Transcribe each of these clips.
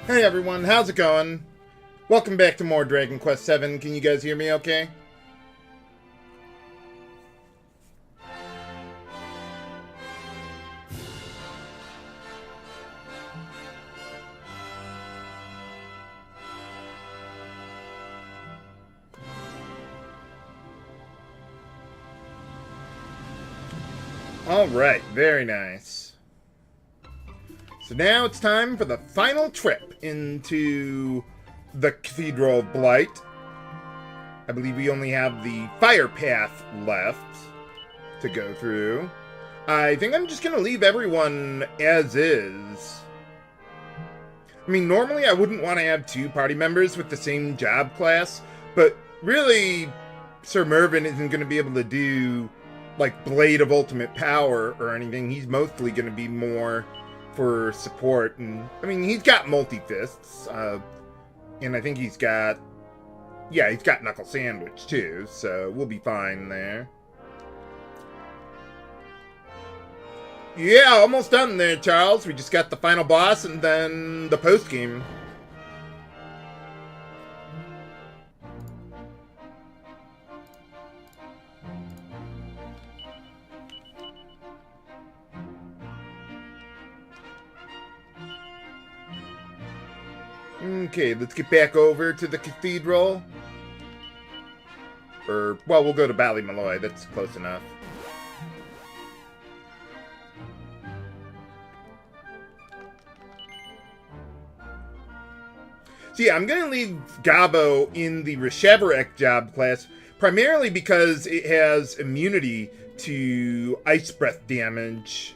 Hey everyone, how's it going? Welcome back to more Dragon Quest VII. Can you guys hear me okay? Alright, very nice. So now it's time for the final trip into the Cathedral of Blight. I believe we only have the fire path left to go through. I think I'm just going to leave everyone as is. I mean, normally I wouldn't want to have two party members with the same job class, but really, Sir Mervyn isn't going to be able to do, like, Blade of Ultimate Power or anything. He's mostly going to be more for support, and I mean, he's got multi-fists, and I think he's got Knuckle Sandwich too, so we'll be fine there. Yeah, almost done there, Charles. We just got the final boss and then the post-game. Okay, let's get back over to the cathedral. Or, well, we'll go to Ballymaloy. That's close enough. So yeah, I'm going to leave Gabo in the Reshavarek job class, primarily because it has immunity to ice breath damage,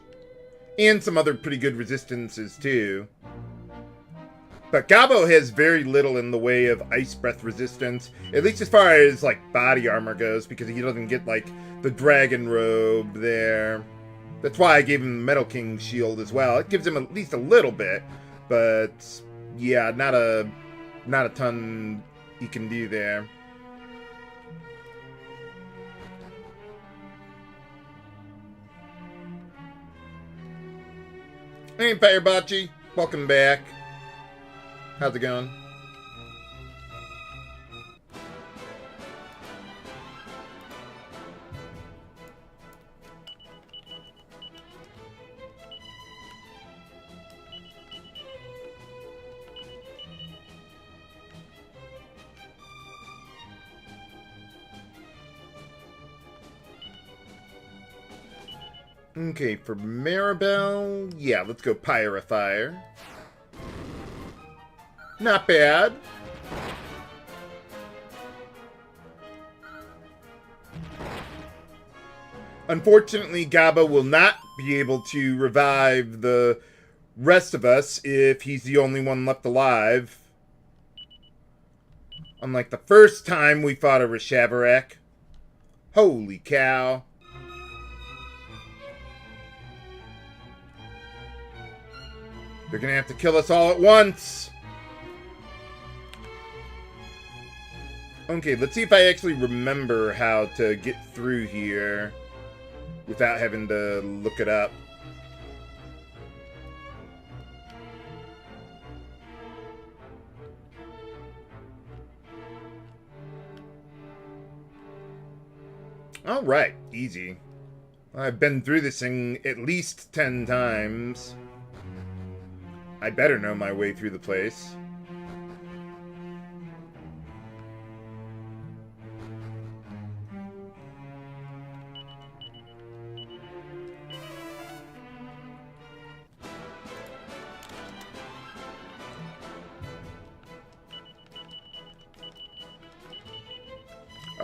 and some other pretty good resistances too. But Gabo has very little in the way of ice breath resistance, at least as far as, like, body armor goes, because he doesn't get, like, the dragon robe there. That's why I gave him the Metal King shield as well. It gives him at least a little bit, but yeah, not a ton he can do there. Hey, Firebachi, welcome back. How's it going? Okay, for Maribel, yeah, let's go Pyrifire. Not bad. Unfortunately, Gabo will not be able to revive the rest of us if he's the only one left alive. Unlike the first time we fought a Reshavarek. Holy cow. They're gonna have to kill us all at once. Okay, let's see if I actually remember how to get through here without having to look it up. Alright, easy. I've been through this thing at least 10 times. I better know my way through the place.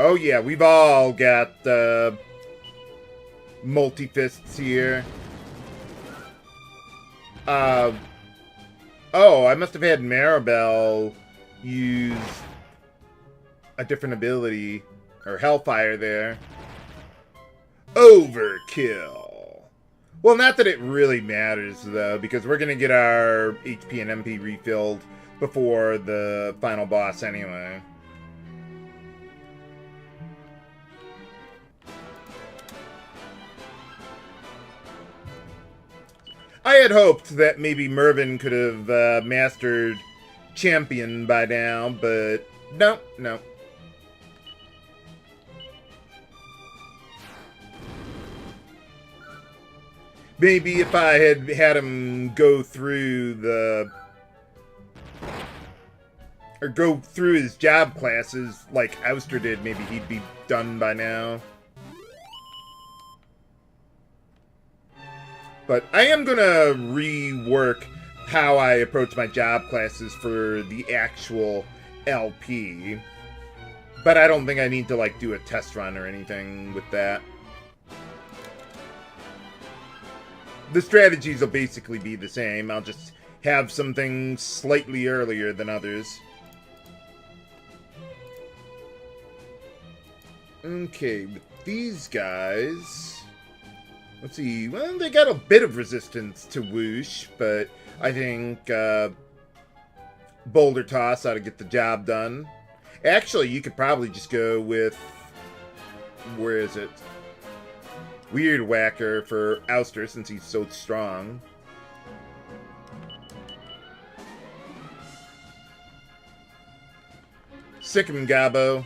Oh yeah, we've all got multi-fists here. Oh, I must have had Maribel use a different ability, or Hellfire there. Overkill. Well, not that it really matters, though, because we're going to get our HP and MP refilled before the final boss anyway. I had hoped that maybe Mervyn could have mastered champion by now, but no, no. Maybe if I had had him go through his job classes like Ouster did, maybe he'd be done by now. But I am gonna rework how I approach my job classes for the actual LP. But I don't think I need to, like, do a test run or anything with that. The strategies will basically be the same. I'll just have some things slightly earlier than others. Okay, with these guys... Let's see. Well, they got a bit of resistance to whoosh, but I think boulder toss ought to get the job done. Actually, you could probably just go with... Where is it? Weird Whacker for Ouster, since he's so strong. Sick him, Gabo.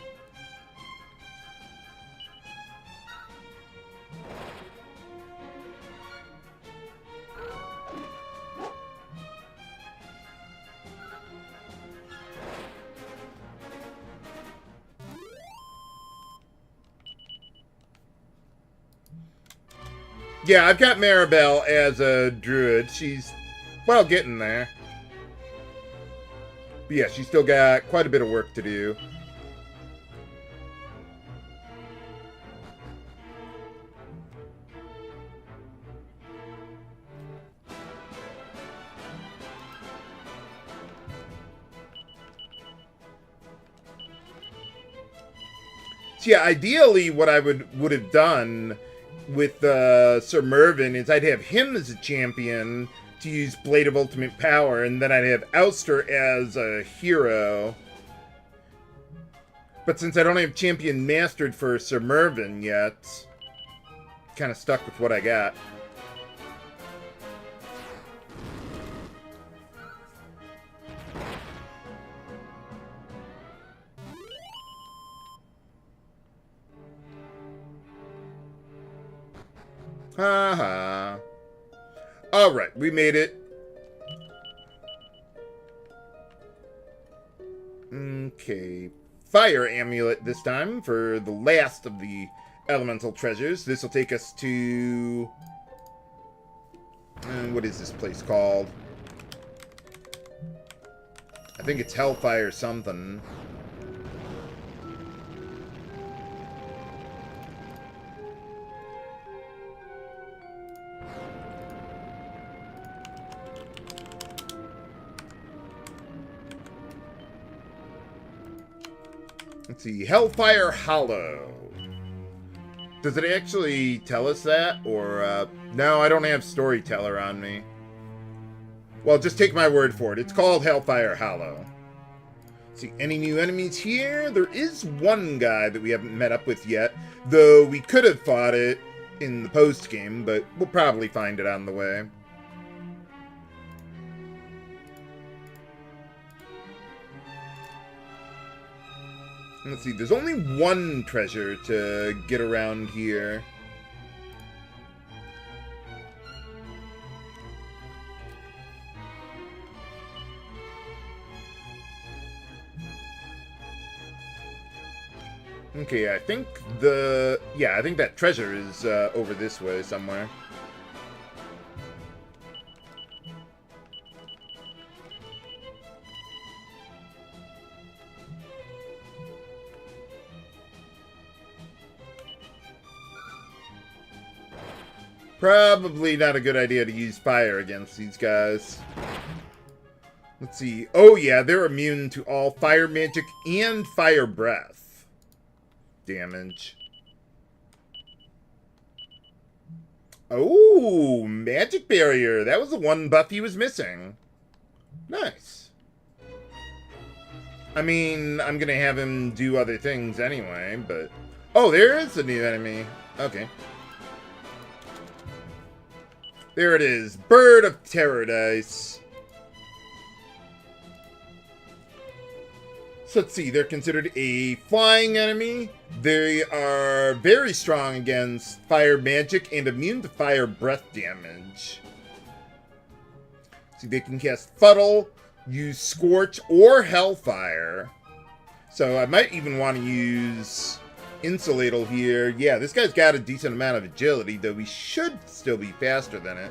Yeah, I've got Maribel as a druid. She's, well, getting there. But yeah, she's still got quite a bit of work to do. So yeah, ideally what I would have done with Sir Mervyn is I'd have him as a champion to use Blade of Ultimate Power, and then I'd have Ouster as a hero. But since I don't have champion mastered for Sir Mervyn yet, kind of stuck with what I got. Haha. Alright, we made it. Okay. Fire amulet this time for the last of the elemental treasures. This will take us to... what is this place called? I think it's Hellfire something. Let's see, Hellfire Hollow. Does it actually tell us that? Or, no, I don't have Storyteller on me. Well, just take my word for it. It's called Hellfire Hollow. Let's see, any new enemies here? There is one guy that we haven't met up with yet, though we could have fought it in the post-game, but we'll probably find it on the way. Let's see, there's only one treasure to get around here. Okay, I think I think that treasure is over this way somewhere. Probably not a good idea to use fire against these guys. Let's see. Oh yeah, they're immune to all fire magic and fire breath damage. Oh, magic barrier. That was the one buff he was missing. Nice. I mean, I'm gonna have him do other things anyway, but... Oh, there is a new enemy. Okay. There it is. Bird of Paradise. So let's see, they're considered a flying enemy. They are very strong against fire magic and immune to fire breath damage. See, they can cast Fuddle, use Scorch, or Hellfire. So I might even want to use Insulatal here. Yeah, this guy's got a decent amount of agility, though he should still be faster than it.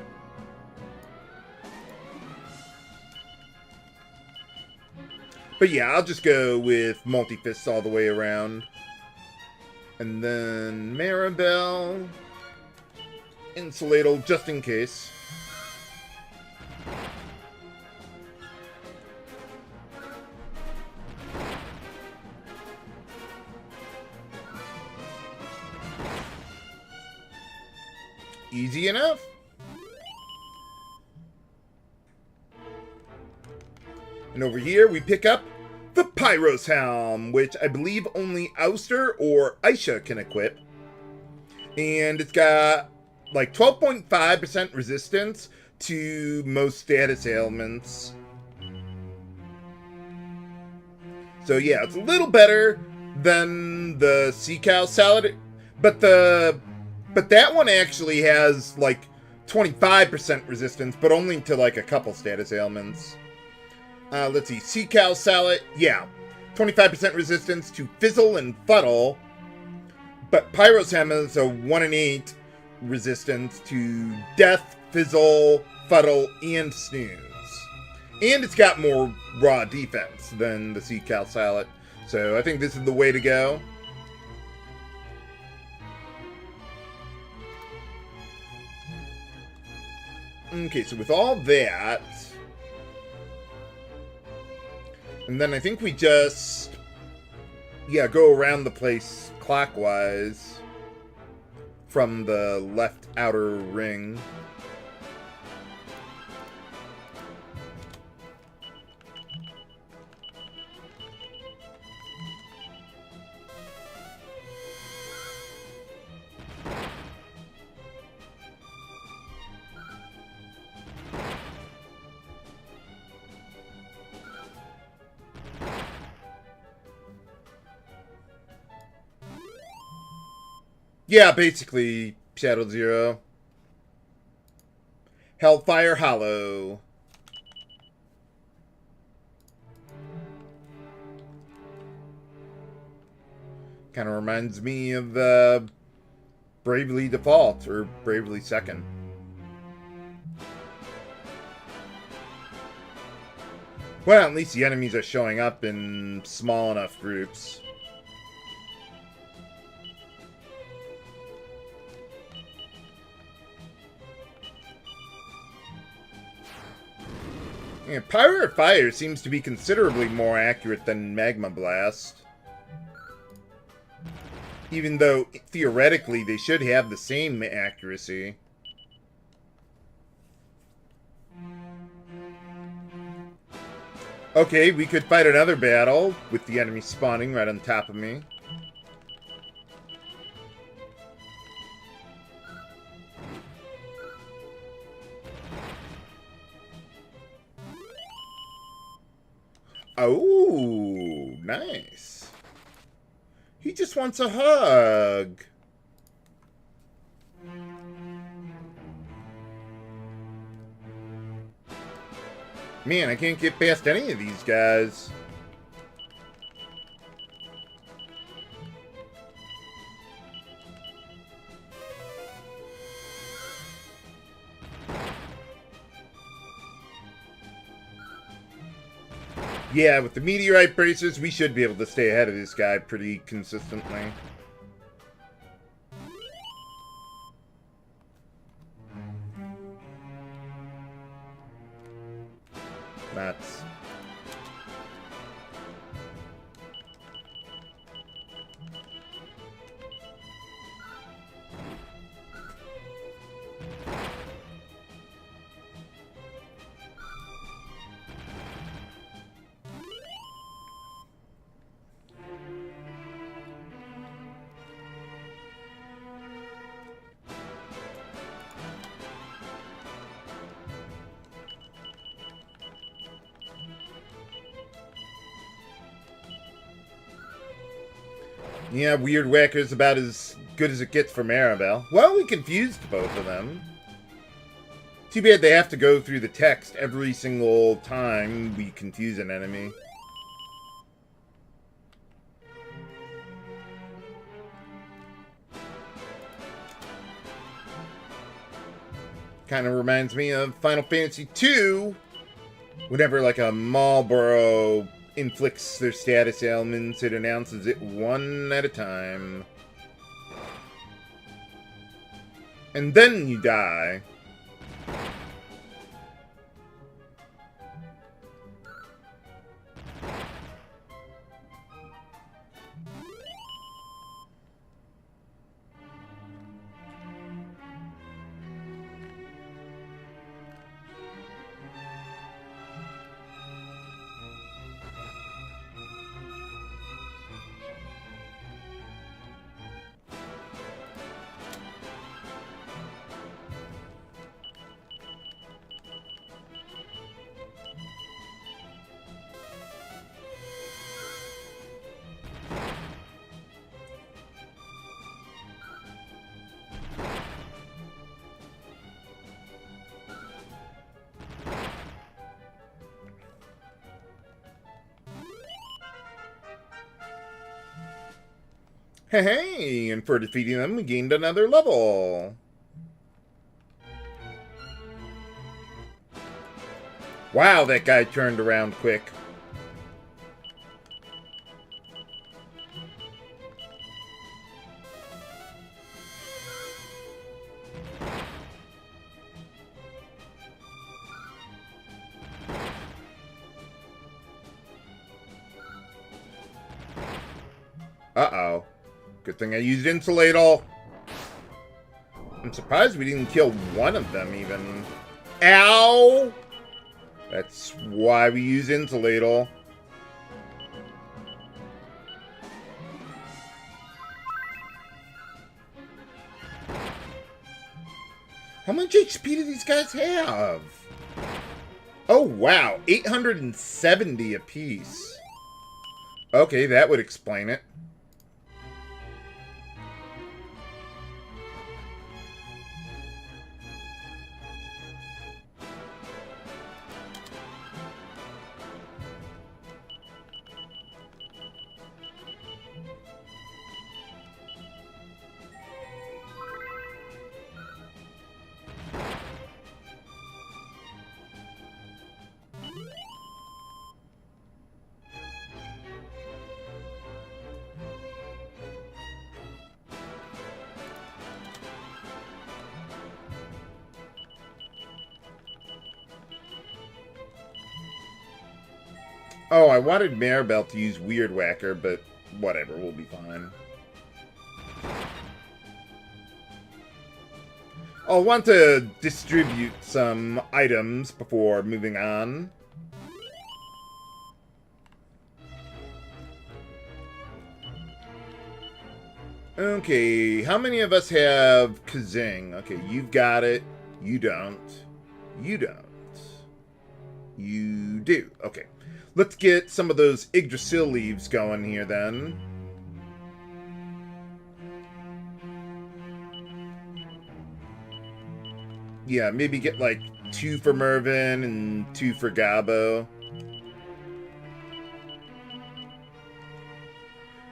But yeah, I'll just go with Multi-Fists all the way around. And then Maribel. Insulatal, just in case. Easy enough. And over here, we pick up the Pyros Helm, which I believe only Ouster or Aisha can equip. And it's got like 12.5% resistance to most status ailments. So yeah, it's a little better than the Sea Cow Salad, but that one actually has like 25% resistance, but only to like a couple status ailments. Let's see, Sea Cow Salad, yeah, 25% resistance to Fizzle and Fuddle, but Pyros Helm is a 1 in 8 resistance to Death, Fizzle, Fuddle, and Snooze. And it's got more raw defense than the Sea Cow Salad, so I think this is the way to go. Okay, so with all that... And then I think we just, yeah, go around the place clockwise from the left outer ring. Yeah, basically, Shadow Zero. Hellfire Hollow. Kind of reminds me of Bravely Default, or Bravely Second. Well, at least the enemies are showing up in small enough groups. Yeah, Pirate Fire seems to be considerably more accurate than Magma Blast. Even though, theoretically, they should have the same accuracy. Okay, we could fight another battle with the enemy spawning right on top of me. Oh, nice. He just wants a hug. Man, I can't get past any of these guys. Yeah, with the meteorite bracers, we should be able to stay ahead of this guy pretty consistently. That's... Yeah, Weird Whacker's about as good as it gets for Maribel. Well, we confused both of them. Too bad they have to go through the text every single time we confuse an enemy. Kind of reminds me of Final Fantasy II. Whenever, like, a Marlboro inflicts their status ailments, it announces it one at a time. And then you die. Hey, and for defeating them, we gained another level. Wow, that guy turned around quick. Uh-oh. Good thing I used Insulate All. I'm surprised we didn't kill one of them, even. Ow! That's why we use Insulate All. How much HP do these guys have? Oh, wow. 870 apiece. Okay, that would explain it. Oh, I wanted Maribel to use Weird Whacker, but whatever, we'll be fine. I'll want to distribute some items before moving on. Okay, how many of us have Kazing? Okay, you've got it. You don't. You don't. You do. Okay. Let's get some of those Yggdrasil leaves going here, then. Yeah, maybe get, like, 2 for Mervyn and 2 for Gabo.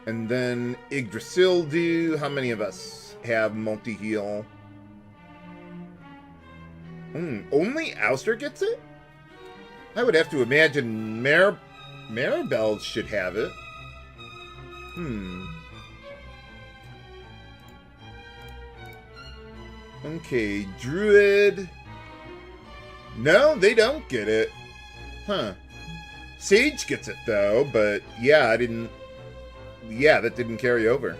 And then Yggdrasil do. How many of us have multi-heal? Only Ouster gets it? I would have to imagine Maribel should have it. Okay, Druid. No, they don't get it. Huh. Sage gets it, though, but yeah, that didn't carry over.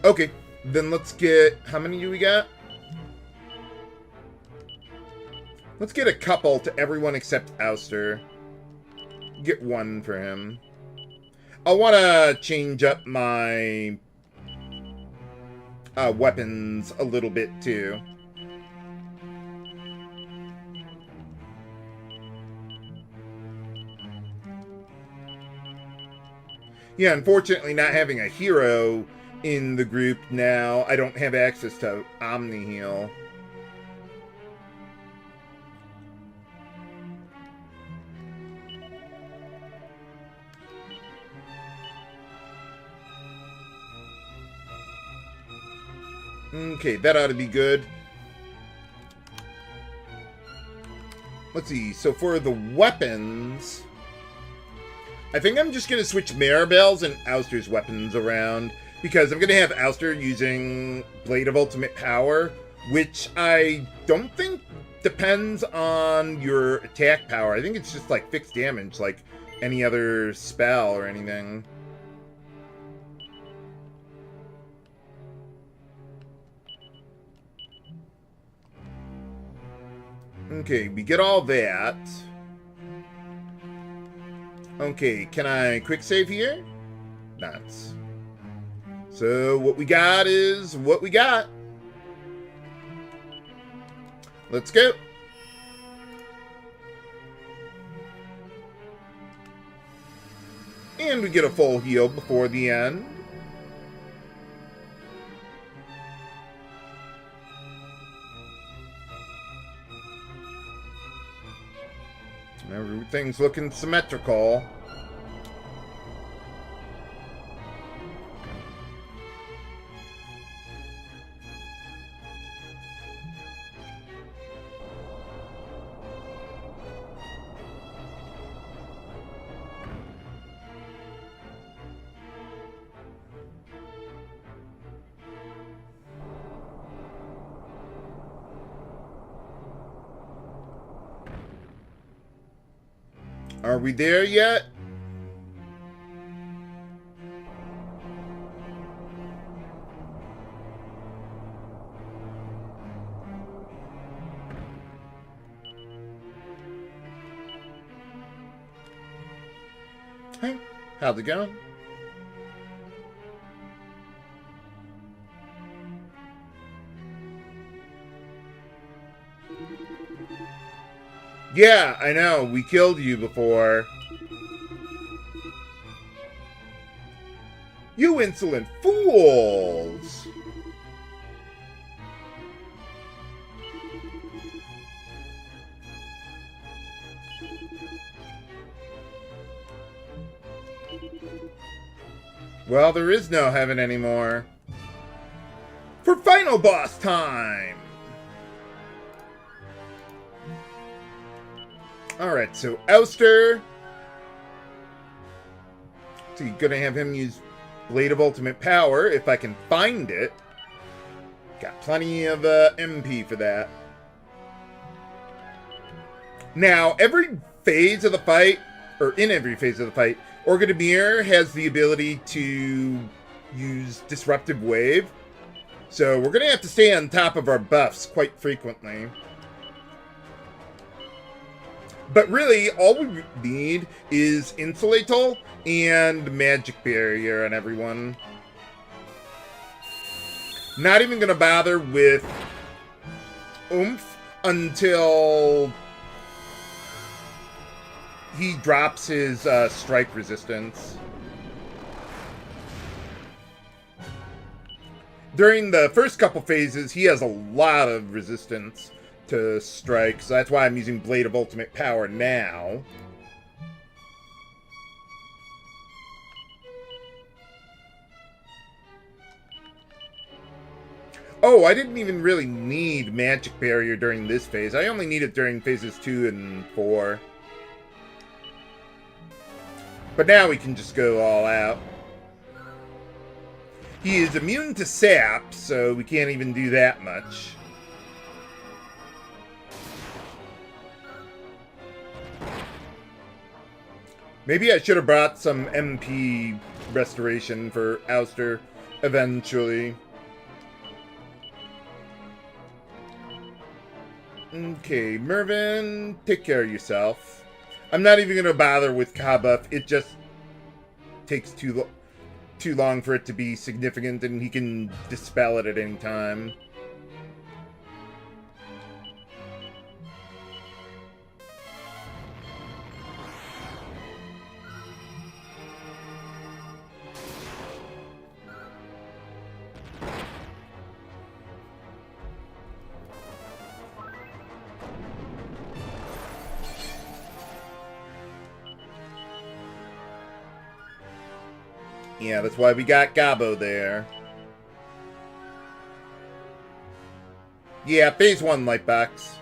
Okay, then let's get... How many do we got? Let's get a couple to everyone except Ouster. Get 1 for him. I'll want to change up my weapons a little bit, too. Yeah, unfortunately, not having a hero in the group now, I don't have access to Omni Heal. Okay, that ought to be good. Let's see, so for the weapons, I think I'm just going to switch Maribel's and Ouster's weapons around, because I'm going to have Ouster using Blade of Ultimate Power, which I don't think depends on your attack power. I think it's just like fixed damage, like any other spell or anything. Okay, we get all that. Okay, can I quick save here? Nuts. So what we got is what we got. Let's go. And we get a full heal before the end. Everything's looking symmetrical. Are we there yet? Hey, how's it going? Yeah, I know. We killed you before. You insolent fools! Well, there is no heaven anymore. For final boss time! Alright, so Ouster. So you're gonna have him use Blade of Ultimate Power, if I can find it. Got plenty of MP for that. Now, every phase of the fight, or in every phase of the fight, Orgadamir has the ability to use Disruptive Wave. So we're gonna have to stay on top of our buffs quite frequently. But really, all we need is Insulatal and Magic Barrier on everyone. Not even going to bother with Oomph until he drops his strike resistance. During the first couple phases, he has a lot of resistance to strike, so that's why I'm using Blade of Ultimate Power now. Oh, I didn't even really need Magic Barrier during this phase. I only need it during phases 2 and 4. But now we can just go all out. He is immune to sap, so we can't even do that much. Maybe I should have brought some MP restoration for Ouster eventually. Okay, Mervin, take care of yourself. I'm not even going to bother with Kabuff. It just takes too long for it to be significant, and he can dispel it at any time. Yeah, that's why we got Gabo there. Yeah, phase 1 light box.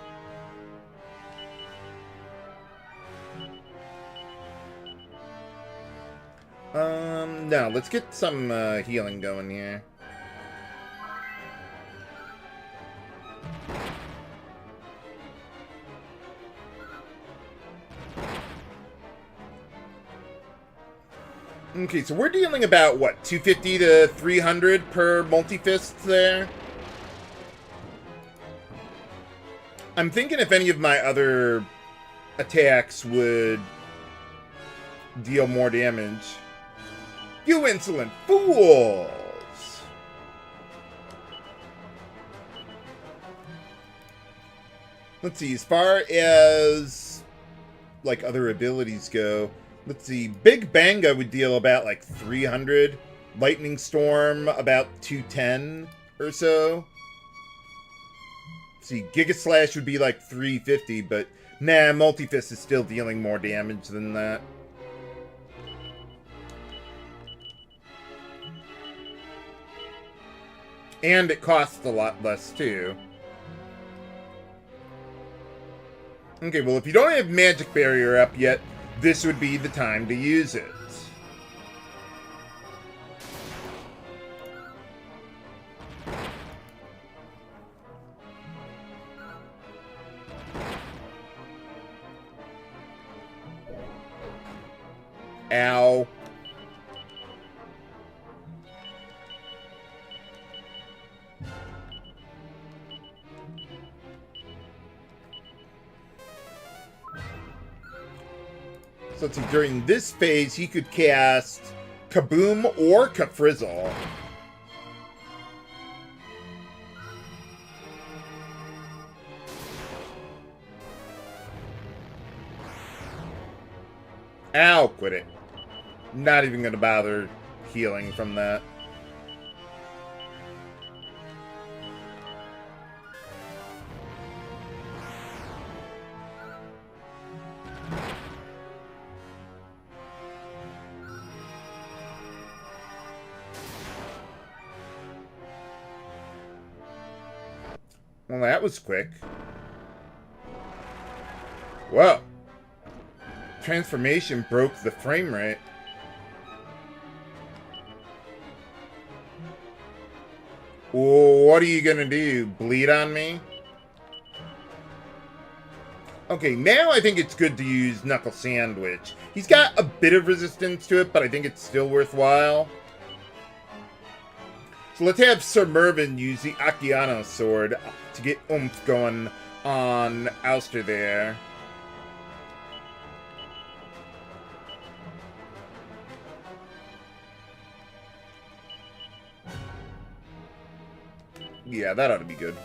No, let's get some healing going here. Okay, so we're dealing about, what, 250 to 300 per multi-fist there? I'm thinking if any of my other attacks would deal more damage. You insolent fools! Let's see, as far as, like, other abilities go, let's see, Big Banga would deal about, like, 300. Lightning Storm, about 210 or so. See, Giga Slash would be, like, 350, but, nah, Multi-Fist is still dealing more damage than that. And it costs a lot less, too. Okay, well, if you don't have Magic Barrier up yet, this would be the time to use it. Ow. So let's see, during this phase, he could cast Kaboom or Kafrizzle. Ow, quit it. Not even going to bother healing from that. Well, that was quick. Whoa. Transformation broke the frame rate. What are you gonna do? Bleed on me? Okay, now I think it's good to use Knuckle Sandwich. He's got a bit of resistance to it, but I think it's still worthwhile. So let's have Sir Mervyn use the Akiano sword to get oomph going on Ouster there. Yeah, that ought to be good.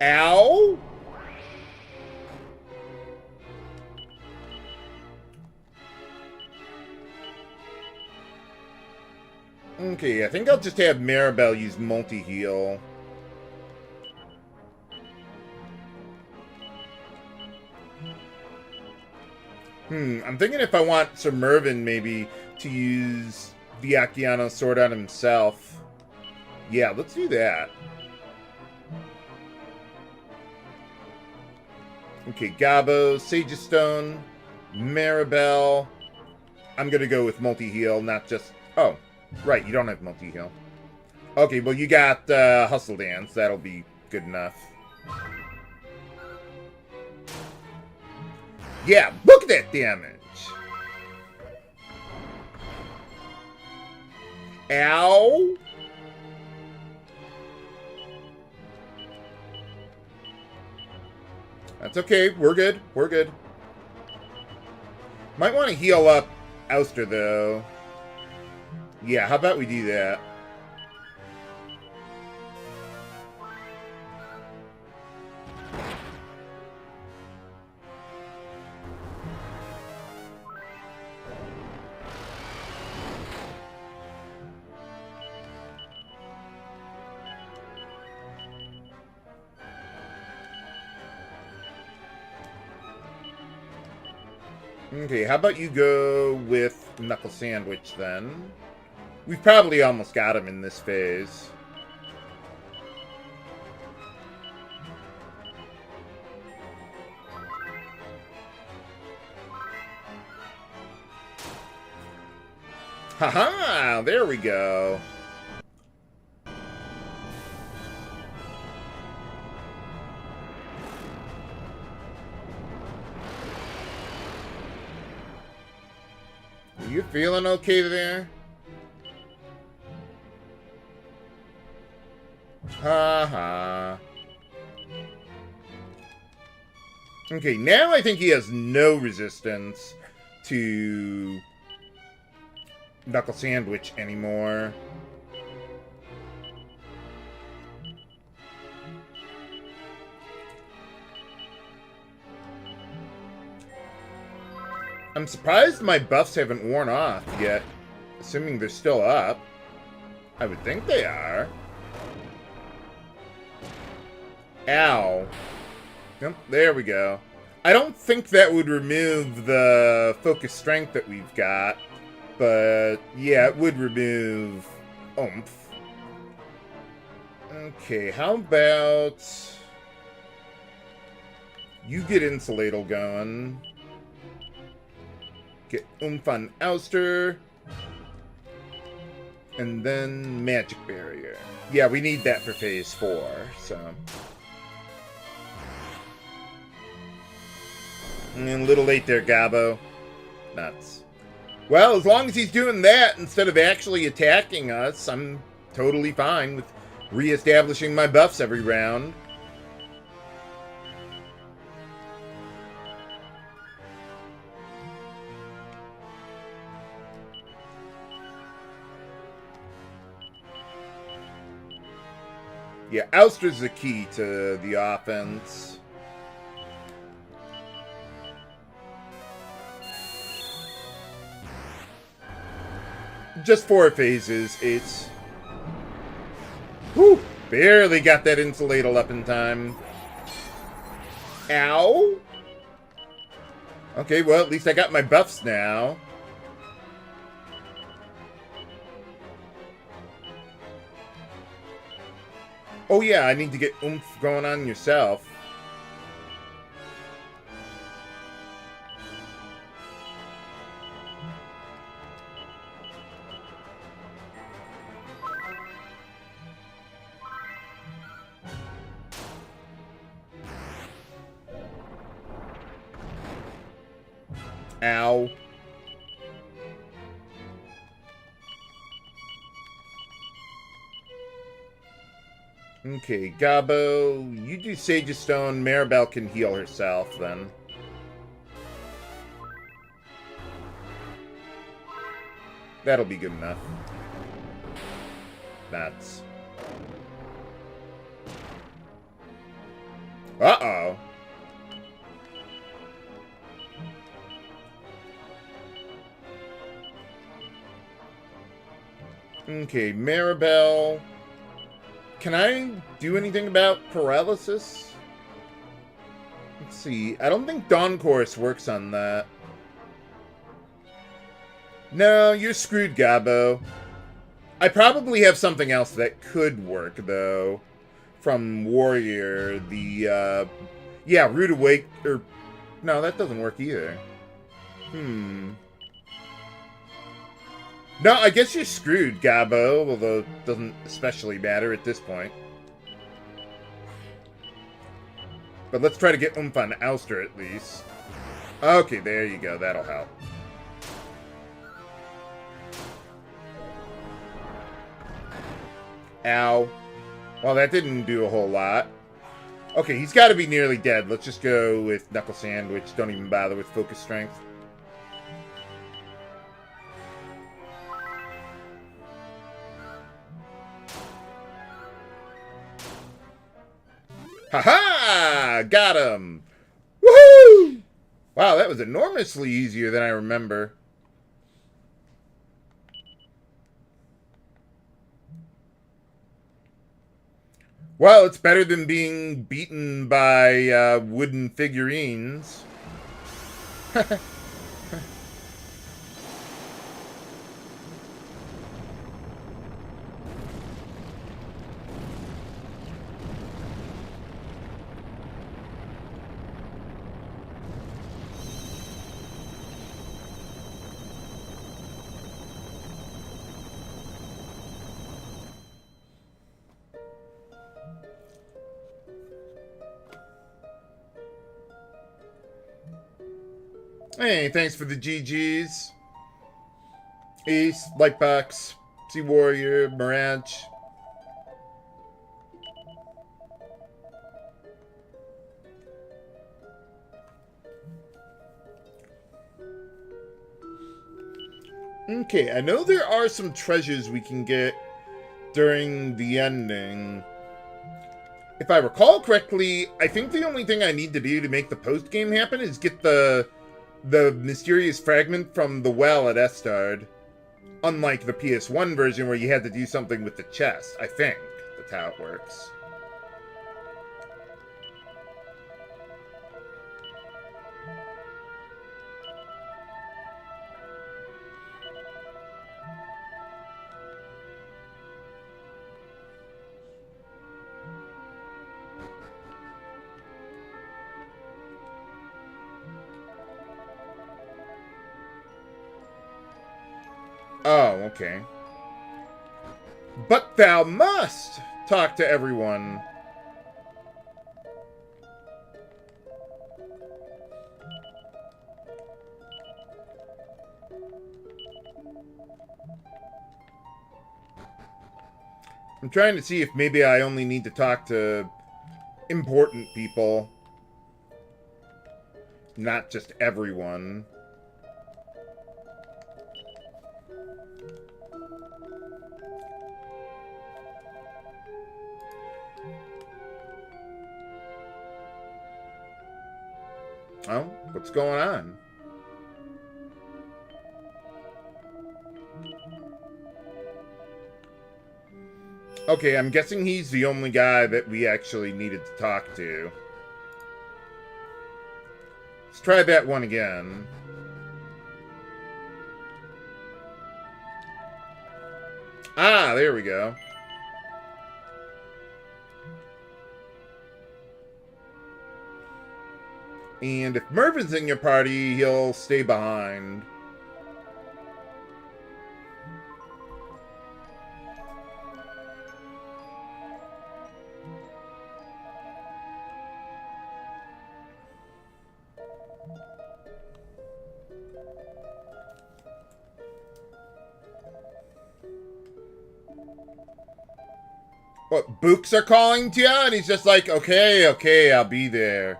Ow! Okay, I think I'll just have Maribel use multi-heal. I'm thinking if I want Sir Mervyn maybe to use the Akiano sword on himself. Yeah, let's do that. Okay, Gabo, Sagestone, Maribel. I'm gonna go with multi-heal, not just... Oh, right, you don't have multi-heal. Okay, well you got Hustle Dance. That'll be good enough. Yeah, look at that damage! Ow! That's okay, we're good, we're good. Might want to heal up Ouster, though. Yeah, how about we do that? Okay, how about you go with Knuckle Sandwich, then? We've probably almost got him in this phase. Haha! There we go. Are you feeling okay there? Ha. Okay, now I think he has no resistance to Knuckle Sandwich anymore. I'm surprised my buffs haven't worn off yet, assuming they're still up. I would think they are. Ow. Yep, there we go. I don't think that would remove the focus strength that we've got, but yeah, it would remove oomph. Okay, how about you get Insuladal going. Get oomph on Ouster. And then Magic Barrier. Yeah, we need that for phase 4, so. And a little late there, Gabo. Nuts. Well, as long as he's doing that instead of actually attacking us, I'm totally fine with re-establishing my buffs every round. Yeah, Ouster's the key to the offense. Just 4 phases. It's... Whew! Barely got that Insuladal up in time. Ow! Okay, well, at least I got my buffs now. Oh yeah, I need to get oomph going on yourself. Ow. Okay, Gabo, you do Sage of Stone. Maribel can heal herself, then. That'll be good enough. That's... Uh-oh. Okay, Maribel... Can I do anything about paralysis? Let's see. I don't think Dawn Chorus works on that. No, you're screwed, Gabo. I probably have something else that could work, though. From Warrior, the, yeah, Rude Awake, or... No, that doesn't work either. No, I guess you're screwed, Gabo, although it doesn't especially matter at this point. But let's try to get oomph on Ouster at least. Okay, there you go. That'll help. Ow. Well, that didn't do a whole lot. Okay, he's got to be nearly dead. Let's just go with Knuckle Sandwich. Don't even bother with Focus Strength. Haha! Got him! Woohoo! Wow, that was enormously easier than I remember. Well, it's better than being beaten by wooden figurines. Hey, thanks for the GGs. Ace, Lightbox, Sea Warrior, Mirage. Okay, I know there are some treasures we can get during the ending. If I recall correctly, I think the only thing I need to do to make the post-game happen is get the mysterious fragment from the well at Estard. Unlike the PS1 version where you had to do something with the chest, I think that's how it works. Oh, okay. But thou must talk to everyone. I'm trying to see if maybe I only need to talk to important people. Not just everyone. Oh, what's going on? Okay, I'm guessing he's the only guy that we actually needed to talk to. Let's try that one again. Ah, there we go. And if Mervin's in your party, he'll stay behind. What, Books are calling to you? And he's just like, okay, I'll be there.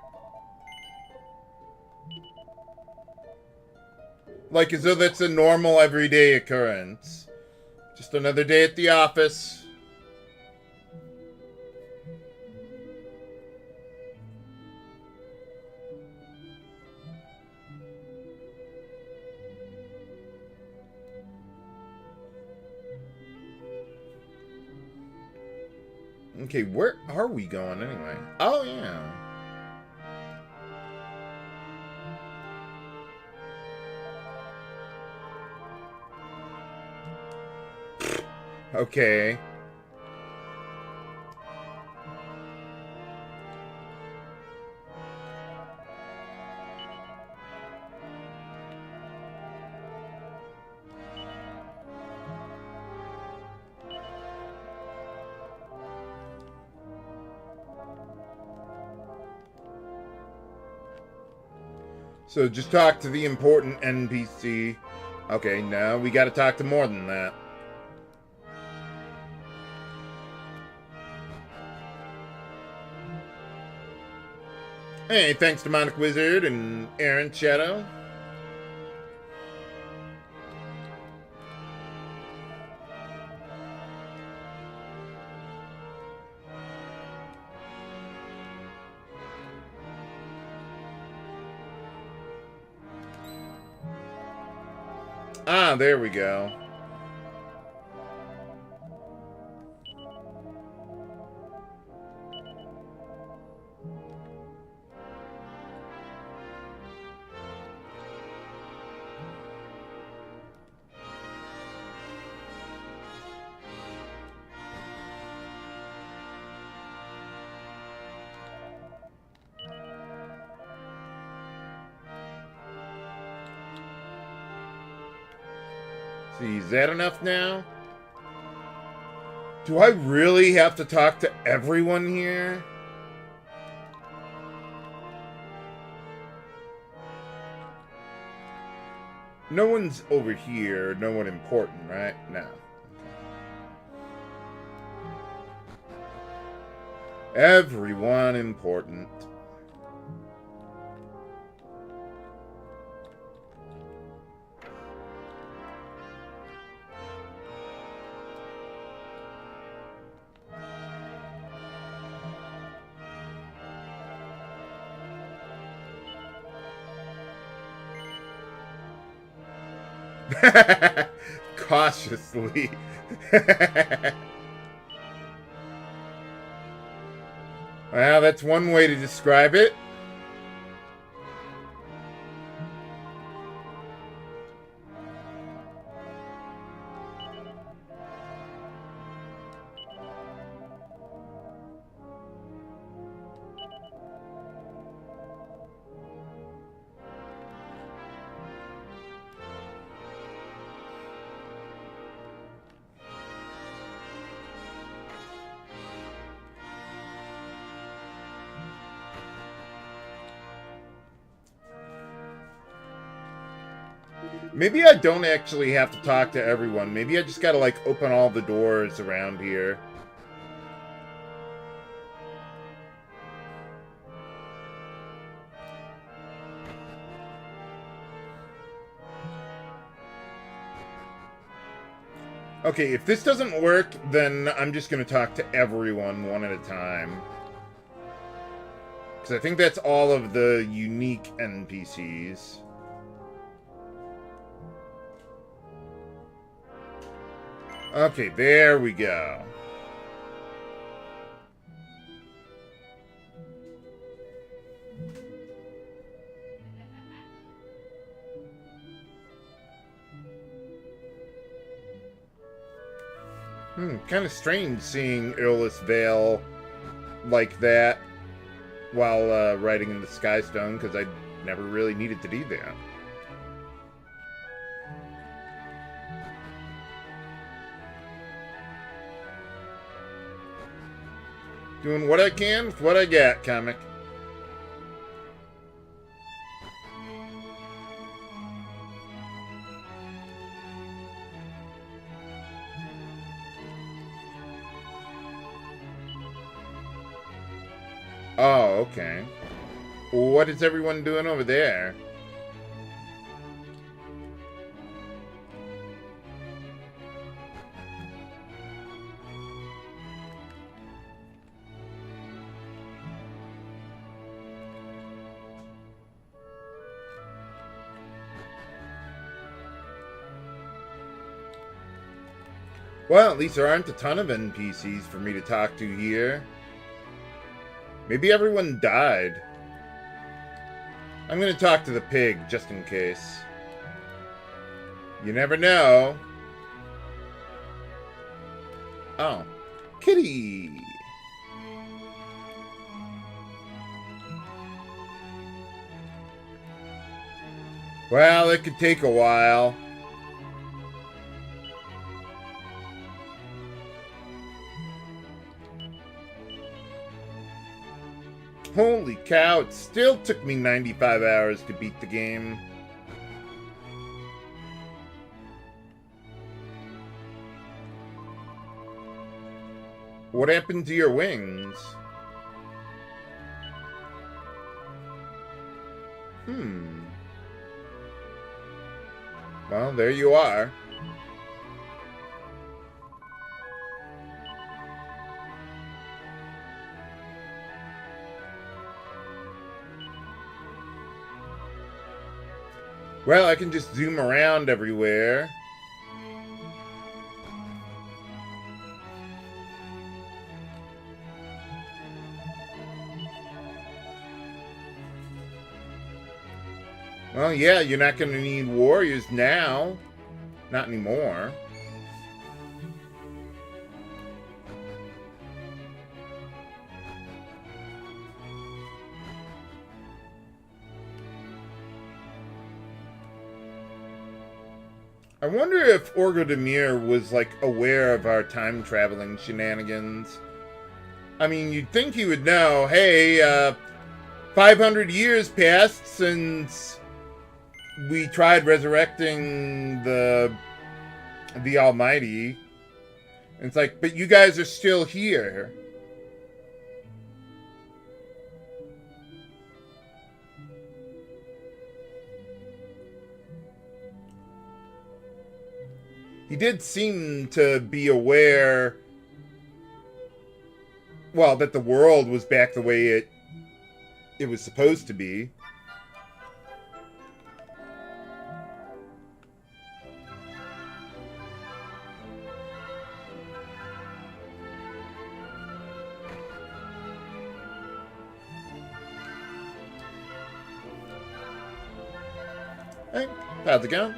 Like as though that's a normal everyday occurrence. Just another day at the office. Okay, where are we going anyway? Oh, yeah. Okay. So just talk to the important NPC. Okay, no, we gotta talk to more than that. Hey, thanks to Demonic Wizard and Aaron Shadow. Ah, there we go. See, is that enough now? Do I really have to talk to everyone here? No one's over here. No one important, right? No. Everyone important. Cautiously. Well, that's one way to describe it. Maybe I don't actually have to talk to everyone. Maybe I just gotta, like, open all the doors around here. Okay, if this doesn't work, then I'm just gonna talk to everyone one at a time. Because I think that's all of the unique NPCs. Okay, there we go. Kind of strange seeing Earless Vale like that while riding in the Skystone, because I never really needed to do that. Doing what I can with what I got, comic. Oh, okay. What is everyone doing over there? Well, at least there aren't a ton of NPCs for me to talk to here. Maybe everyone died. I'm gonna talk to the pig, just in case. You never know. Oh. Kitty! Well, it could take a while. Holy cow, it still took me 95 hours to beat the game. What happened to your wings? Well, there you are. Well, I can just zoom around everywhere. Well, yeah, you're not going to need warriors now. Not anymore. I wonder if Orgodemir was, like, aware of our time-traveling shenanigans. I mean, you'd think he would know, hey, 500 years passed since we tried resurrecting the Almighty. And it's like, but you guys are still here. He did seem to be aware, well, that the world was back the way it was supposed to be. Hey, how's it going?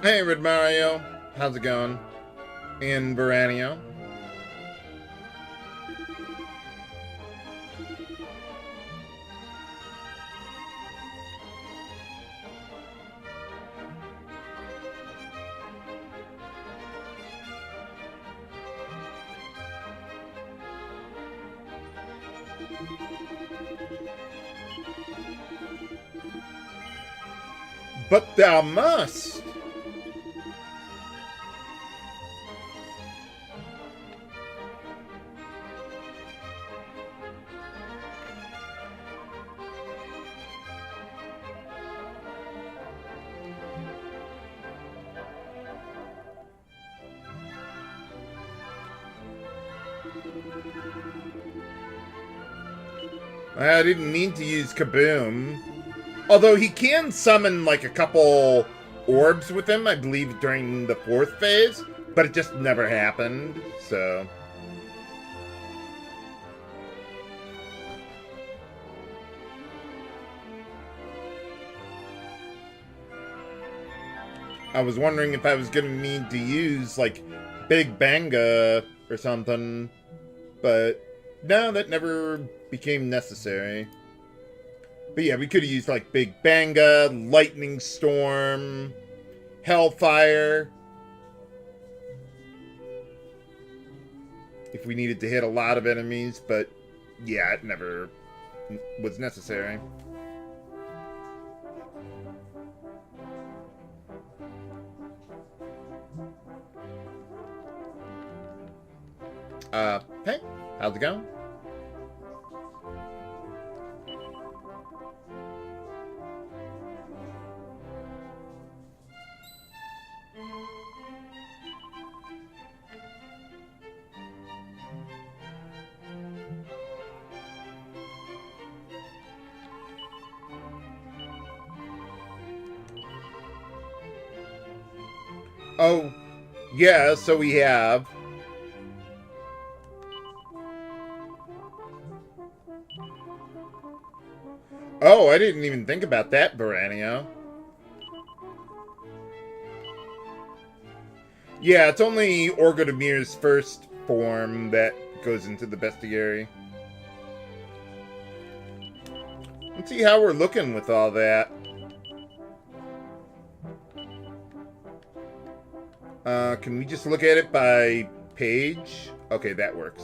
Hey, Red Mario. How's it going? And Baranio. But thou must. I didn't mean to use Kaboom. Although he can summon like a couple orbs with him, I believe, during the 4th phase. But it just never happened, so... I was wondering if I was gonna need to use, like, Big Banga or something. But, no, that never became necessary. But yeah, we could have used, like, Big Banga, Lightning Storm, Hellfire. If we needed to hit a lot of enemies, but yeah, it never was necessary. Hey, how's it going? Oh, yeah, so we have. Oh, I didn't even think about that, Baranio. Yeah, it's only Orgodemir's first form that goes into the bestiary. Let's see how we're looking with all that. Can we just look at it by page? Okay, that works.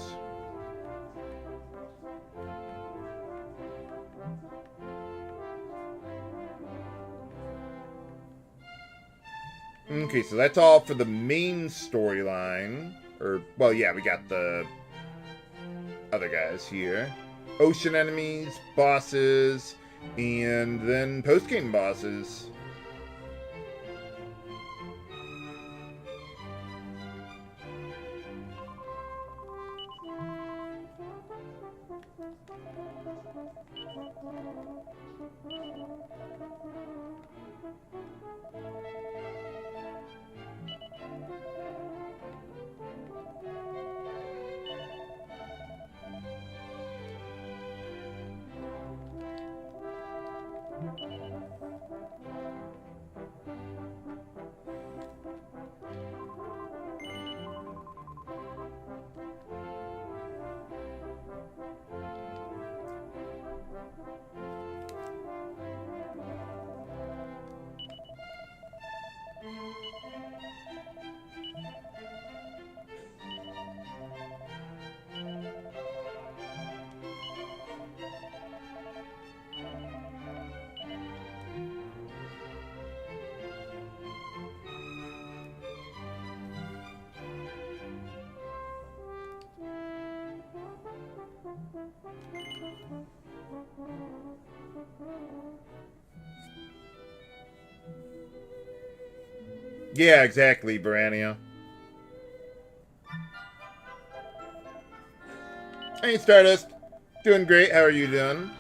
Okay, so that's all for the main storyline. Or, well, yeah, we got the other guys here. Ocean enemies, bosses, and then post-game bosses. Yeah, exactly, Barania. Hey, Stardust. Doing great. How are you doing?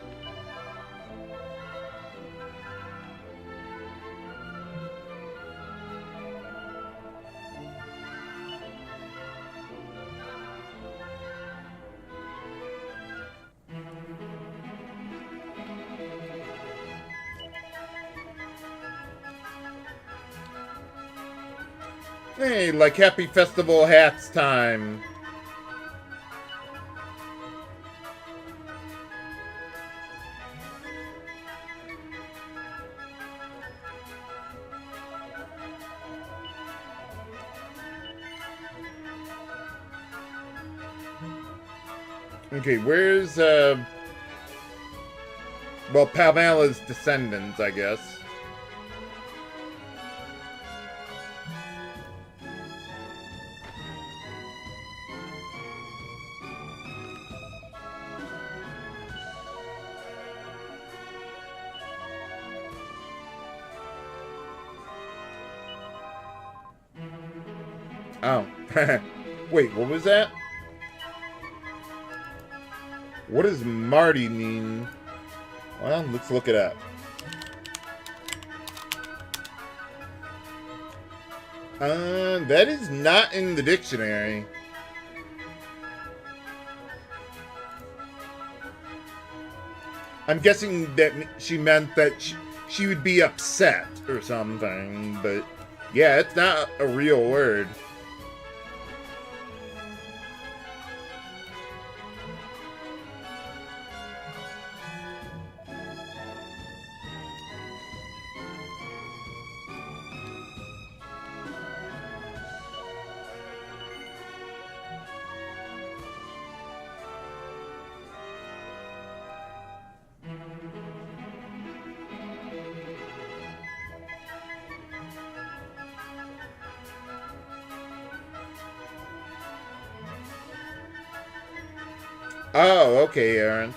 Hey, like happy festival hats time. Okay, where's, well, Pamela's descendants, I guess. Oh. Wait, what was that? What does Marty mean? Well, let's look it up. That is not in the dictionary. I'm guessing that she meant that she would be upset or something, but yeah, it's not a real word. Oh, okay, Aaron.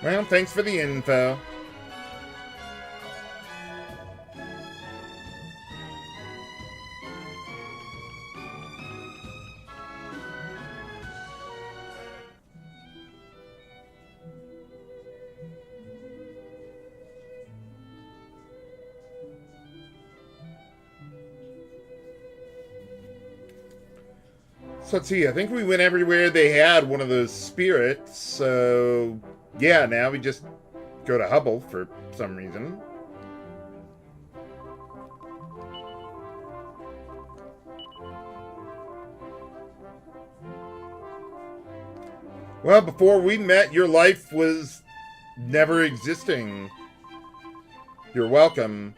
Well, thanks for the info. So let's see, I think we went everywhere they had one of those spirits, so yeah, now we just go to Hubble for some reason. Well, before we met, your life was never existing. You're welcome.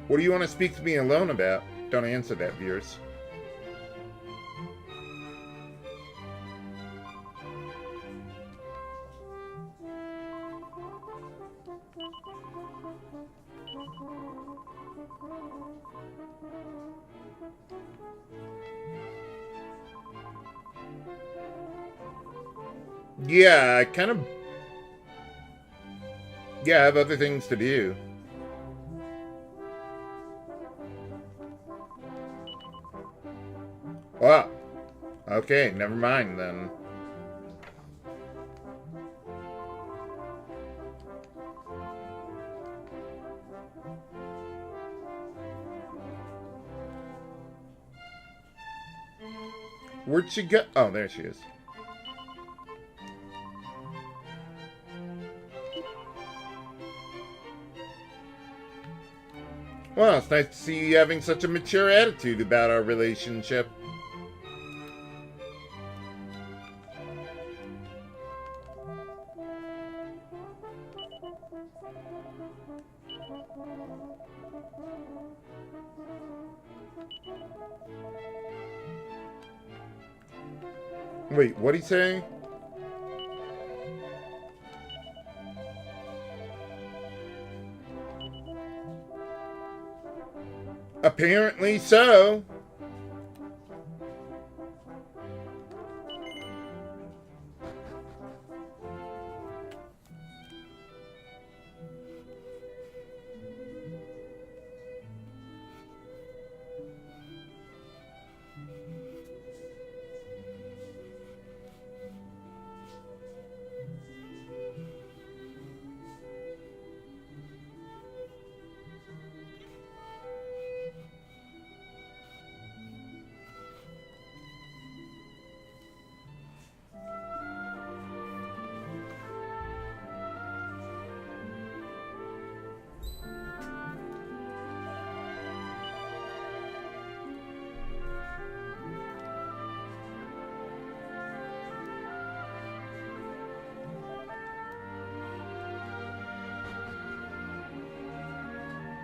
What do you want to speak to me alone about? Don't answer that, viewers. Yeah, I kind of... Yeah, I have other things to do. Well, okay, never mind then. Where'd she go? Oh, there she is. Well, it's nice to see you having such a mature attitude about our relationship. Wait, what'd he say? Apparently so.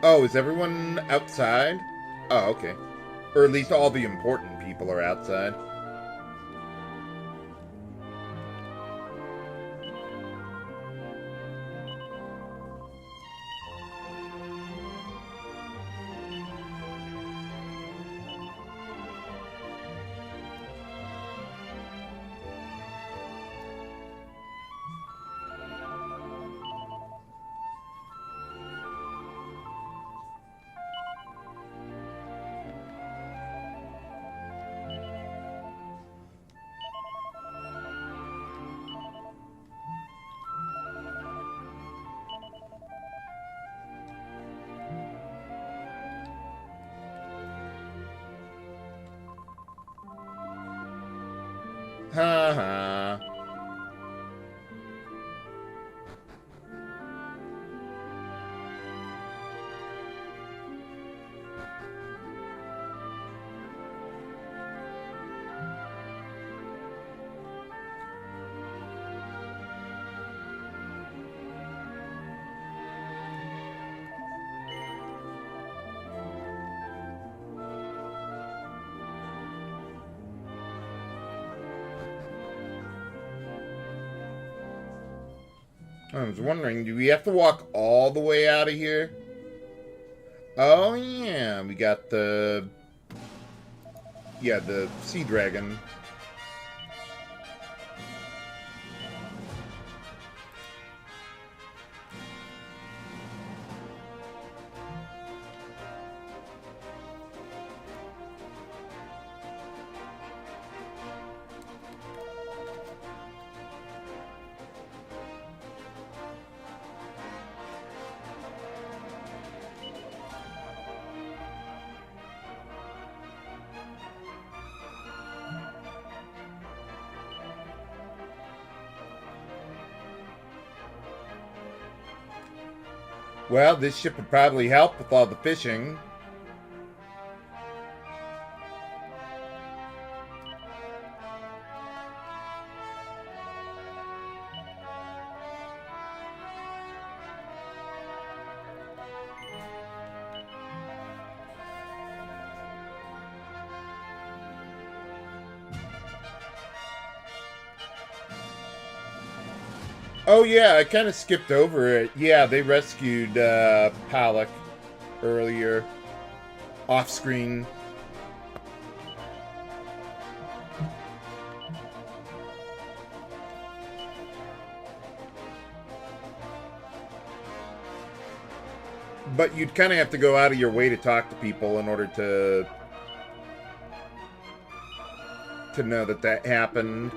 Oh, is everyone outside? Oh, okay. Or at least all the important people are outside. Ha ha. I was wondering, do we have to walk all the way out of here? Oh, yeah. We got the... Yeah, the sea dragon. Well, this ship would probably help with all the fishing. Oh yeah, I kind of skipped over it. Yeah, they rescued Palak earlier, off screen. But you'd kind of have to go out of your way to talk to people in order to know that that happened.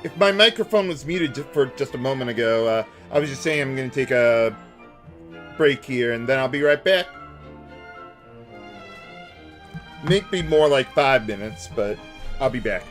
If my microphone was muted for just a moment ago, I was just saying I'm going to take a break here, and then I'll be right back. Maybe more like 5 minutes, but I'll be back.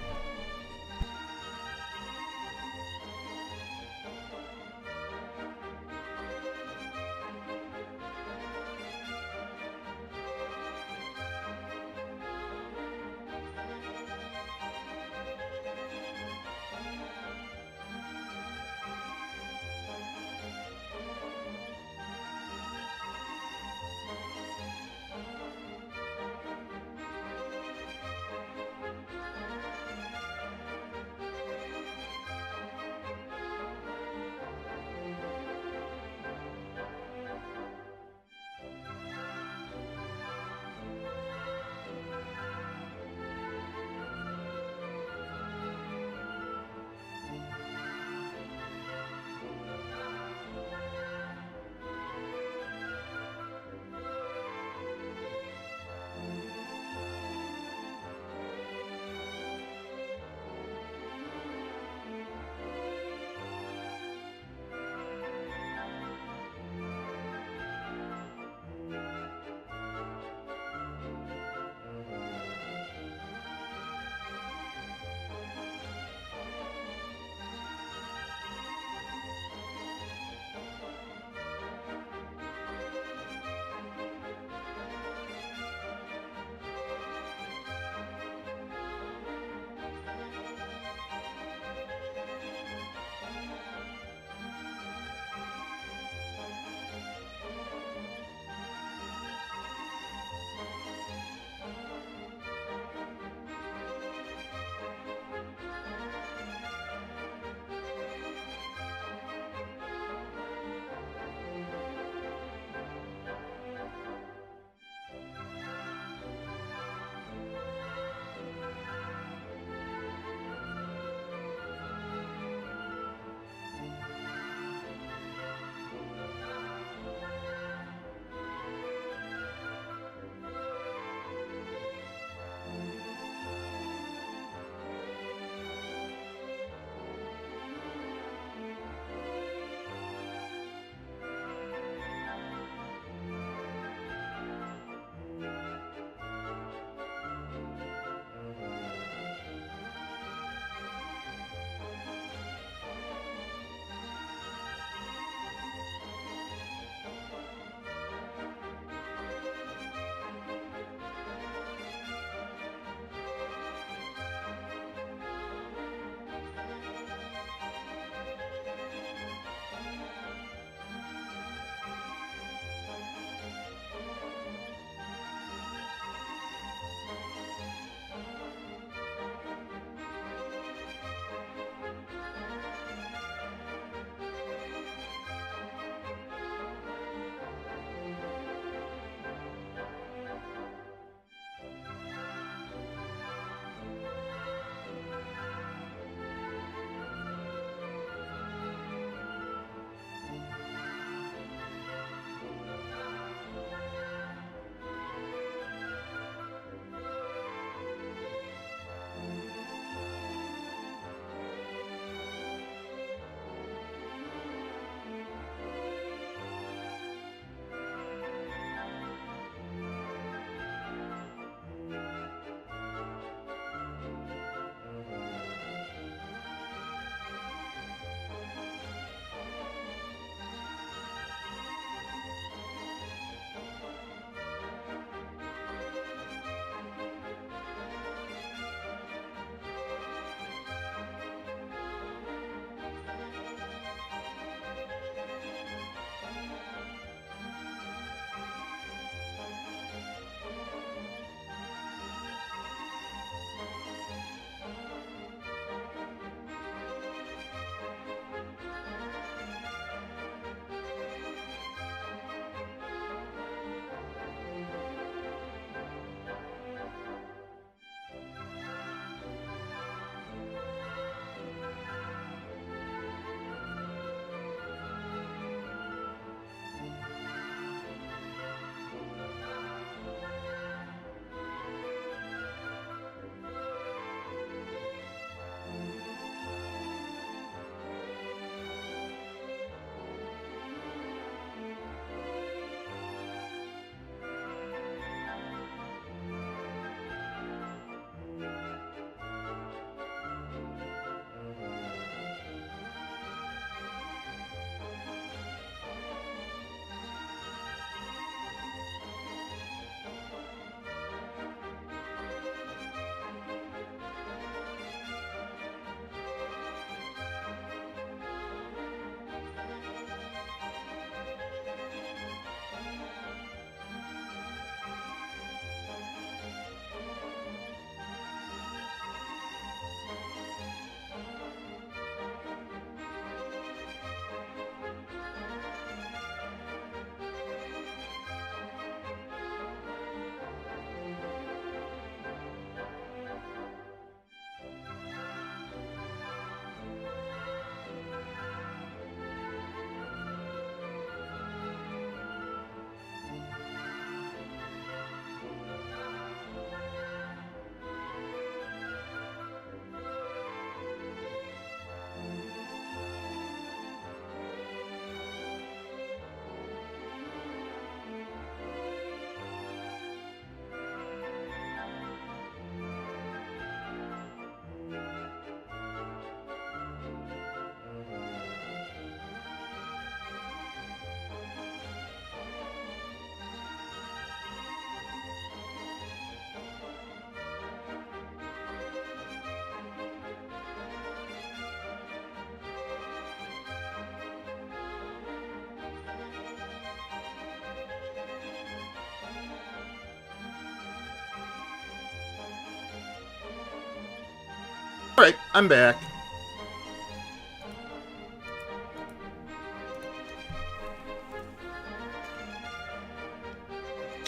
Alright, I'm back.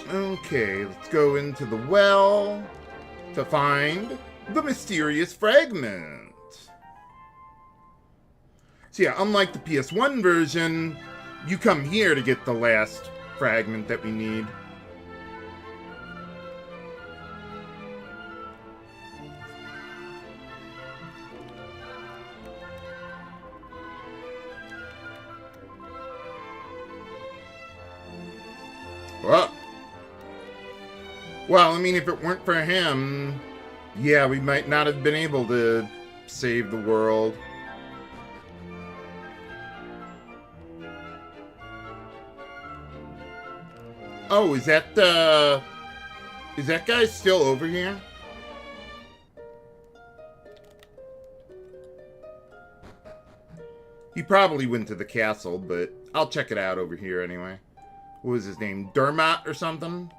Okay, let's go into the well to find the mysterious fragment. So yeah, unlike the PS1 version, you come here to get the last fragment that we need. Well, I mean, if it weren't for him, yeah, we might not have been able to save the world. Oh, is that guy still over here? He probably went to the castle, but I'll check it out over here anyway. What was his name? Dermot or something?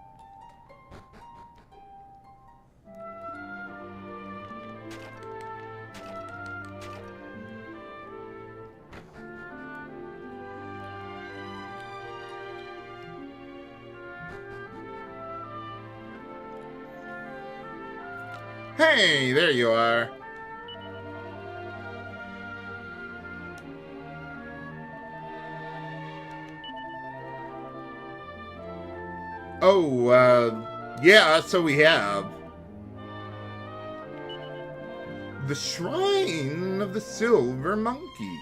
Hey, there you are. Oh, yeah, so we have the Shrine of the Silver Monkey.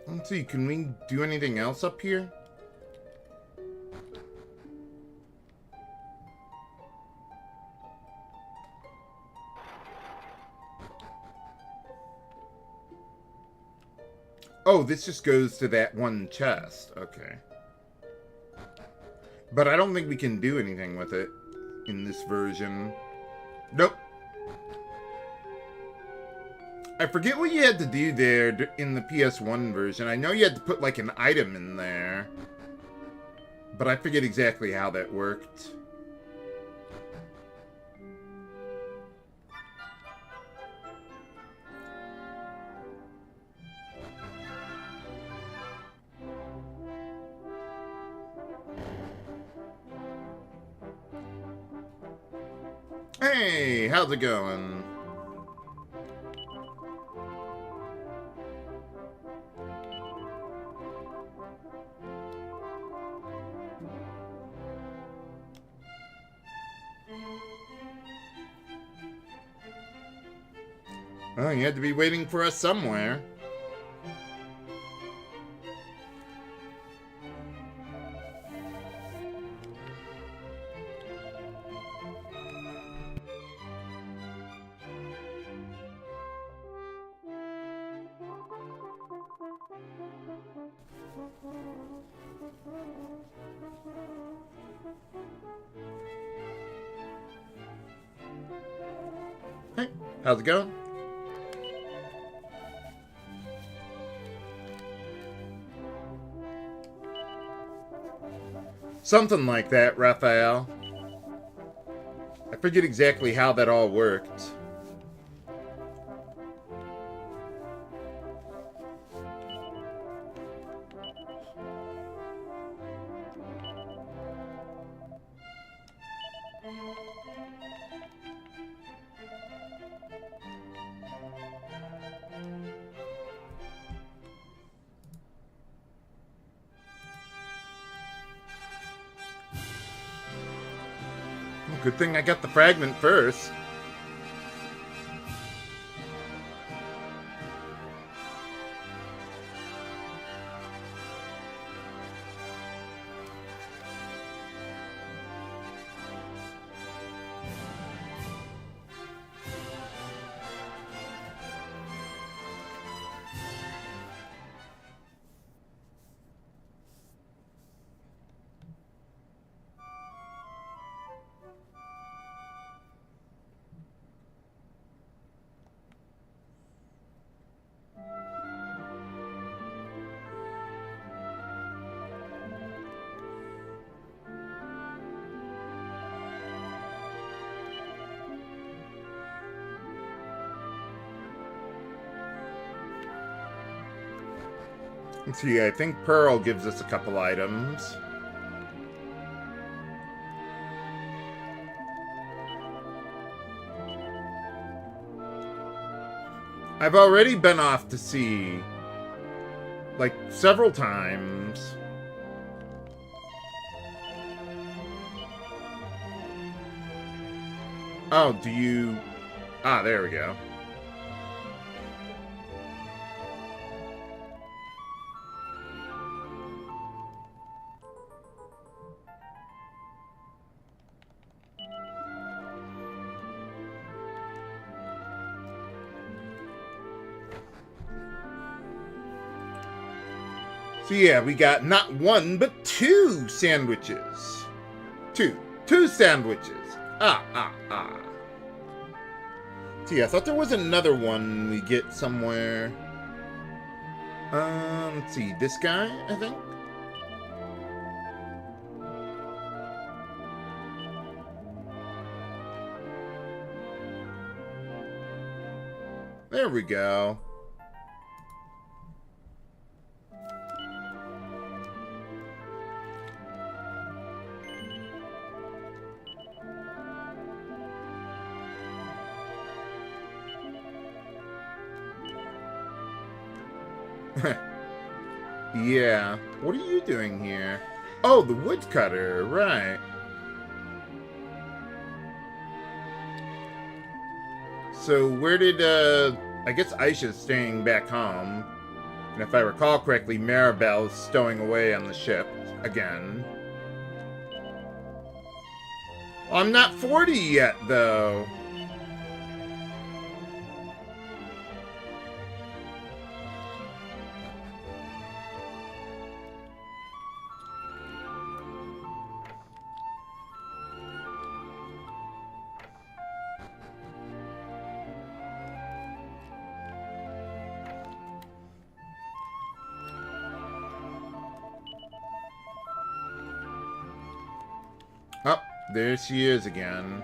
Let's see, can we do anything else up here? Oh, this just goes to that one chest. Okay. But I don't think we can do anything with it in this version. Nope. I forget what you had to do there in the PS1 version. I know you had to put, like, an item in there. But I forget exactly how that worked. Hey, how's it going? Oh, you had to be waiting for us somewhere. Hey, how's it going? Something like that, Raphael. I forget exactly how that all worked. Good thing I got the fragment first. Let's see, I think Pearl gives us a couple items. I've already been off to sea, like, several times. Oh, do you... Ah, there we go. So yeah, we got not one, but two sandwiches. Two sandwiches. Ah. So yeah, I thought there was another one we get somewhere. Let's see, this guy, I think? There we go. Yeah. What are you doing here? Oh, the woodcutter, right. So where did, I guess Aisha's staying back home. And if I recall correctly, Maribel's stowing away on the ship again. I'm not 40 yet, though. Oh, there she is again.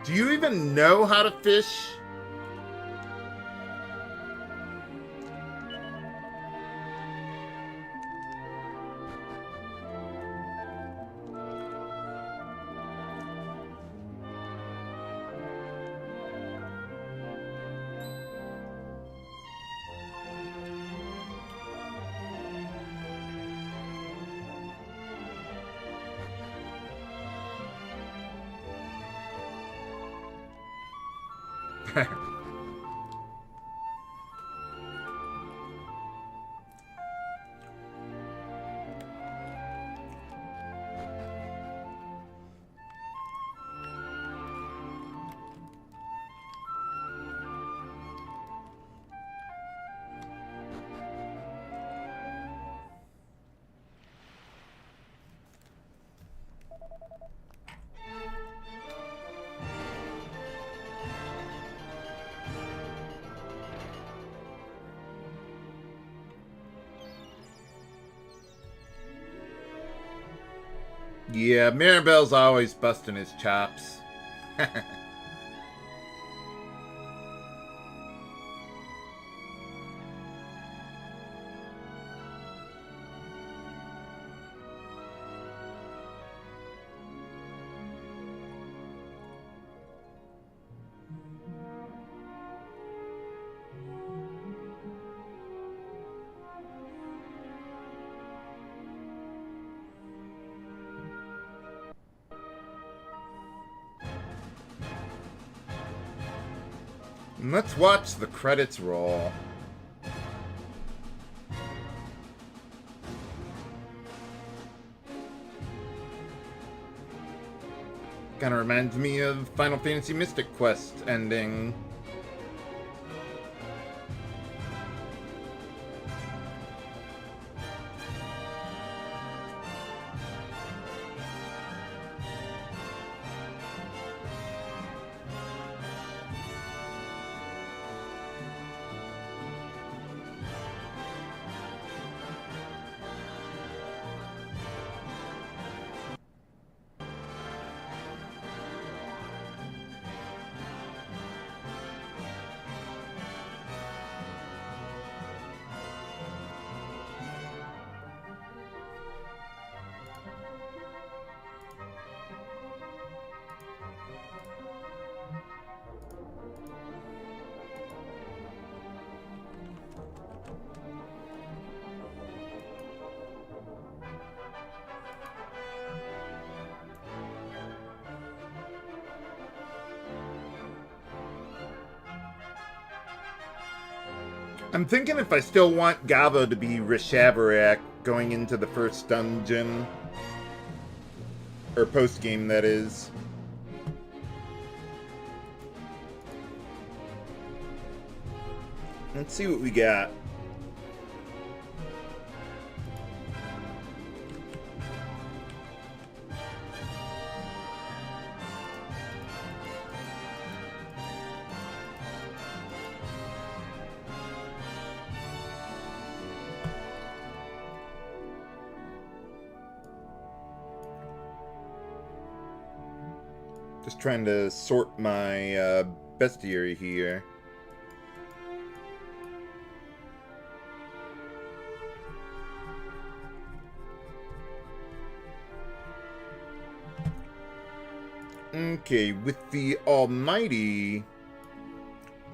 Do you even know how to fish? Yeah, Maribel's always busting his chops. And let's watch the credits roll. Kinda reminds me of Final Fantasy Mystic Quest ending. I'm thinking if I still want Gabo to be Rishabarak going into the first dungeon. Or post-game, that is. Let's see what we got. Just trying to sort my bestiary here. Okay, with the Almighty...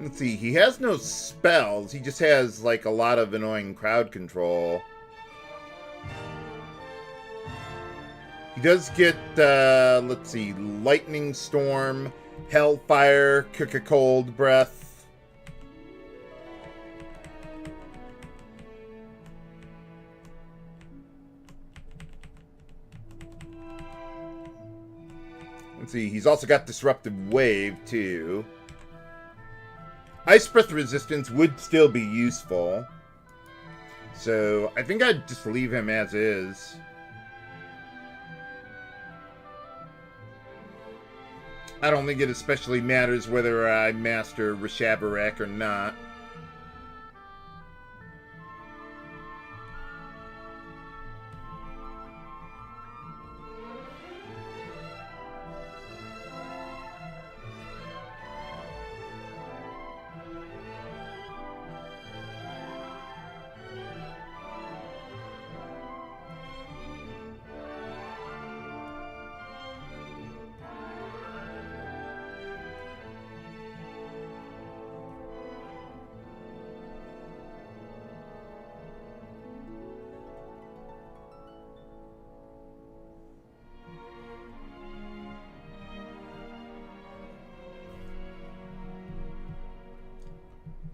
Let's see, he has no spells. He just has, like, a lot of annoying crowd control. He does get, let's see, Lightning Storm, Hellfire, Cook a Cold Breath. Let's see, he's also got Disruptive Wave, too. Ice Breath Resistance would still be useful. So, I think I'd just leave him as is. I don't think it especially matters whether I master Rishabarak or not.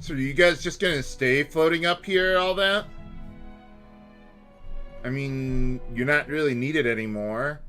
So are you guys just gonna stay floating up here, all that? I mean, you're not really needed anymore.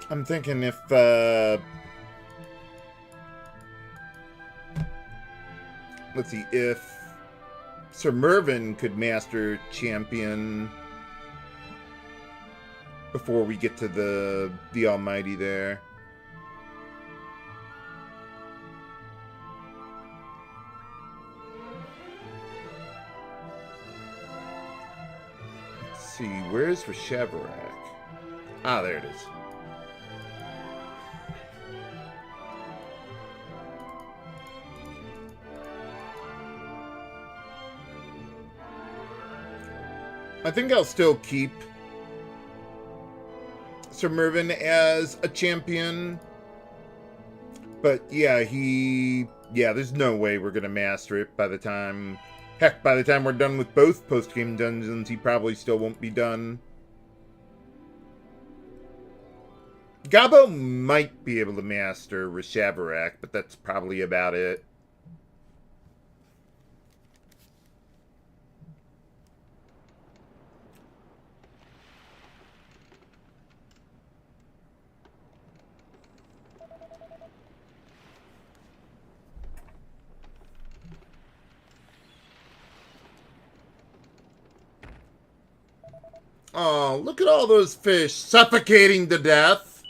I'm thinking if, let's see, if Sir Mervyn could master Champion before we get to the Almighty there. Let's see, where's Rishabarak? Ah, there it is. I think I'll still keep Sir Mervyn as a champion. But yeah, there's no way we're gonna master it by the time... Heck, by the time we're done with both post-game dungeons, he probably still won't be done. Gabo might be able to master Rishabarak, but that's probably about it. Oh, look at all those fish suffocating to death.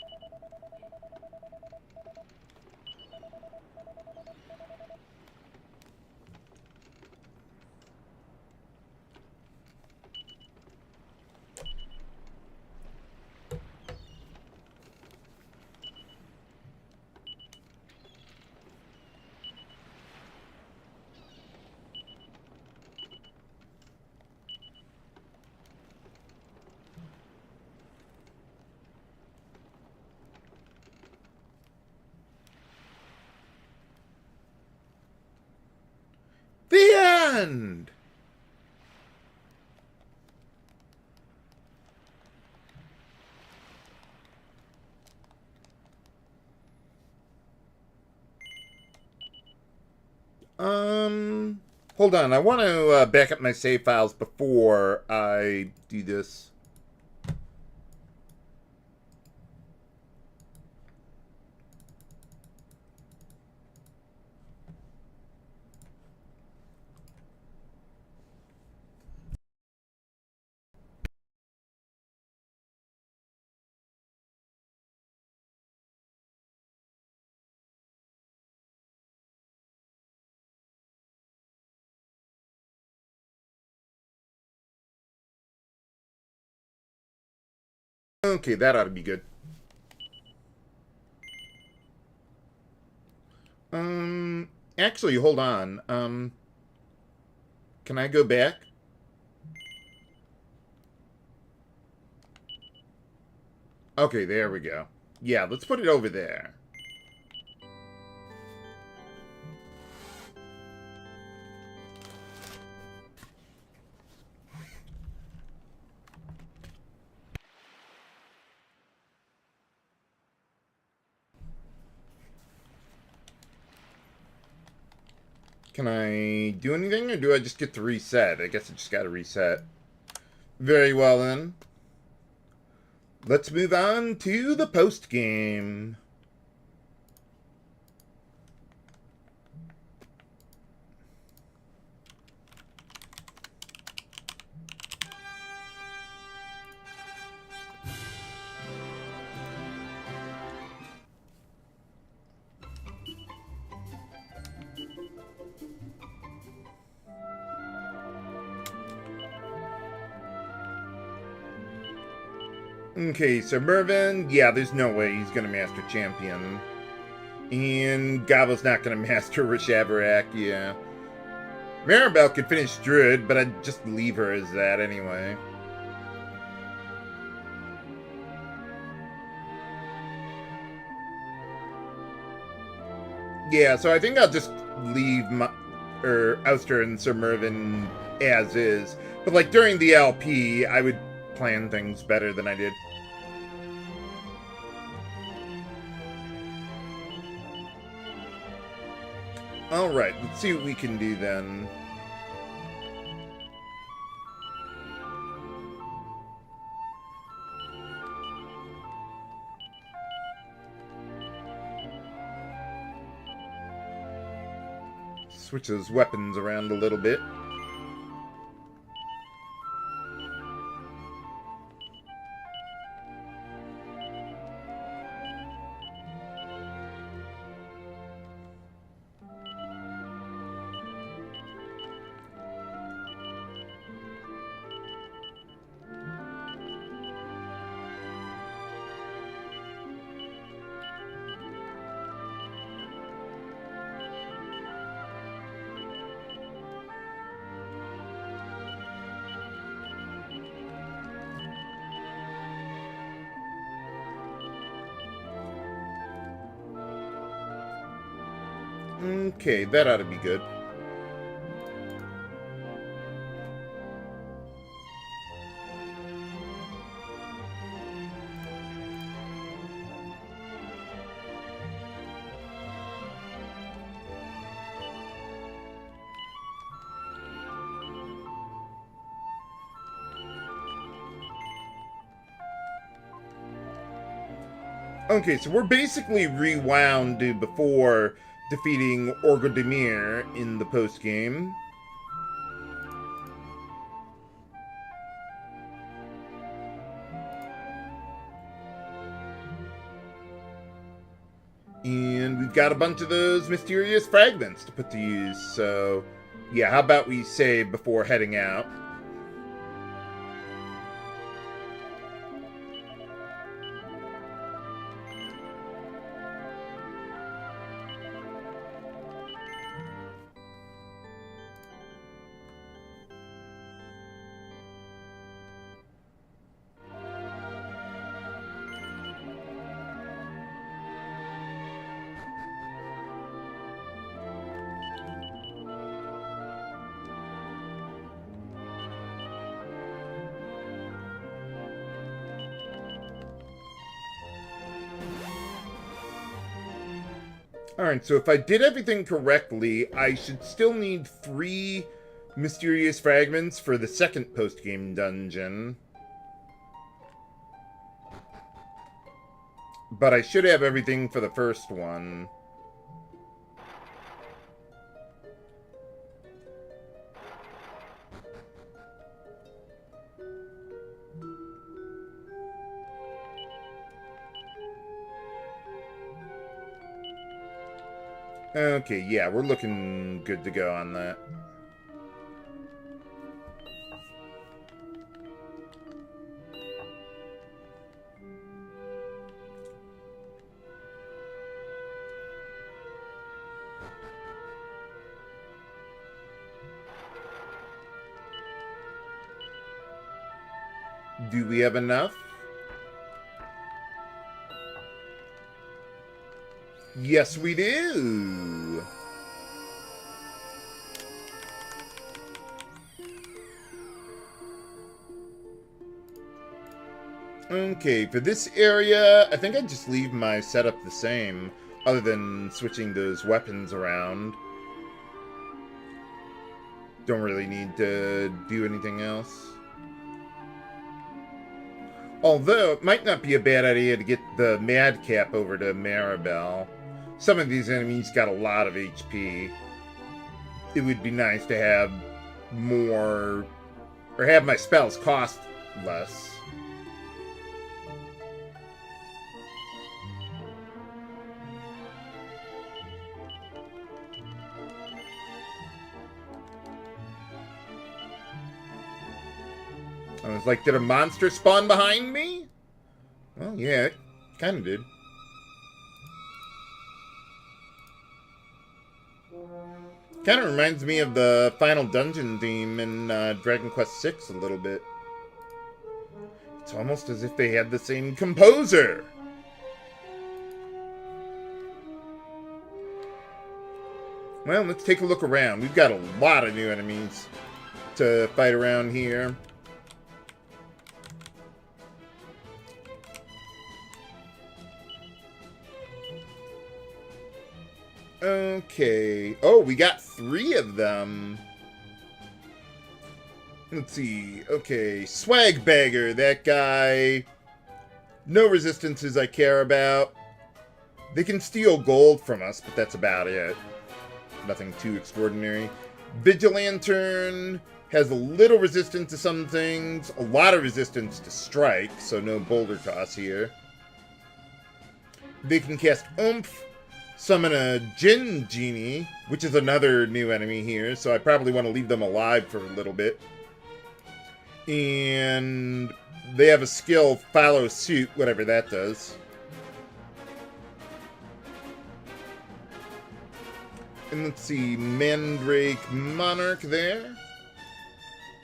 happened? Hold on. I want to back up my save files before I do this. Okay, that ought to be good. Actually, hold on. Can I go back? Okay, there we go. Yeah, let's put it over there. Can I do anything, or do I just get to reset? I guess I just gotta reset. Very well, then. Let's move on to the post-game. Okay, so Mervin, yeah, there's no way he's gonna master Champion. And Gabbo's not gonna master Rishabrak, yeah. Maribel could finish Druid, but I'd just leave her as that anyway. Yeah, so I think I'll just leave Ouster and Sir Mervin as is. But like during the LP, I would plan things better than I did. Alright, let's see what we can do then. Switch those weapons around a little bit. Okay, that ought to be good. Okay, so we're basically rewound to before defeating Orgodemir in the post-game. And we've got a bunch of those mysterious fragments to put to use, so yeah, how about we save before heading out? Alright, so if I did everything correctly, I should still need 3 mysterious fragments for the second post-game dungeon. But I should have everything for the first one. Okay, yeah, we're looking good to go on that. Do we have enough? Yes, we do! Okay, for this area, I think I'd just leave my setup the same, other than switching those weapons around. Don't really need to do anything else. Although, it might not be a bad idea to get the Madcap over to Maribel. Some of these enemies got a lot of HP. It would be nice to have more, or have my spells cost less. I was like, did a monster spawn behind me? Well, yeah, it kind of did. Kind of reminds me of the final dungeon theme in Dragon Quest VI a little bit. It's almost as if they had the same composer. Well, let's take a look around. We've got a lot of new enemies to fight around here. Okay. Oh, we got 3 of them. Let's see. Okay. Swag Bagger. That guy. No resistances I care about. They can steal gold from us, but that's about it. Nothing too extraordinary. Vigilantern has a little resistance to some things. A lot of resistance to strike, so no boulder toss here. They can cast Oomph. Summon a Djinn Genie, which is another new enemy here, so I probably want to leave them alive for a little bit. And they have a skill, Follow Suit, whatever that does. And let's see, Mandrake Monarch there.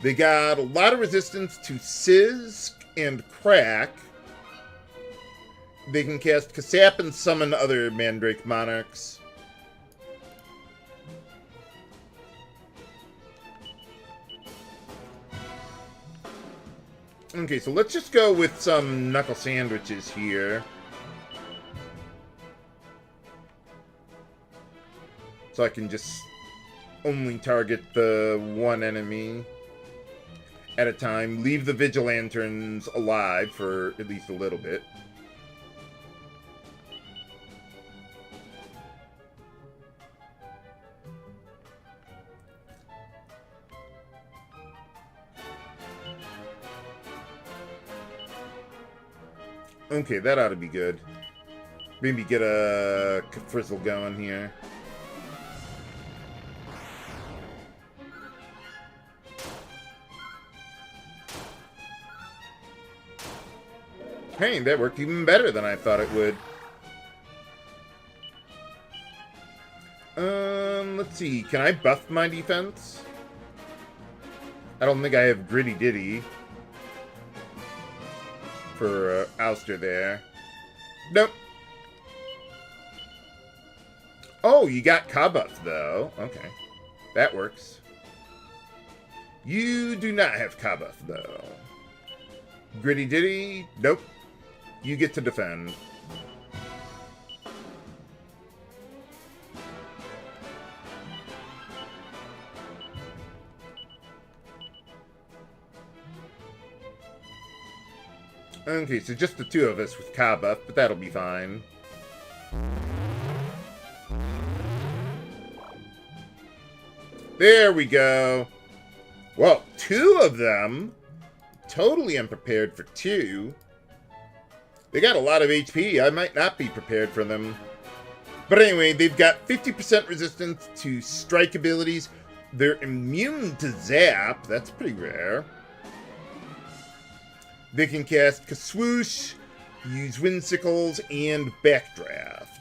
They got a lot of resistance to Sizz and Crack. They can cast Kasap and summon other Mandrake Monarchs. Okay, so let's just go with some Knuckle Sandwiches here. So I can just only target the one enemy at a time. Leave the Vigilanterns alive for at least a little bit. Okay, that ought to be good. Maybe get a Frizzle going here. Hey, that worked even better than I thought it would. Let's see. Can I buff my defense? I don't think I have Gritty Ditty for Ouster there. Nope. Oh, you got Kabuff, though. Okay. That works. You do not have Kabuff, though. Gritty Ditty? Nope. You get to defend. Okay, so just the two of us with Ka buff, but that'll be fine. There we go. Well, two of them. Totally unprepared for two. They got a lot of HP. I might not be prepared for them. But anyway, they've got 50% resistance to strike abilities. They're immune to zap. That's pretty rare. They can cast Kaswoosh, use Windsickles, and Backdraft.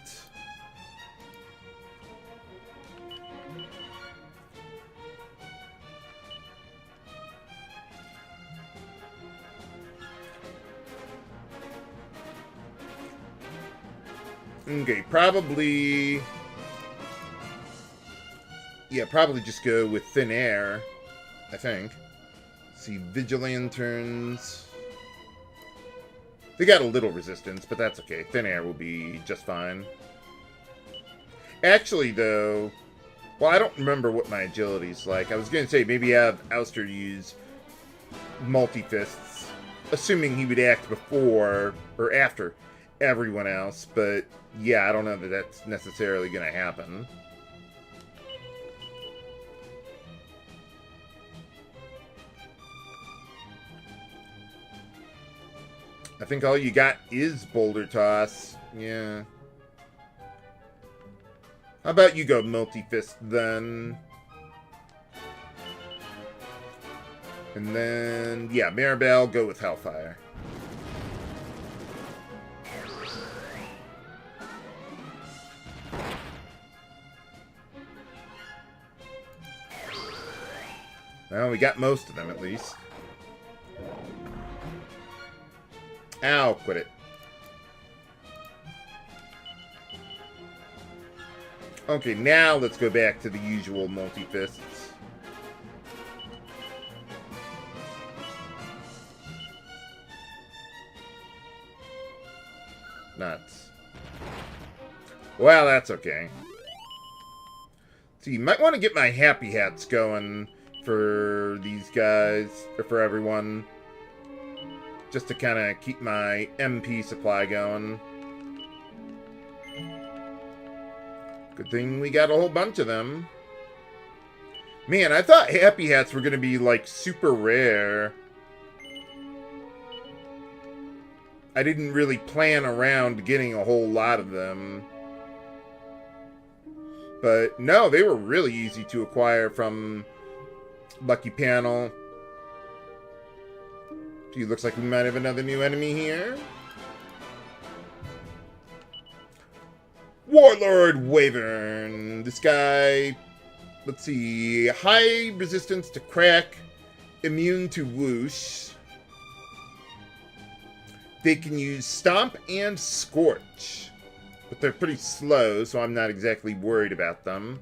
Okay, probably... Yeah, probably just go with Thin Air, I think. See, Vigilanterns... They got a little resistance, but that's okay. Thin Air will be just fine. Actually, though... Well, I don't remember what my agility's like. I was going to say, maybe have Ouster use Multi-Fists, assuming he would act before or after everyone else, but yeah, I don't know that that's necessarily going to happen. I think all you got is Boulder Toss. Yeah. How about you go Multi-Fist then? And then, yeah, Maribel, go with Hellfire. Well, we got most of them, at least. Ow, quit it. Okay, now let's go back to the usual Multi-Fists. Nuts. Well, that's okay. So you might want to get my Happy Hats going for these guys, or for everyone. Just to kind of keep my MP supply going. Good thing we got a whole bunch of them. Man, I thought Happy Hats were going to be, like, super rare. I didn't really plan around getting a whole lot of them. But, no, they were really easy to acquire from Lucky Panel. Gee, looks like we might have another new enemy here. Warlord Wyvern. This guy, let's see, high resistance to crack, immune to whoosh. They can use Stomp and Scorch, but they're pretty slow, so I'm not exactly worried about them.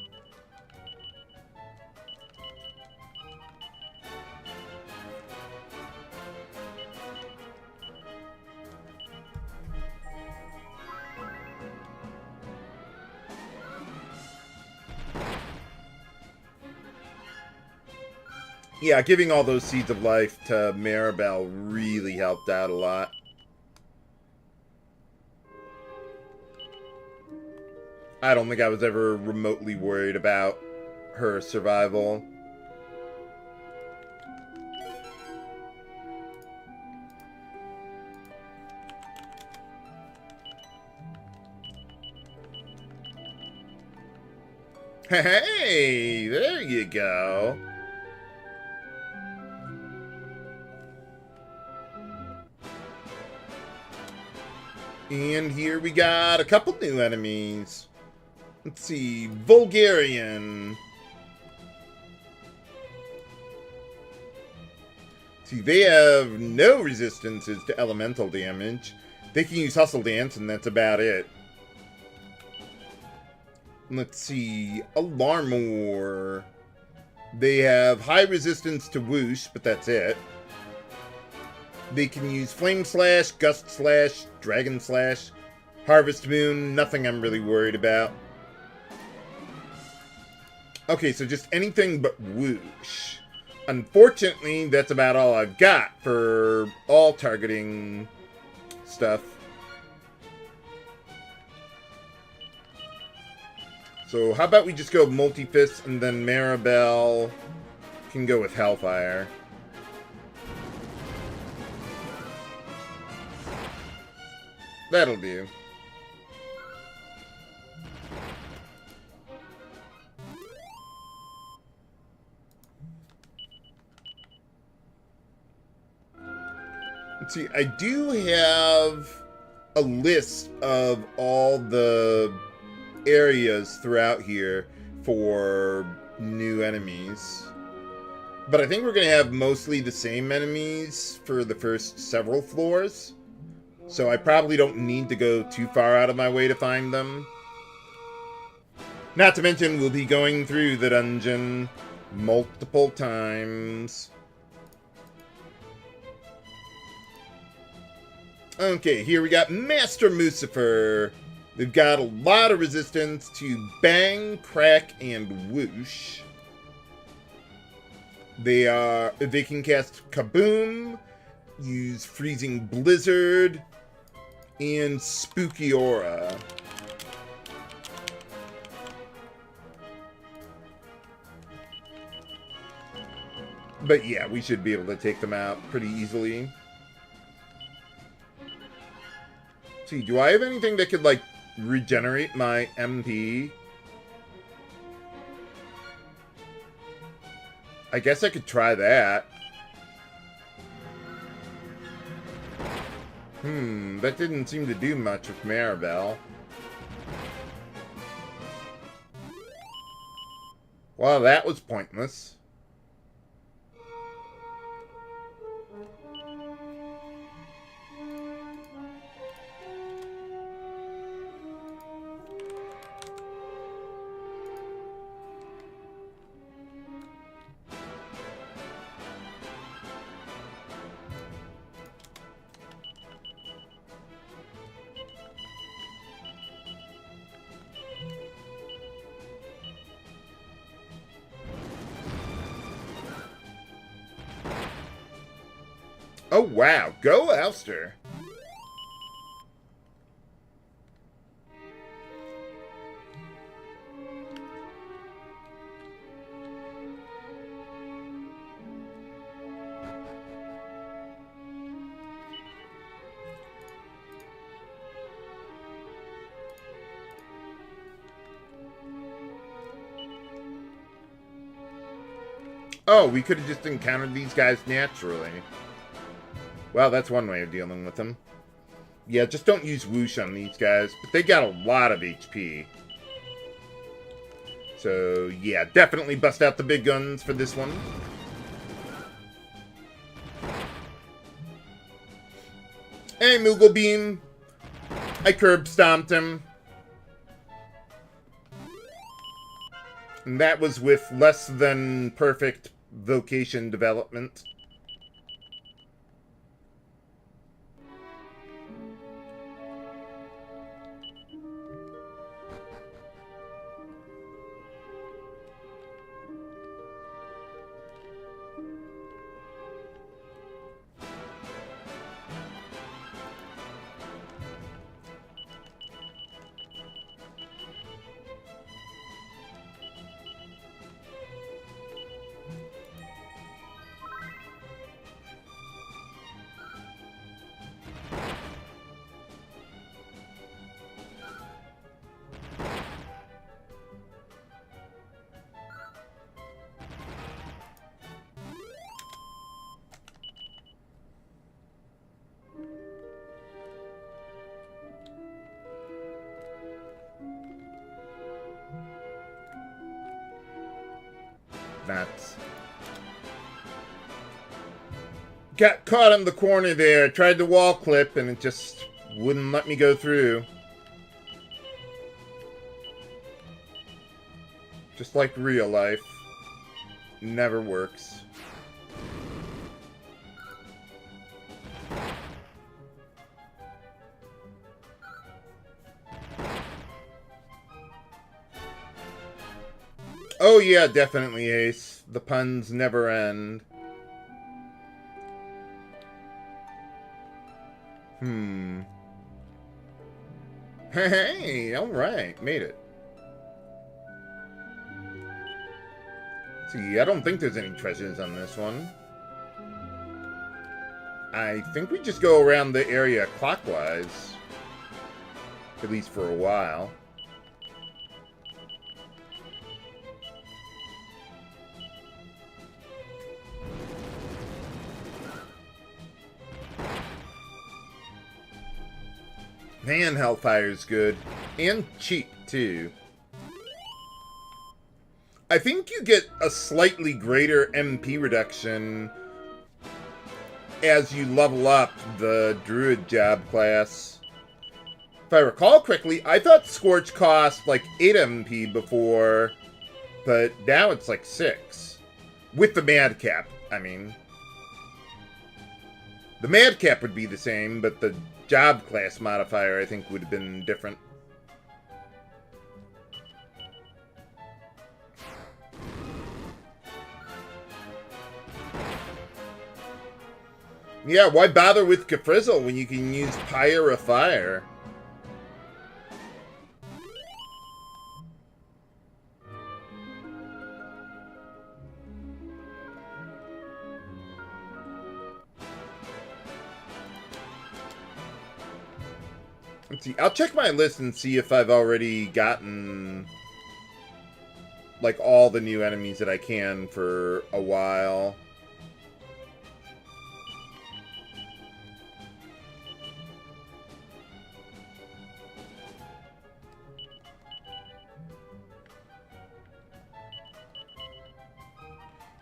Yeah, giving all those Seeds of Life to Maribel really helped out a lot. I don't think I was ever remotely worried about her survival. Hey, there you go. And here we got a couple new enemies. Let's see, Vulgarian. See, they have no resistances to elemental damage. They can use Hustle Dance, and that's about it. Let's see, Alarmor. They have high resistance to Whoosh, but that's it. They can use Flame Slash, Gust Slash, Dragon Slash, Harvest Moon, nothing I'm really worried about. Okay, so just anything but Whoosh. Unfortunately, that's about all I've got for all targeting stuff. So how about we just go multi-fist and then Maribel can go with Hellfire. That'll do. Let's see, I do have a list of all the areas throughout here for new enemies. But I think we're going to have mostly the same enemies for the first several floors. So I probably don't need to go too far out of my way to find them. Not to mention, we'll be going through the dungeon multiple times. Okay, here we got Master Mucifer. They've got a lot of resistance to bang, crack, and whoosh. They can cast Kaboom, use Freezing Blizzard, and Spooky Aura. But yeah, we should be able to take them out pretty easily. See, do I have anything that could, like, regenerate my MP? I guess I could try that. That didn't seem to do much with Maribel. Well, that was pointless. Oh, wow. Go, Elster. Oh, we could have just encountered these guys naturally. Well, that's one way of dealing with them. Yeah, just don't use whoosh on these guys, but they got a lot of HP. So, yeah, definitely bust out the big guns for this one. Hey, Moogle Beam. I curb stomped him. And that was with less than perfect vocation development. Got caught in the corner there. Tried to wall clip and it just wouldn't let me go through. Just like real life. Never works. Oh yeah, definitely, Ace. The puns never end. Hey, alright, made it. See, I don't think there's any treasures on this one. I think we just go around the area clockwise. At least for a while. Man, Hellfire's good. And cheap, too. I think you get a slightly greater MP reduction as you level up the Druid job class. If I recall correctly, I thought Scorch cost like 8 MP before, but now it's like 6. With the Madcap, I mean. The Madcap would be the same, but the job class modifier, I think, would have been different. Yeah, why bother with Kafrizzle when you can use Pyre of Fire? Let's see. I'll check my list and see if I've already gotten like all the new enemies that I can for a while.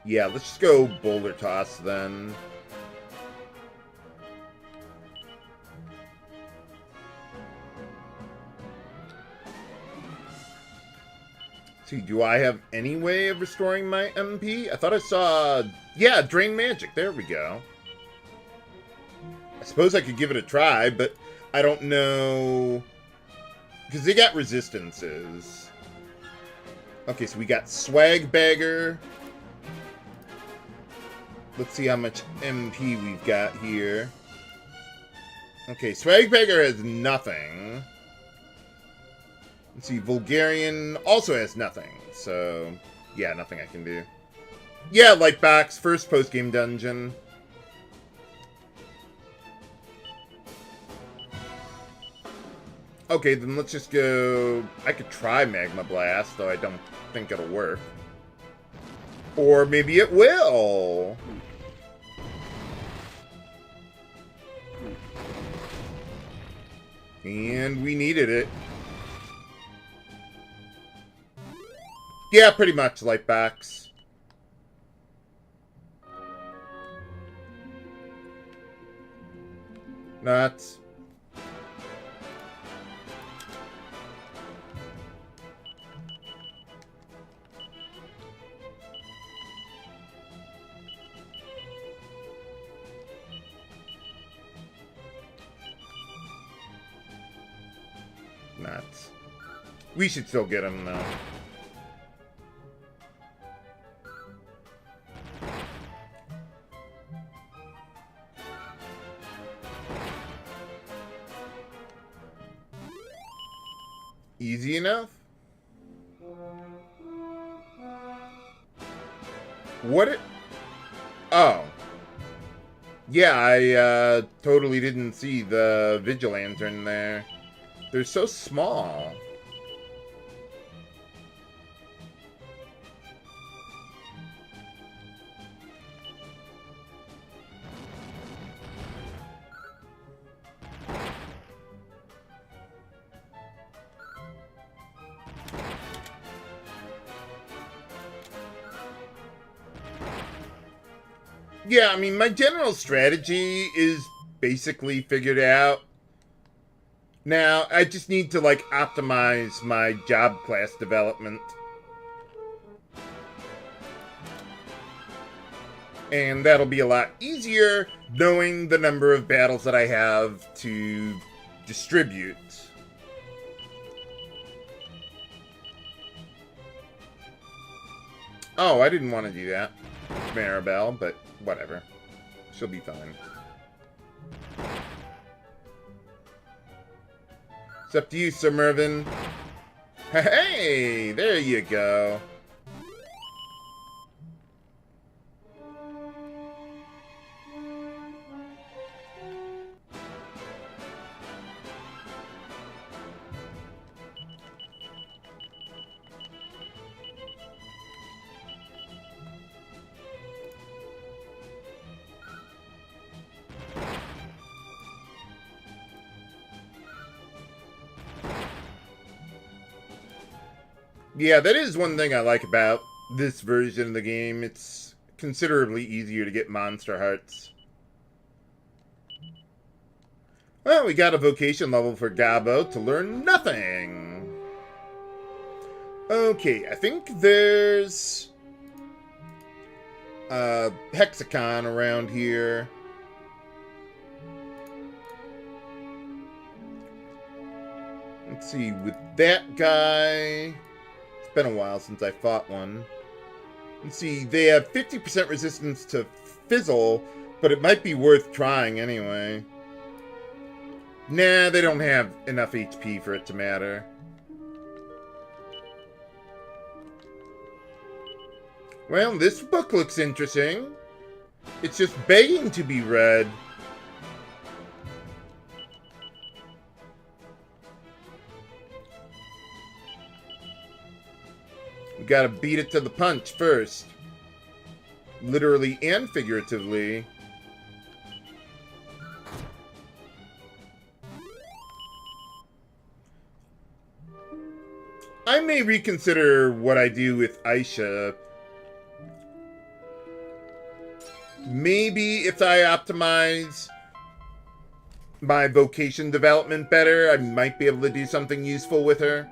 Yeah, let's just go Boulder Toss then. See, do I have any way of restoring my MP? I thought I saw... Yeah, Drain Magic. There we go. I suppose I could give it a try, but I don't know... Because they got resistances. Okay, so we got Swag Bagger. Let's see how much MP we've got here. Okay, Swag Bagger has nothing. Let's see, Vulgarian also has nothing, so yeah, nothing I can do. Yeah, Lightbox, first post-game dungeon. Okay, then let's just go... I could try Magma Blast, though I don't think it'll work. Or maybe it will! And we needed it. Yeah, pretty much, Lightbox. Nuts. Nuts. We should still get him, though. Easy enough? What it... Oh. Yeah, I totally didn't see the Vigilantern there. They're so small. Yeah, I mean, my general strategy is basically figured out. Now, I just need to, like, optimize my job class development. And that'll be a lot easier knowing the number of battles that I have to distribute. Oh, I didn't want to do that. Maribel, but whatever. She'll be fine. It's up to you, Sir Mervyn. Hey, there you go. Yeah, that is one thing I like about this version of the game. It's considerably easier to get monster hearts. Well, we got a vocation level for Gabo to learn nothing. Okay, I think there's a hexagon around here. Let's see, with that guy... It's been a while since I fought one. Let's see, they have 50% resistance to fizzle, but it might be worth trying anyway. Nah, they don't have enough HP for it to matter. Well, this book looks interesting. It's just begging to be read. We gotta beat it to the punch first. Literally and figuratively. I may reconsider what I do with Aisha. Maybe if I optimize my vocation development better, I might be able to do something useful with her.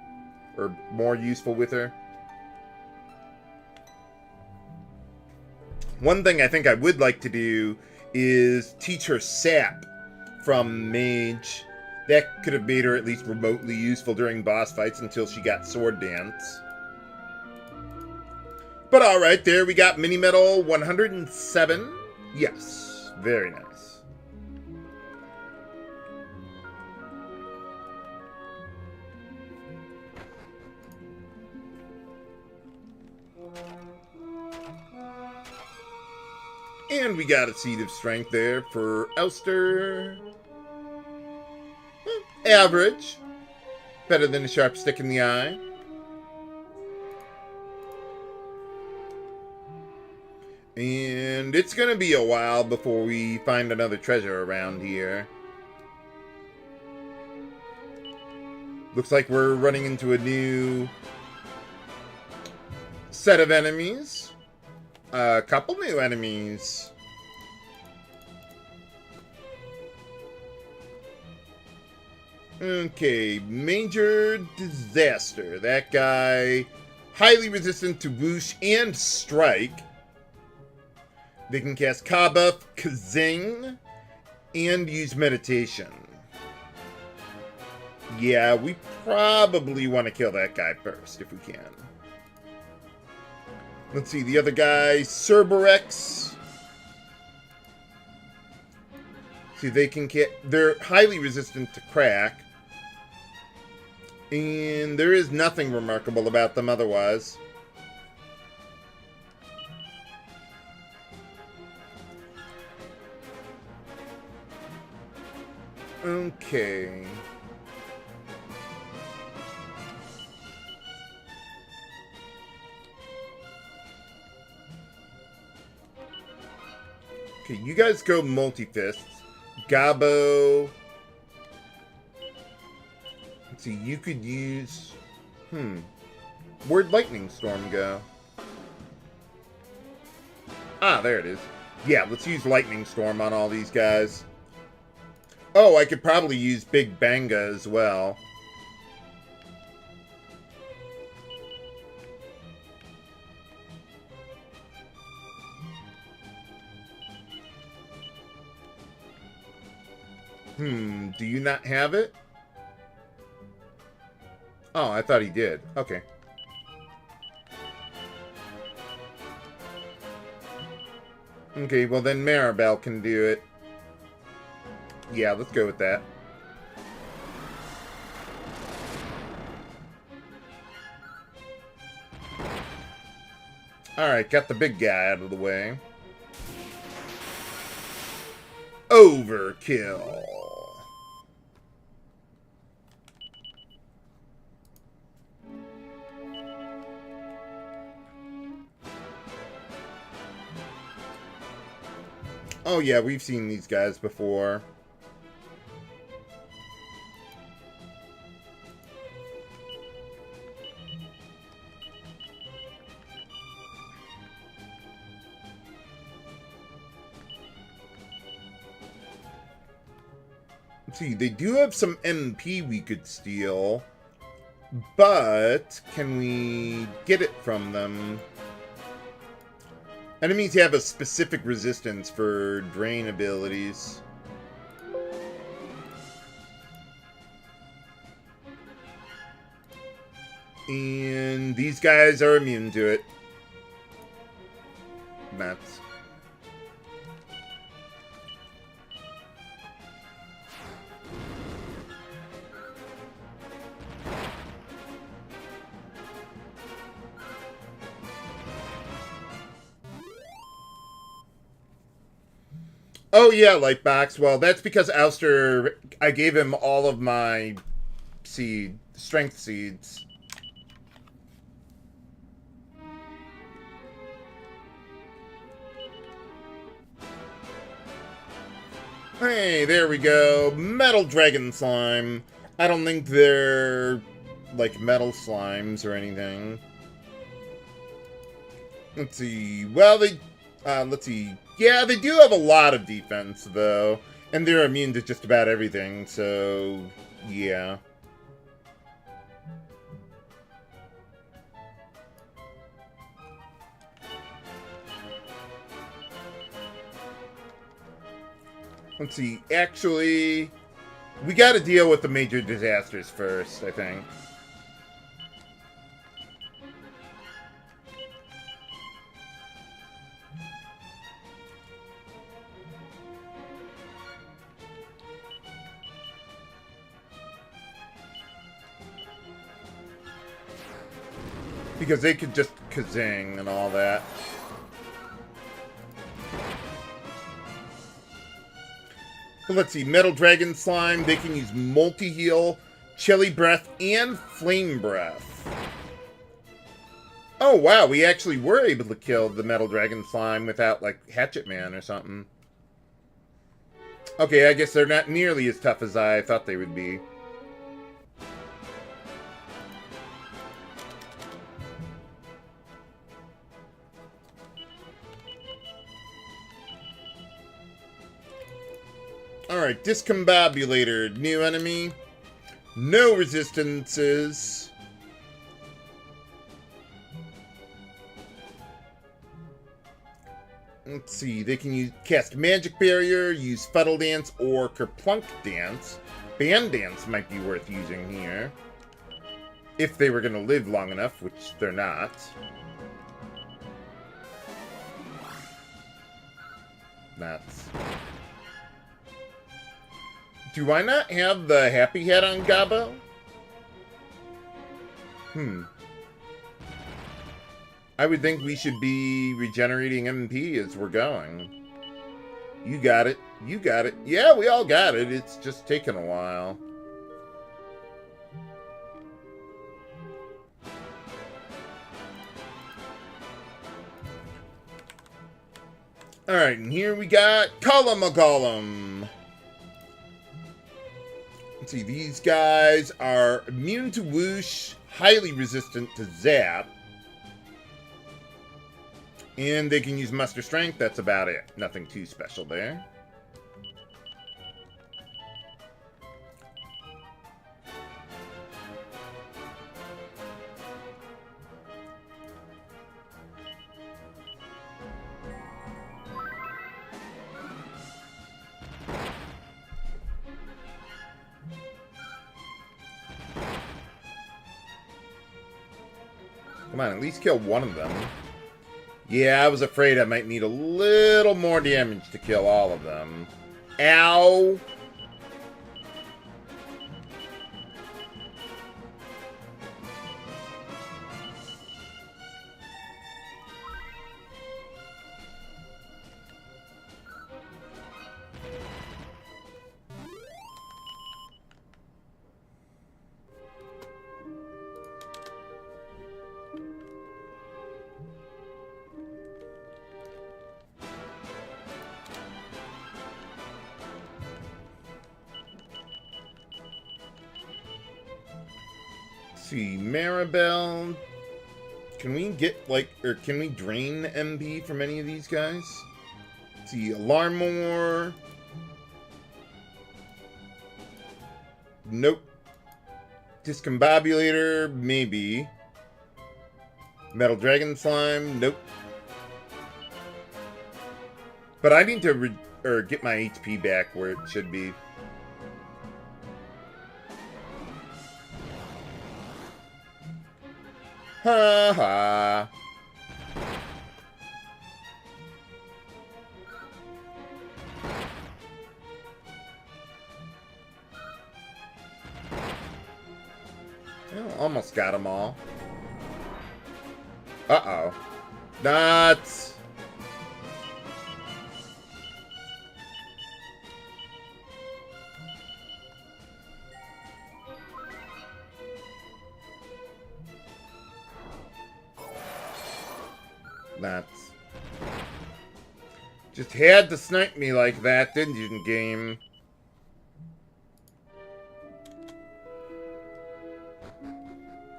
Or more useful with her. One thing I think I would like to do is teach her sap from Mage. That could have made her at least remotely useful during boss fights until she got Sword Dance. But alright, there we got Mini Medal 107. Yes, very nice. And we got a Seed of Strength there for Elster. Average. Better than a sharp stick in the eye. And it's going to be a while before we find another treasure around here. Looks like we're running into a new set of enemies. A couple new enemies. Okay, Major Disaster. That guy, highly resistant to Whoosh and Strike. They can cast Kabuff, Kazing, and use Meditation. Yeah, we probably want to kill that guy first, if we can. Let's see, the other guy, Cerberus. See, they can they're highly resistant to crack. And there is nothing remarkable about them otherwise. Okay. Okay, you guys go multi-fists. Gabo. Let's see, you could use... Where'd Lightning Storm go? Ah, there it is. Yeah, let's use Lightning Storm on all these guys. Oh, I could probably use Big Banga as well. Do you not have it? Oh, I thought he did. Okay. Okay, well then Maribel can do it. Yeah, let's go with that. Alright, got the big guy out of the way. Overkill. Oh yeah, we've seen these guys before. Let's see, they do have some MP we could steal, but can we get it from them? Enemies have a specific resistance for drain abilities. And these guys are immune to it. Nuts. Oh yeah, Lightbox. Well, that's because Ouster, I gave him all of my strength seeds. Hey, there we go. Metal Dragon Slime. I don't think they're, like, metal slimes or anything. Let's see. Well, let's see. Yeah, they do have a lot of defense, though. And they're immune to just about everything, so... yeah. Let's see. Actually, we gotta deal with the major disasters first, I think. Because they could just kazing and all that. But let's see, Metal Dragon Slime, they can use Multi-Heal, Chilly Breath, and Flame Breath. Oh wow, we actually were able to kill the Metal Dragon Slime without, like, Hatchet Man or something. Okay, I guess they're not nearly as tough as I thought they would be. Alright, Discombobulator, new enemy. No resistances. Let's see, they can cast Magic Barrier, use Fuddle Dance, or Kerplunk Dance. Band Dance might be worth using here. If they were going to live long enough, which they're not. Nuts. Do I not have the Happy Hat on Gabo? I would think we should be regenerating MP as we're going. You got it. You got it. Yeah, we all got it. It's just taken a while. Alright, and here we got Golem. Let's see, these guys are immune to whoosh, highly resistant to zap. And they can use muster strength, that's about it. Nothing too special there. Come on, at least kill one of them. Yeah, I was afraid I might need a little more damage to kill all of them. Ow! see, Maribel. Can we get, like, or can we drain MP from any of these guys? Let's see, Alarmor. Nope. Discombobulator, maybe. Metal Dragon Slime, nope. But I need to get my HP back where it should be. Ha ha. Well, almost got them all. Uh-oh. Nuts! Nuts. Just had to snipe me like that, didn't you, game?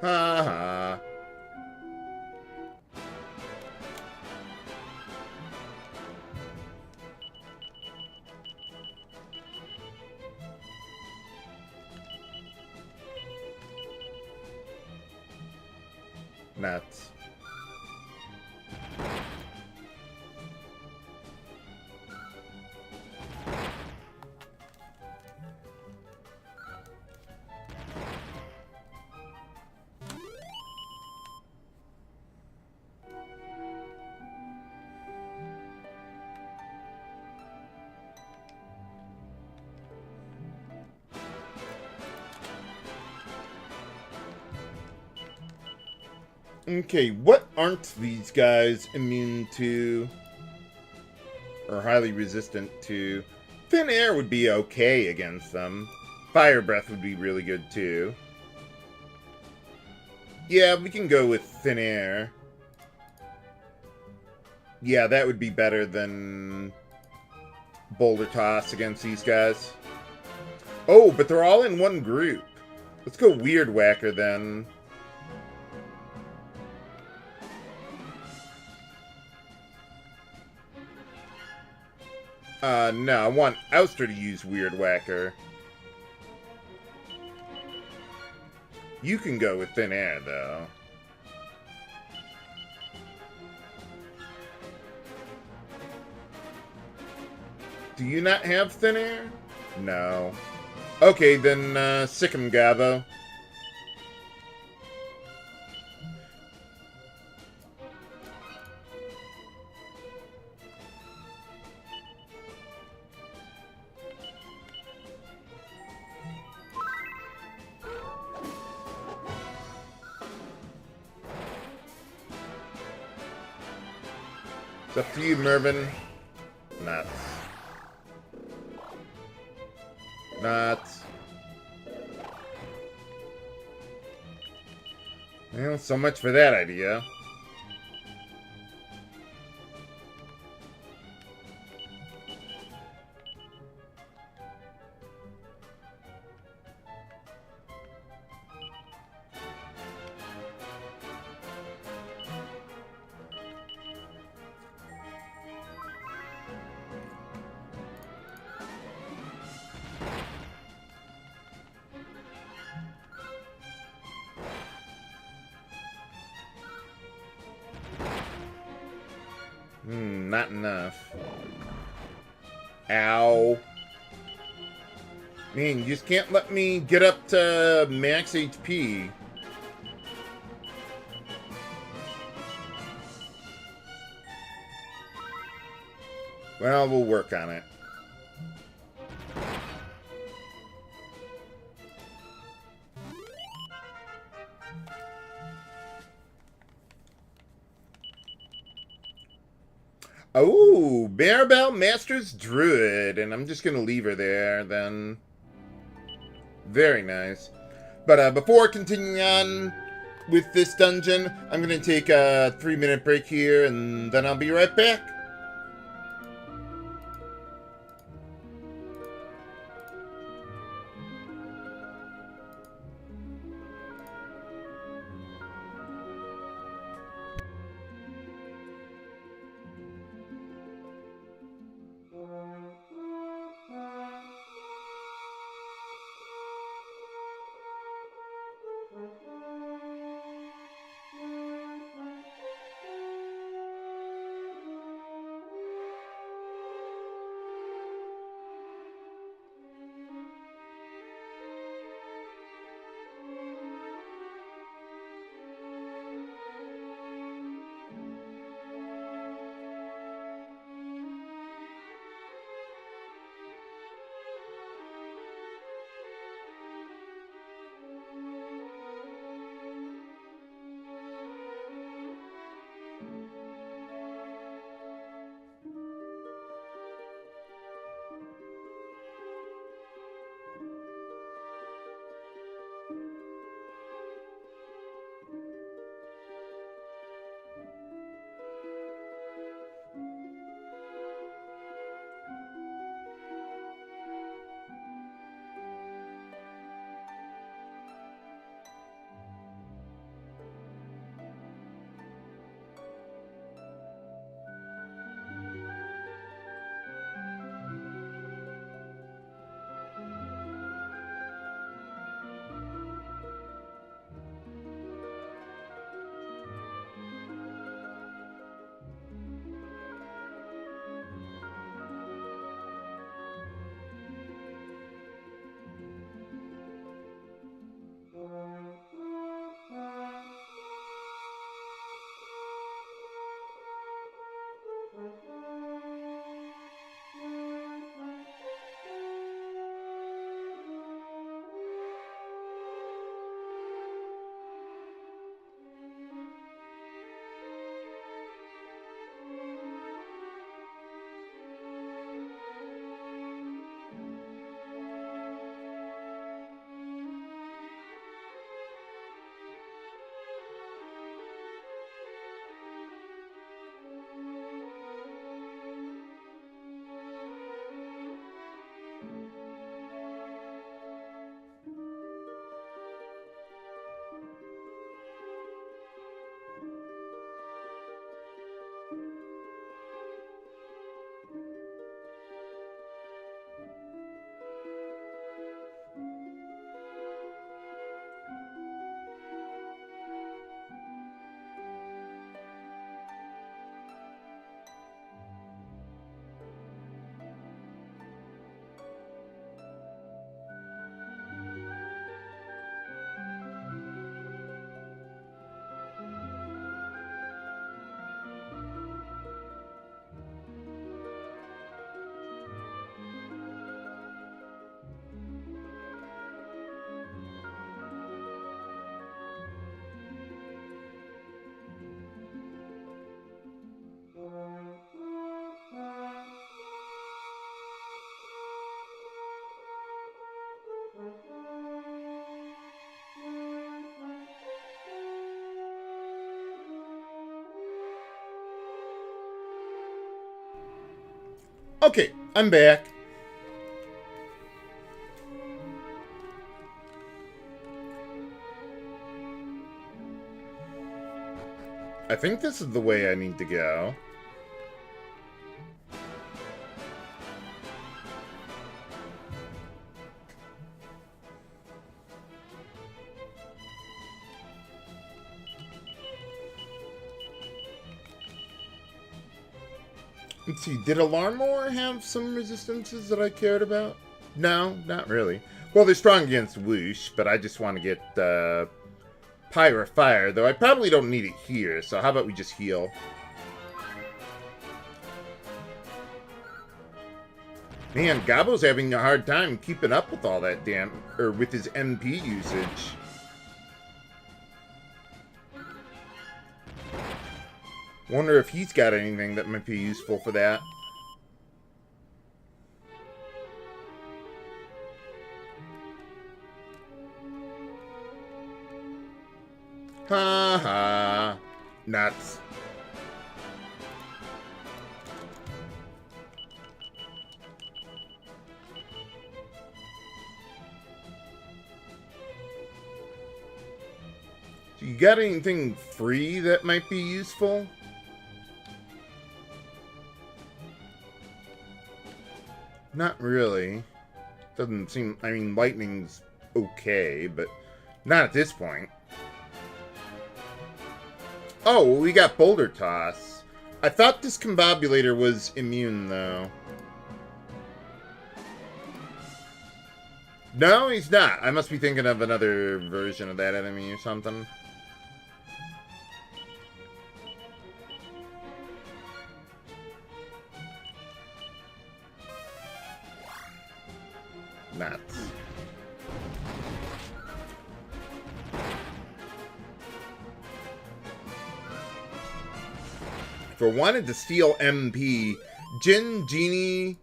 Ha ha. Nuts. Okay, what aren't these guys immune to? Or highly resistant to? Thin air would be okay against them. Fire breath would be really good too. Yeah, we can go with thin air. Yeah, that would be better than boulder toss against these guys. Oh, but they're all in one group. Let's go weird whacker then. No, I want Ouster to use Weird Whacker. You can go with Thin Air, though. Do you not have Thin Air? No. Okay, then, sick 'em, Gavo. It's up to you, Mervin. Nuts. Nuts. Well, so much for that idea. Not enough. Ow. Man, you just can't let me get up to max HP. Well, we'll work on it. Oh, Maribel Masters Druid, and I'm just going to leave her there, then. Very nice. But before continuing on with this dungeon, I'm going to take a 3-minute break here, and then I'll be right back. Okay, I'm back. I think this is the way I need to go. Let's see, did Alarmor have some resistances that I cared about? No, not really. Well, they're strong against Whoosh, but I just want to get Pyra Fire, though I probably don't need it here, so how about we just heal? Man, Gabbo's having a hard time keeping up with all that with his MP usage. Wonder if he's got anything that might be useful for that. Ha ha. Nuts. So you got anything free that might be useful? Not really. Doesn't seem... I mean, lightning's okay, but not at this point. Oh, well, we got Boulder Toss. I thought this Combobulator was immune, though. No, he's not. I must be thinking of another version of that enemy or something. Nuts. If I wanted to steal MP, Jin, Genie,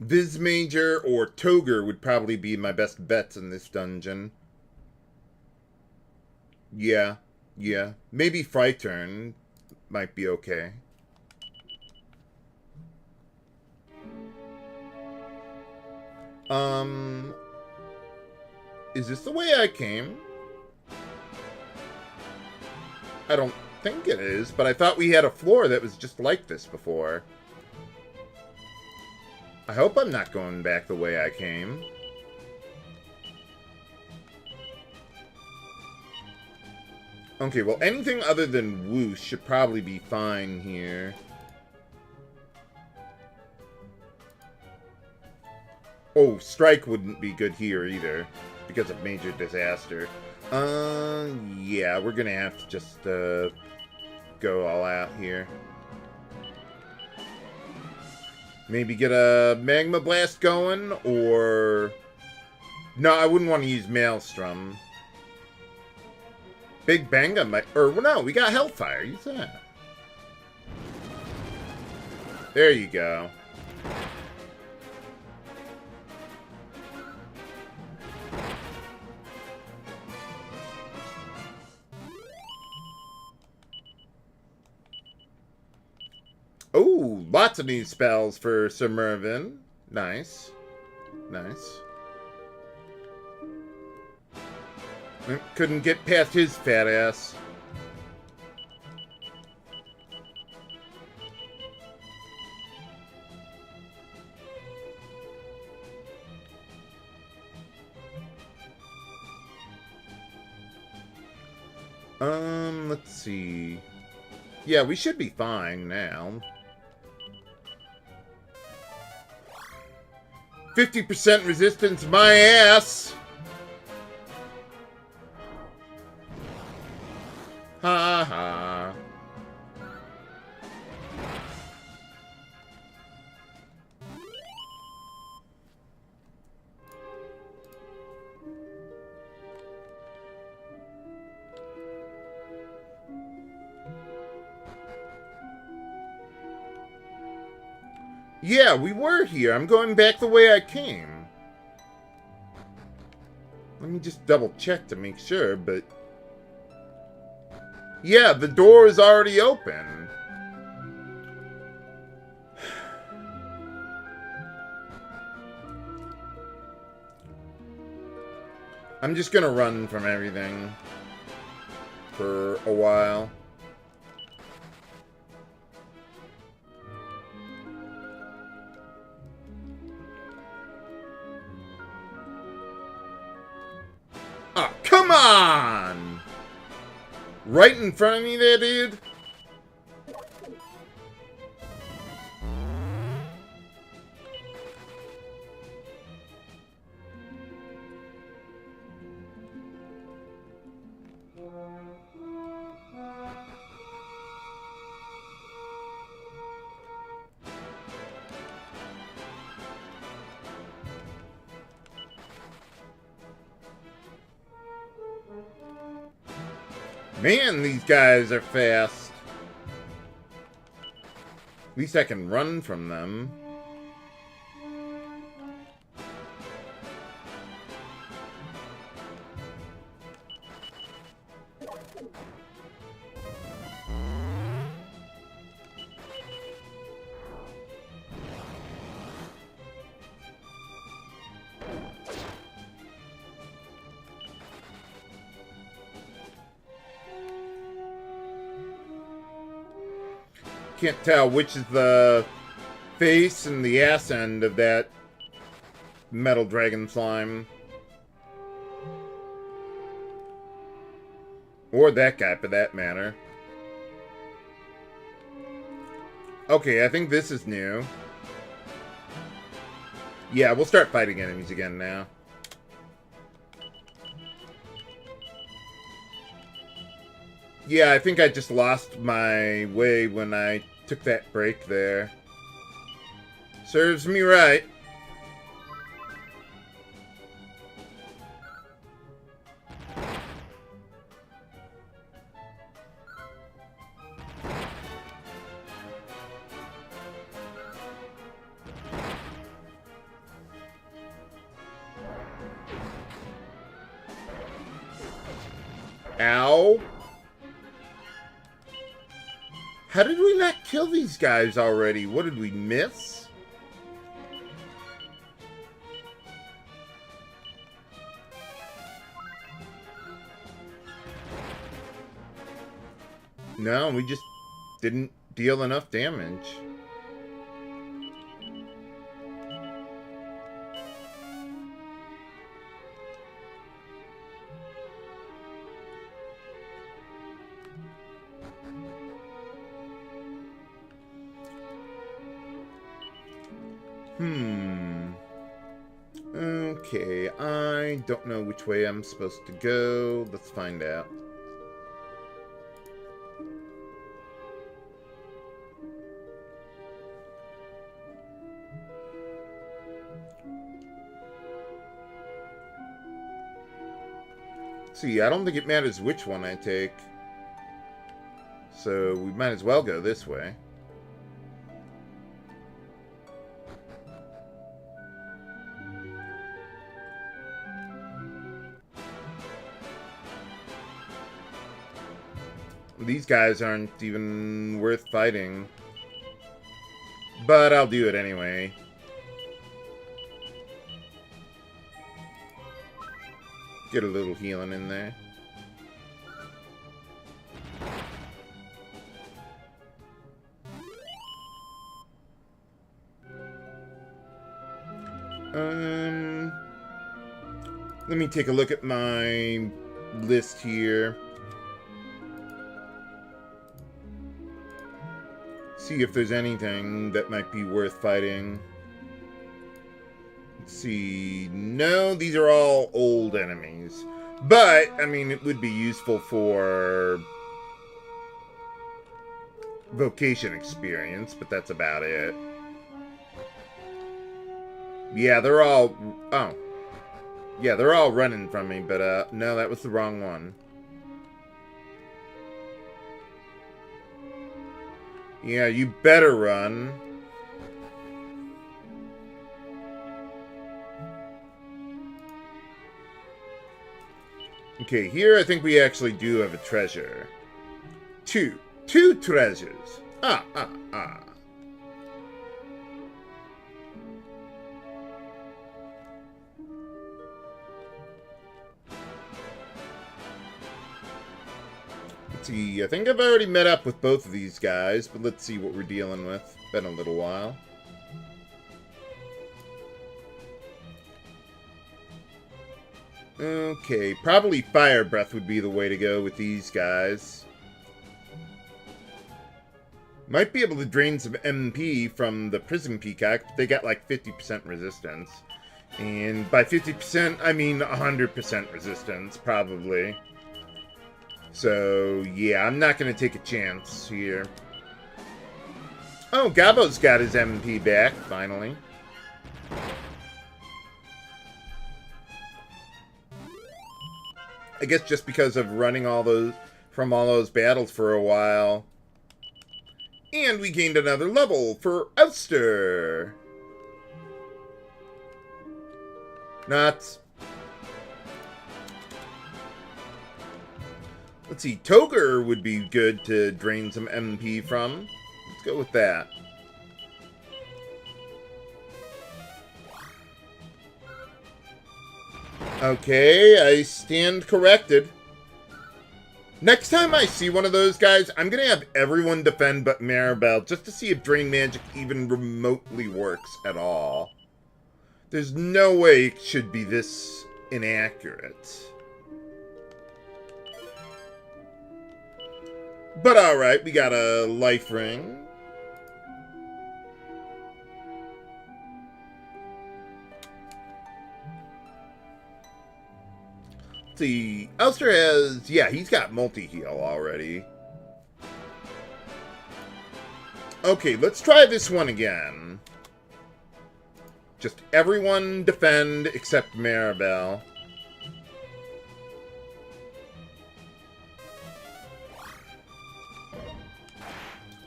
Vismajor, or Toger would probably be my best bets in this dungeon. Yeah. Maybe Frighturn might be okay. Is this the way I came? I don't think it is, but I thought we had a floor that was just like this before. I hope I'm not going back the way I came. Okay, well, anything other than Whoosh should probably be fine here. Oh, Strike wouldn't be good here either, because of Major Disaster. Yeah, we're gonna have to just, go all out here. Maybe get a Magma Blast going, or... No, I wouldn't want to use Maelstrom. Big Banga might... Or, no, we got Hellfire. Use that. There you go. Oh, lots of new spells for Sir Mervyn. Nice. Nice. Couldn't get past his fat ass. Let's see. Yeah, we should be fine now. 50% resistance, my ass! Ha ha. Yeah, we were here. I'm going back the way I came. Let me just double check to make sure, but... Yeah, the door is already open. I'm just gonna run from everything for a while. Oh, come on! Right in front of me there, dude? Man, these guys are fast. At least I can run from them. Can't tell which is the face and the ass end of that metal dragon slime. Or that guy, for that matter. Okay, I think this is new. Yeah, we'll start fighting enemies again now. Yeah, I think I just lost my way when I took that break there. Serves me right. Ow. How did we not kill these guys already? What did we miss? No, we just didn't deal enough damage. Okay, I don't know which way I'm supposed to go. Let's find out. See, I don't think it matters which one I take. So we might as well go this way. These guys aren't even worth fighting. But I'll do it anyway. Get a little healing in there. Let me take a look at my list here. See if there's anything that might be worth fighting. Let's see. No, these are all old enemies. But, I mean, it would be useful for vocation experience, but that's about it. Yeah, they're all... Oh. Yeah, they're all running from me, but, no, that was the wrong one. Yeah, you better run. Okay, here I think we actually do have a treasure. Two treasures. Ah. Let's see, I think I've already met up with both of these guys, but let's see what we're dealing with. Been a little while. Okay, probably Fire Breath would be the way to go with these guys. Might be able to drain some MP from the Prison Peacock, but they got like 50% resistance. And by 50%, I mean 100% resistance, probably. So, yeah, I'm not going to take a chance here. Oh, Gabo's got his MP back, finally. I guess just because of running all those battles for a while. And we gained another level for Ouster. Nuts. Let's see, Toger would be good to drain some MP from. Let's go with that. Okay, I stand corrected. Next time I see one of those guys, I'm going to have everyone defend but Maribel, just to see if Drain Magic even remotely works at all. There's no way it should be this inaccurate. But alright, we got a life ring. Let's see, Elster has, yeah, he's got multi-heal already. Okay, let's try this one again. Just everyone defend except Maribel.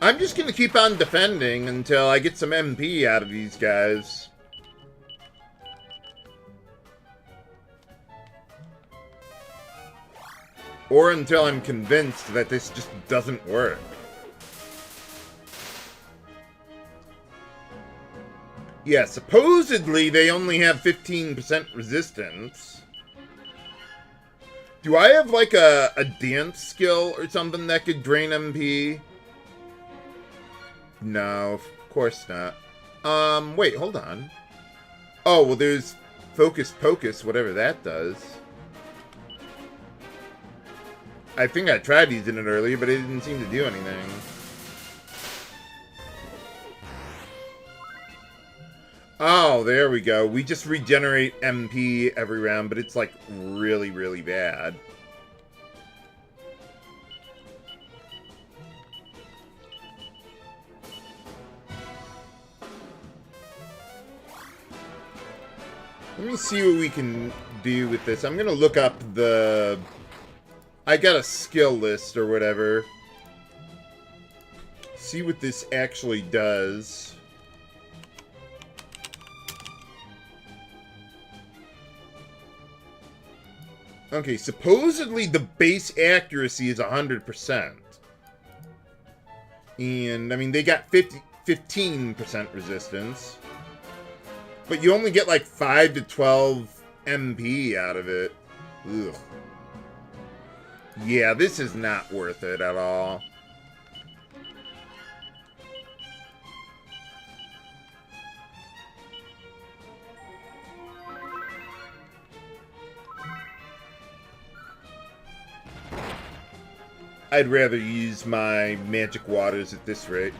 I'm just going to keep on defending until I get some MP out of these guys. Or until I'm convinced that this just doesn't work. Yeah, supposedly they only have 15% resistance. Do I have like a dance skill or something that could drain MP? No, of course not. Wait, hold on. Oh, well there's Focus Pocus, whatever that does. I think I tried using it earlier, but it didn't seem to do anything. Oh, there we go. We just regenerate MP every round, but it's like really, really bad. Let me see what we can do with this. I'm going to look up the... I got a skill list or whatever. See what this actually does. Okay, supposedly the base accuracy is 100%. And, I mean, they got 15% resistance. But you only get like 5 to 12 MP out of it. Ugh. Yeah, this is not worth it at all. I'd rather use my magic waters at this rate.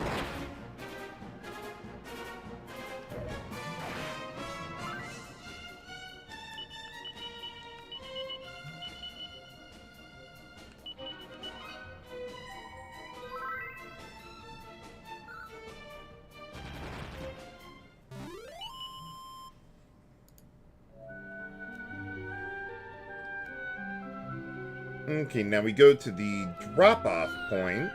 Okay, now we go to the drop-off point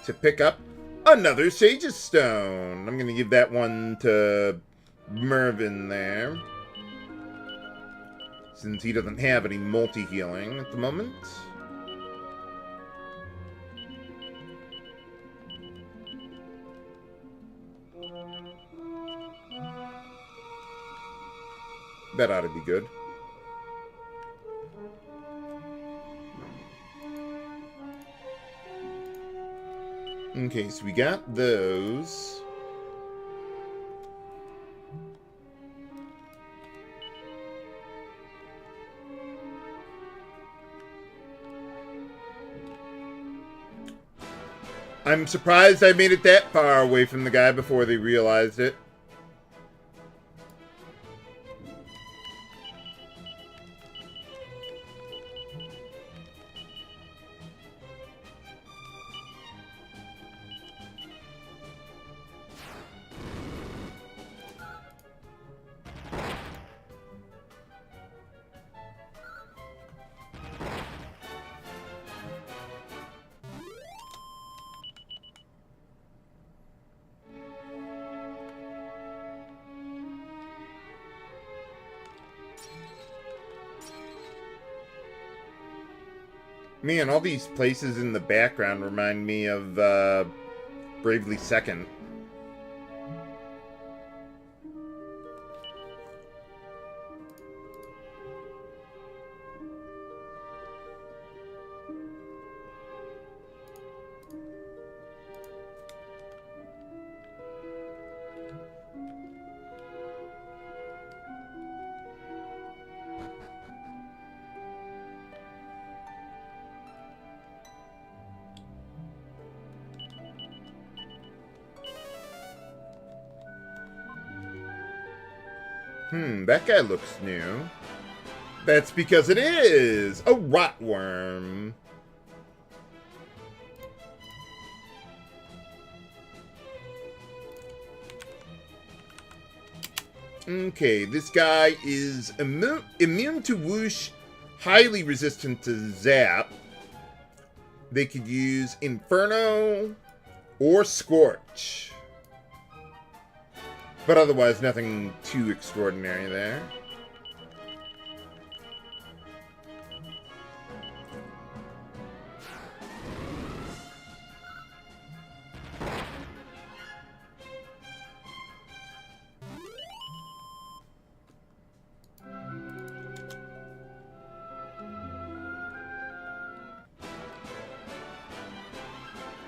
to pick up another Sage's Stone. I'm going to give that one to Mervyn there, since he doesn't have any multi-healing at the moment. That ought to be good. Okay, so we got those. I'm surprised I made it that far away from the guy before they realized it. Man, all these places in the background remind me of Bravely Second. That guy looks new. That's because it is a rotworm. Okay, this guy is immune to whoosh, highly resistant to zap. They could use Inferno or Scorch. But otherwise, nothing too extraordinary there.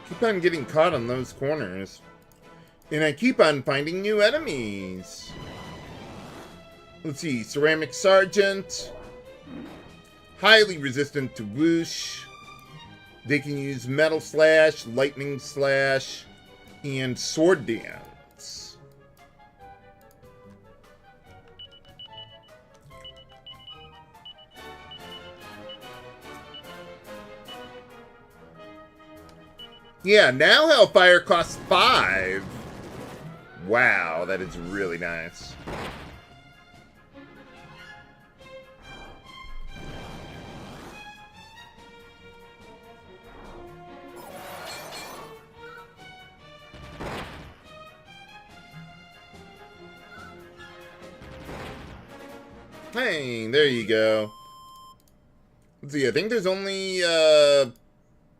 Keep on getting caught on those corners. And I keep on finding new enemies. Let's see. Ceramic Sergeant. Highly resistant to whoosh. They can use Metal Slash, Lightning Slash, and Sword Dance. Yeah, now Hellfire costs 5. Wow, that is really nice. Hey, there you go. Let's see, I think there's only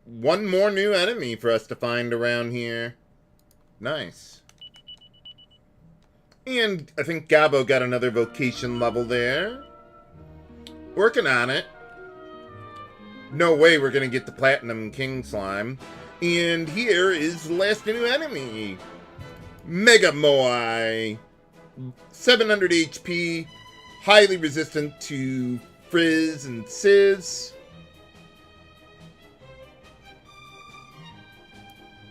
one more new enemy for us to find around here. Nice. And I think Gabo got another vocation level there. Working on it. No way we're going to get the Platinum King Slime. And here is the last new enemy. Mega Moai. 700 HP. Highly resistant to Frizz and Sizz.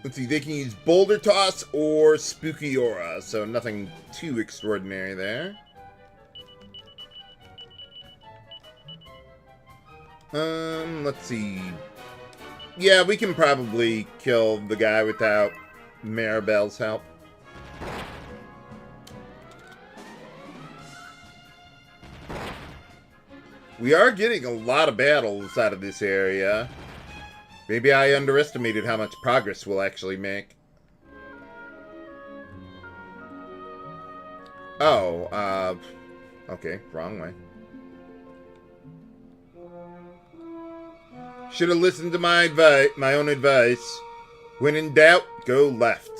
Let's see, they can use Boulder Toss or Spooky Aura, so nothing too extraordinary there. Let's see. Yeah, we can probably kill the guy without Maribel's help. We are getting a lot of battles out of this area. Maybe I underestimated how much progress we'll actually make. Oh, okay, wrong way. Should have listened to my own advice. When in doubt, go left.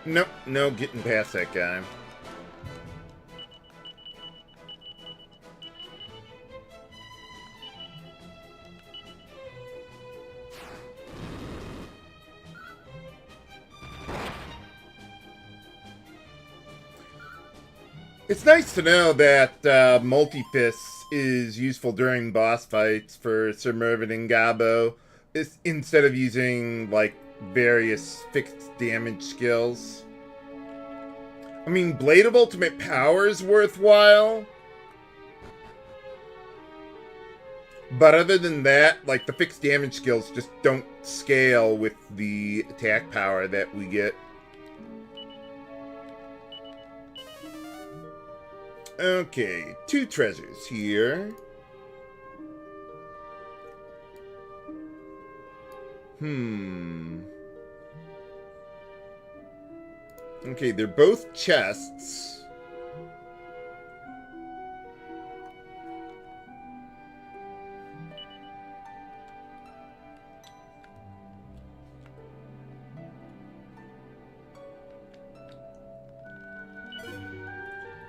Nope, no getting past that guy. It's nice to know that multi-fists is useful during boss fights for Sir Mervyn and Gabo, instead of using, like, various fixed damage skills. I mean, Blade of Ultimate Power is worthwhile, but other than that, like, the fixed damage skills just don't scale with the attack power that we get. Okay, 2 treasures here. Okay, they're both chests.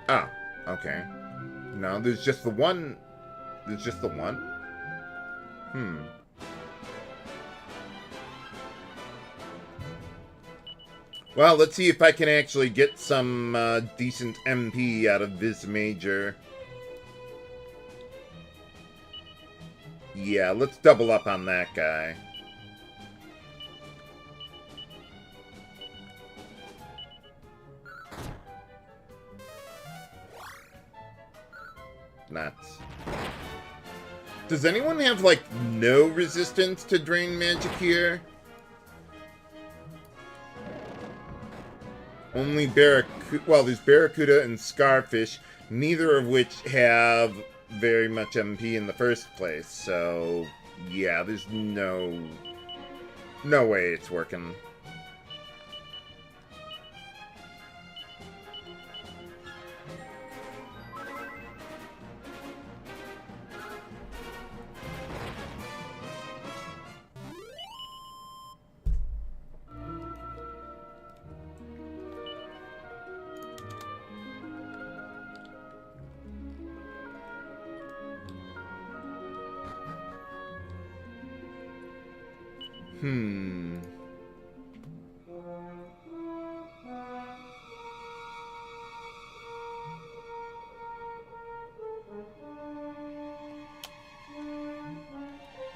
Oh, okay. No, there's just the one. There's just the one? Well, let's see if I can actually get some decent MP out of this major. Yeah, let's double up on that guy. Nuts. Does anyone have, like, no resistance to drain magic here? Only Barracuda. Well, there's Barracuda and Scarfish, neither of which have very much MP in the first place. So, yeah, there's no way it's working.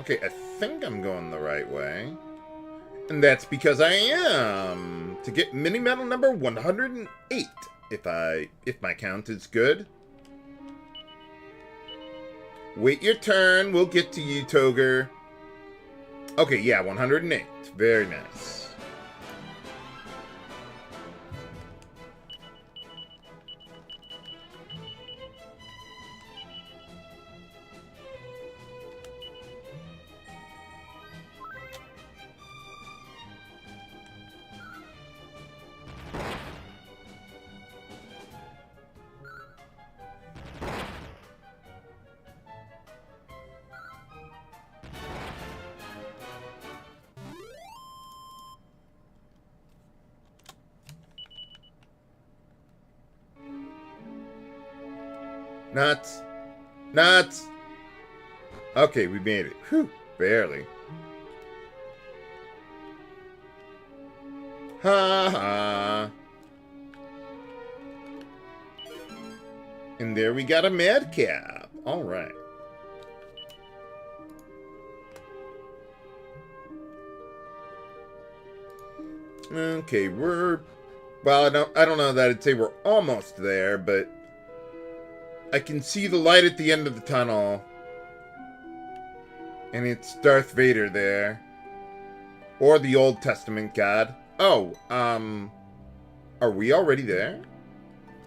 Okay, I think I'm going the right way. And that's because I am. To get mini medal number 108, if my count is good. Wait your turn, we'll get to you, Toger. Okay, yeah, 108. Very nice. Nuts. Nuts. Okay, we made it. Whew, barely. Ha ha. And there we got a madcap. Alright. Okay, we're... Well, I don't know that I'd say we're almost there, but... I can see the light at the end of the tunnel. And it's Darth Vader there. Or the Old Testament God. Oh, are we already there?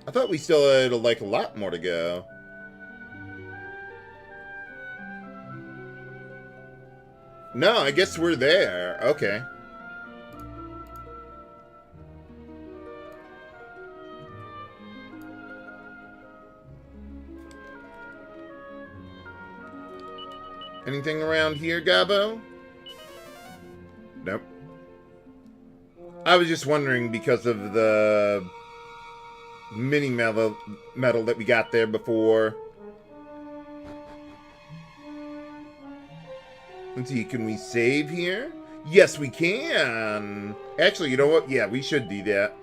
I thought we still had, like, a lot more to go. No, I guess we're there. Okay. Anything around here, Gabo? Nope. I was just wondering because of the mini medal that we got there before. Let's see, can we save here? Yes, we can. Actually, you know what? Yeah, we should do that.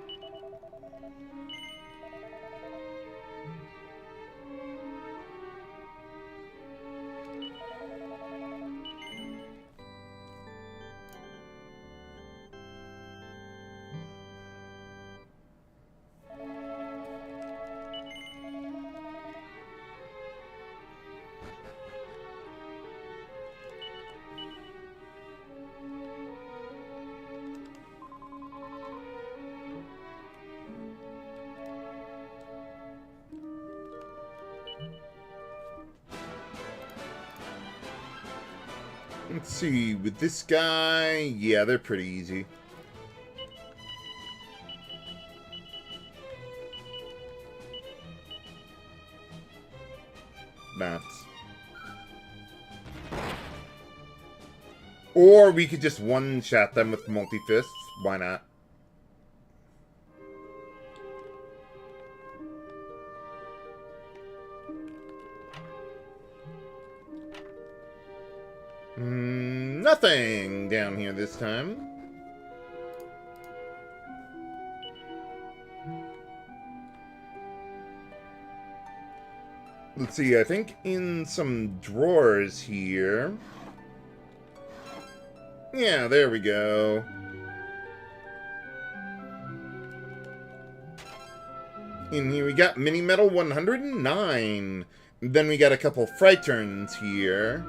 Let's see, with this guy, yeah, they're pretty easy. Bats. Or we could just one-shot them with multi-fists. Why not? Nothing down here this time. Let's see, I think in some drawers here. Yeah, there we go. In here we got mini medal 109. Then we got a couple frighturns here.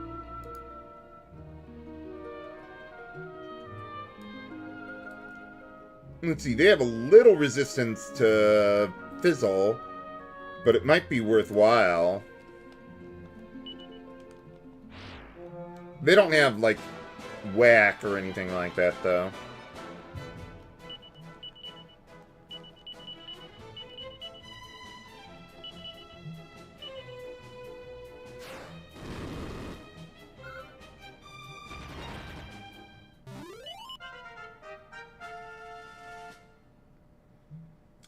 Let's see, they have a little resistance to fizzle, but it might be worthwhile. They don't have, like, whack or anything like that, though.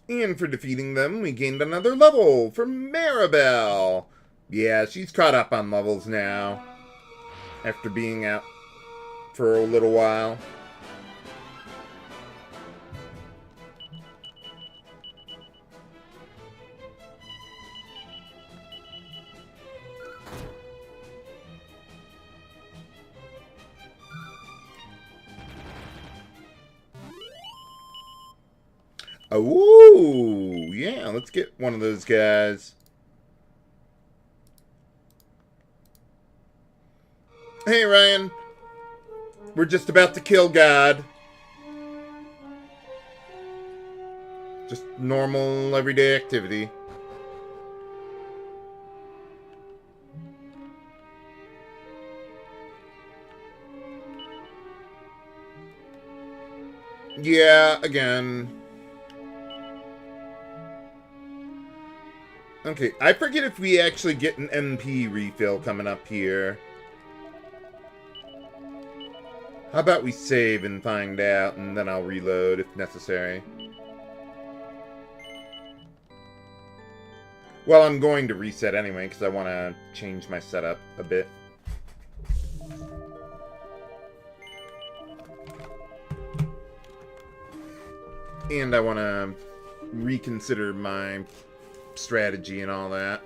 And for defeating them, we gained another level for Maribel. Yeah, she's caught up on levels now, after being out for a little while. Oh, yeah, let's get one of those guys. Hey, Ryan. We're just about to kill God. Just normal, everyday activity. Yeah, again. Okay, I forget if we actually get an MP refill coming up here. How about we save and find out, and then I'll reload if necessary. Well, I'm going to reset anyway, because I want to change my setup a bit. And I want to reconsider my strategy and all that.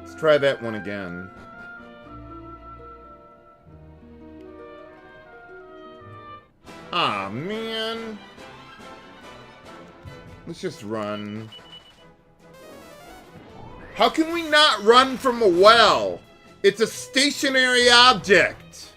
Let's try that one again. Ah, man. Let's just run. How can we not run from a well? It's a stationary object.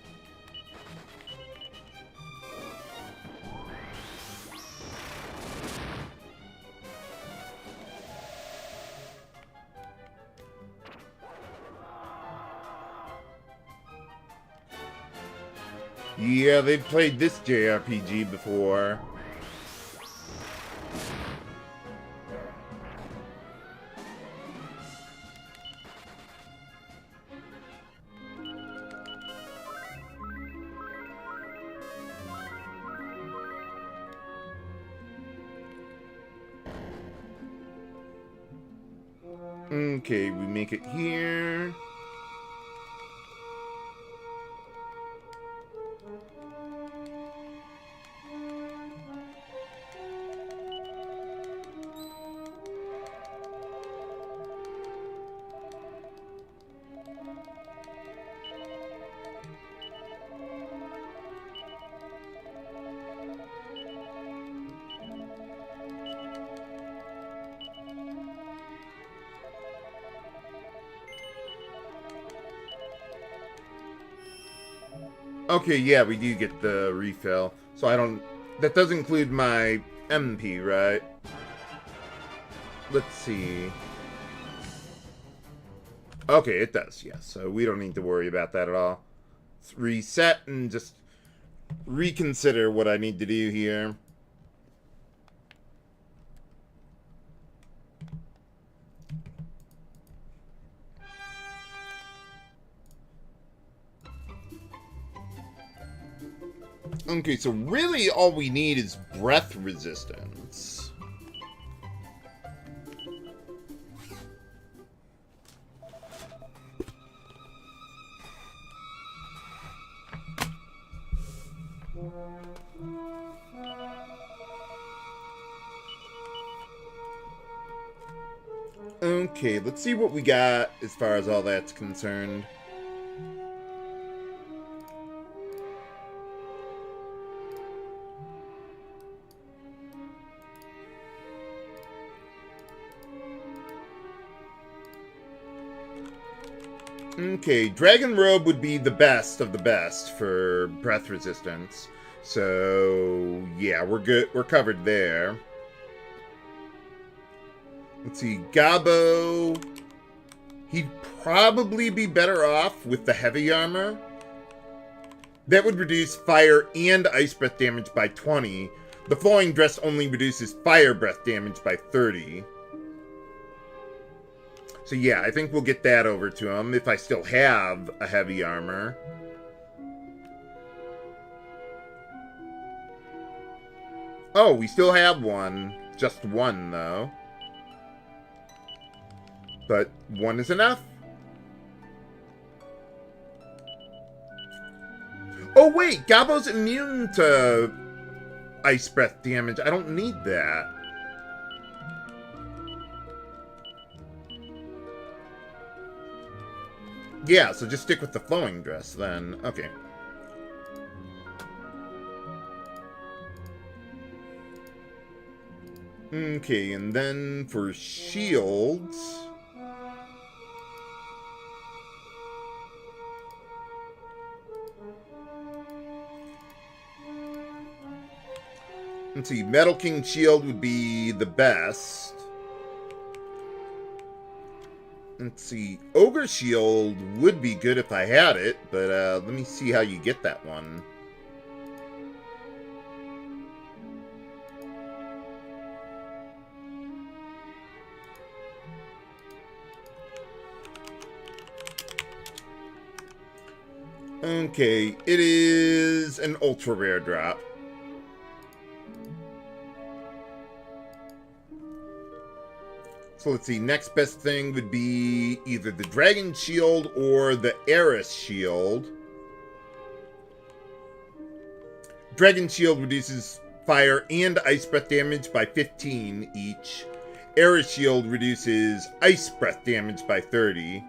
Yeah, they've played this JRPG before. Okay, we make it here. Okay, yeah, we do get the refill. So I don't... That does include my MP, right? Let's see. Okay, it does, yes. So we don't need to worry about that at all. Let's reset and just reconsider what I need to do here. Okay, so really all we need is breath resistance. Okay, let's see what we got as far as all that's concerned. Okay, Dragon Robe would be the best of the best for breath resistance. So, yeah, we're good. We're covered there. Let's see, Gabo. He'd probably be better off with the heavy armor. That would reduce fire and ice breath damage by 20. The flowing dress only reduces fire breath damage by 30. So yeah, I think we'll get that over to him if I still have a heavy armor. Oh, we still have one. Just one, though. But one is enough. Oh, wait! Gabo's immune to ice breath damage. I don't need that. Yeah, so just stick with the flowing dress, then. Okay. Okay, and then for shields... Let's see, Metal King Shield would be the best. Let's see, Ogre Shield would be good if I had it, but let me see how you get that one. Okay, it is an ultra rare drop. So let's see, next best thing would be either the Dragon Shield or the Eris Shield. Dragon Shield reduces fire and ice breath damage by 15 each. Eris Shield reduces ice breath damage by 30.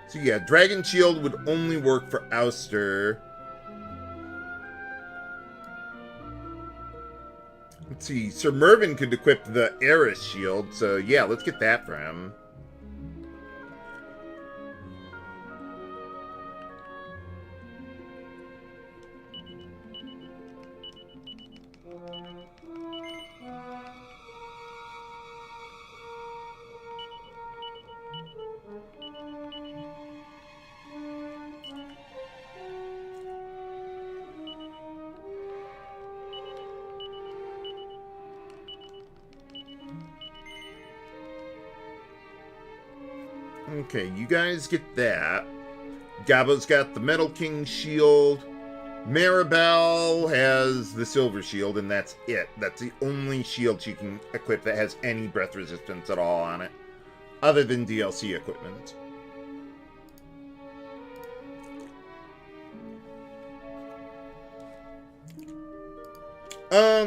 So yeah, Dragon Shield would only work for Ouster. Let's see, Sir Mervyn could equip the Eris Shield, so yeah, let's get that for him. Okay, you guys get that. Gabbo's got the Metal King shield. Maribel has the Silver Shield, and that's it. That's the only shield she can equip that has any breath resistance at all on it, other than DLC equipment.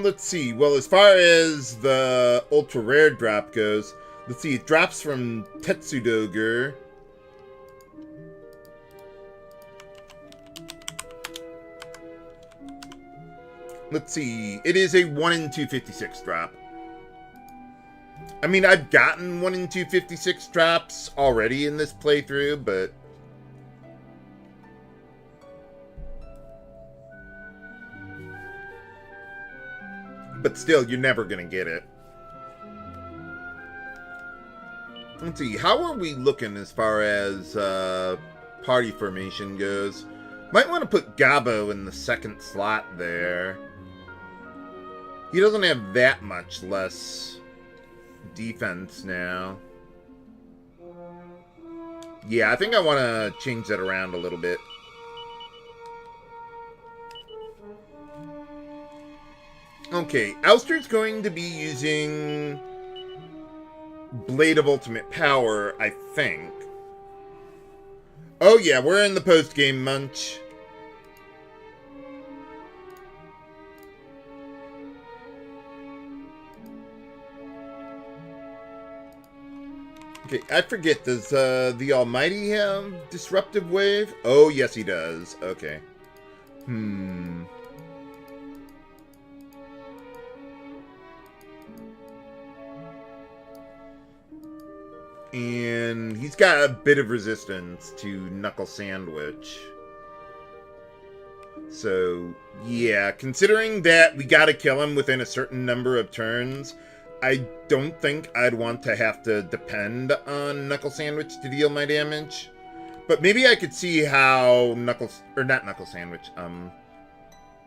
Let's see. Well, as far as the ultra rare drop goes, let's see. It drops from Tetsudoger. Let's see. It is a 1 in 256 drop. I mean, I've gotten 1 in 256 drops already in this playthrough, but still, you're never going to get it. Let's see. How are we looking as far as party formation goes? Might want to put Gabbo in the second slot there. He doesn't have that much less defense now. Yeah, I think I want to change that around a little bit. Okay, Ouster's going to be using Blade of Ultimate Power, I think. Oh yeah, we're in the post-game munch. Okay, I forget, does the Almighty have Disruptive Wave? Oh, yes he does. Okay. And he's got a bit of resistance to Knuckle Sandwich. So, yeah, considering that we gotta kill him within a certain number of turns, I don't think I'd want to have to depend on Knuckle Sandwich to deal my damage. But maybe I could see how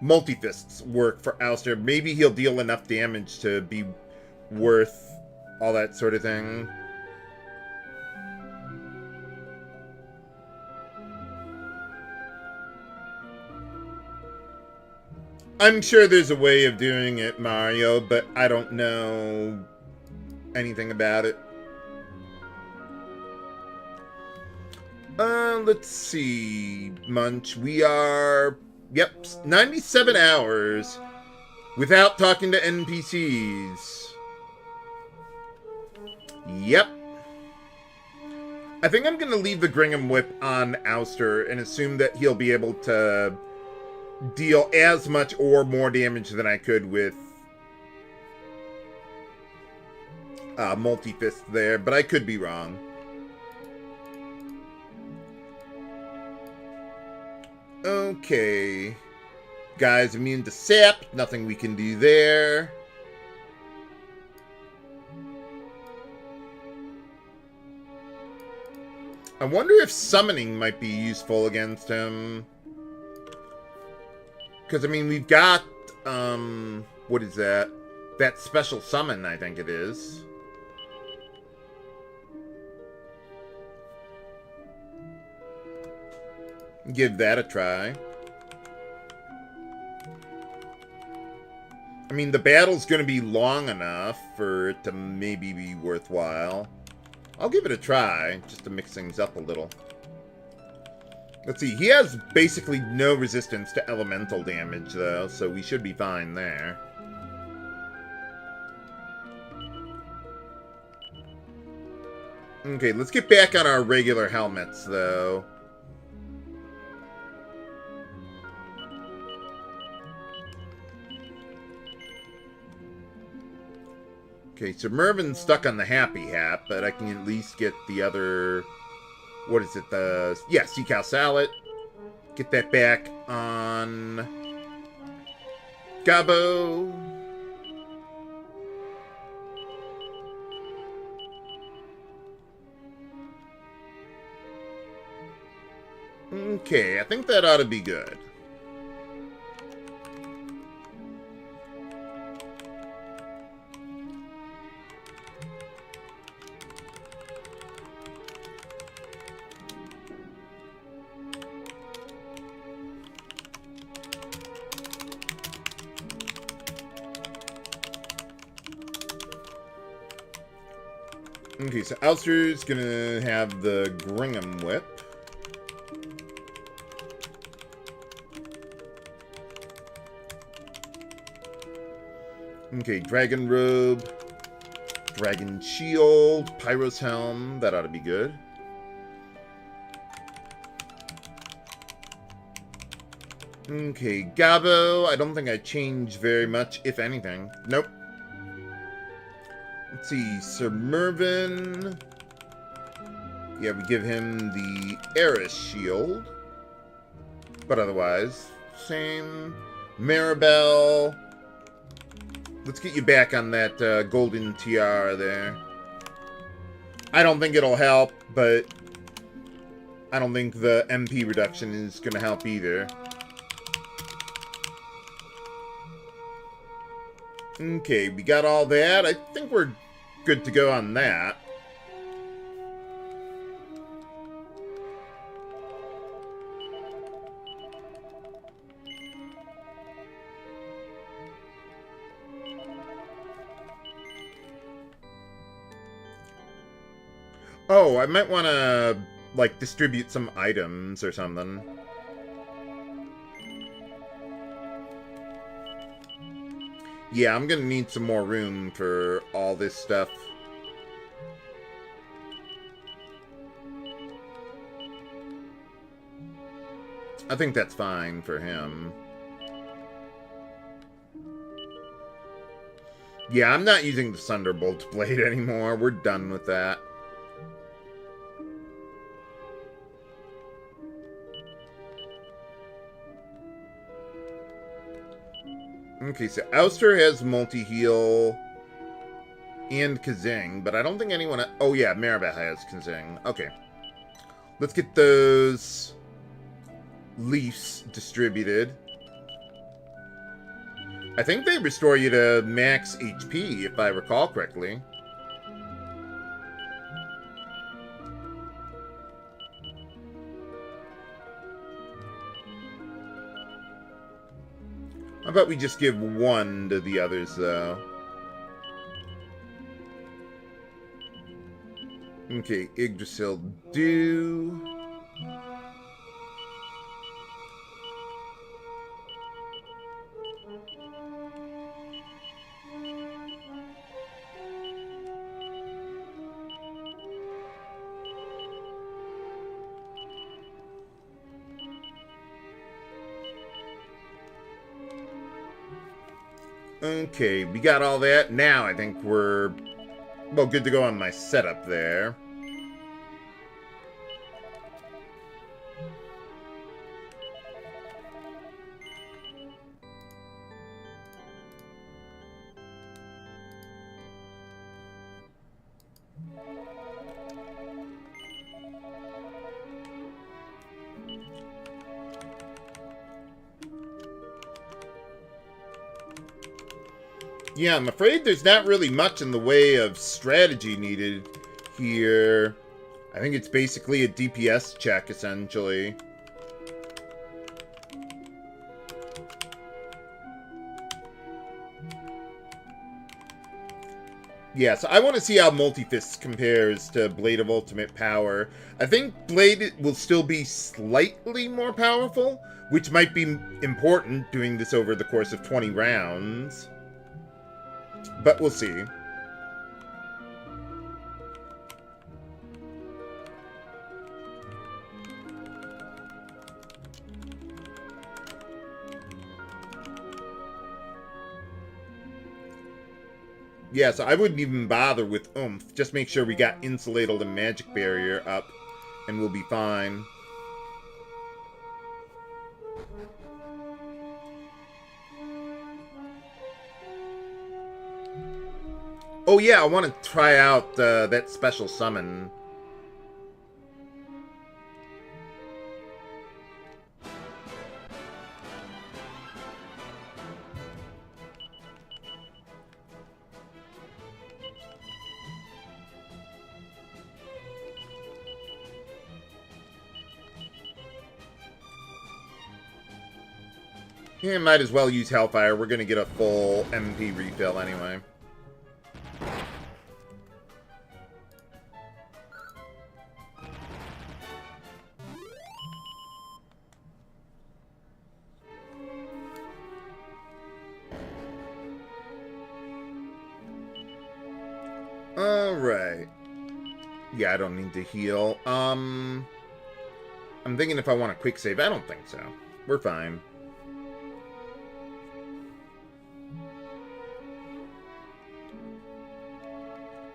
Multi-Fists work for Ouster. Maybe he'll deal enough damage to be worth all that sort of thing. I'm sure there's a way of doing it, Mario, but I don't know anything about it. Let's see, Munch. We are, 97 hours without talking to NPCs. Yep. I think I'm going to leave the Gringham Whip on Ouster and assume that he'll be able to deal as much or more damage than I could with Multi-Fist there, but I could be wrong. Okay. Guy's immune to sap. Nothing we can do there. I wonder if summoning might be useful against him. Because, I mean, we've got, what is that? That special summon, I think it is. Give that a try. I mean, the battle's going to be long enough for it to maybe be worthwhile. I'll give it a try, just to mix things up a little. Let's see, he has basically no resistance to elemental damage, though, so we should be fine there. Okay, let's get back on our regular helmets, though. Okay, so Mervin's stuck on the Happy Hat, but I can at least get the other... What is it? Sea Cow Salad. Get that back on Gabbo. Okay, I think that ought to be good. Okay, so Ouster's gonna have the Gringham Whip. Okay, Dragon Robe, Dragon Shield, Pyro's Helm, that ought to be good. Okay, Gabo, I don't think I changed very much, if anything. Nope. Let's see, Sir Mervyn. Yeah, we give him the Eris Shield. But otherwise, same. Maribel. Let's get you back on that golden tiara there. I don't think it'll help, but I don't think the MP reduction is going to help either. Okay, we got all that. I think we're good to go on that. Oh, I might want to, like, distribute some items or something. Yeah, I'm gonna need some more room for all this stuff. I think that's fine for him. Yeah, I'm not using the Thunderbolt Blade anymore. We're done with that. Okay, so Ouster has multi-heal and Kazing, but I don't think anyone... Oh, yeah, Maribel has Kazing. Okay. Let's get those leaves distributed. I think they restore you to max HP, if I recall correctly. How about we just give one to the others, though? Okay, Yggdrasil do. Okay, we got all that. Now I think we're, well, good to go on my setup there. Yeah, I'm afraid there's not really much in the way of strategy needed here. I think it's basically a DPS check, essentially. Yeah, so I want to see how Multi-Fist compares to Blade of Ultimate Power. I think Blade will still be slightly more powerful, which might be important doing this over the course of 20 rounds. But we'll see. Yeah, so I wouldn't even bother with Oomph. Just make sure we got Insulated and Magic Barrier up, and we'll be fine. Oh yeah, I want to try out that special summon. Yeah, might as well use Hellfire. We're going to get a full MP refill anyway. Alright. Yeah, I don't need to heal. I'm thinking if I want a quick save. I don't think so. We're fine.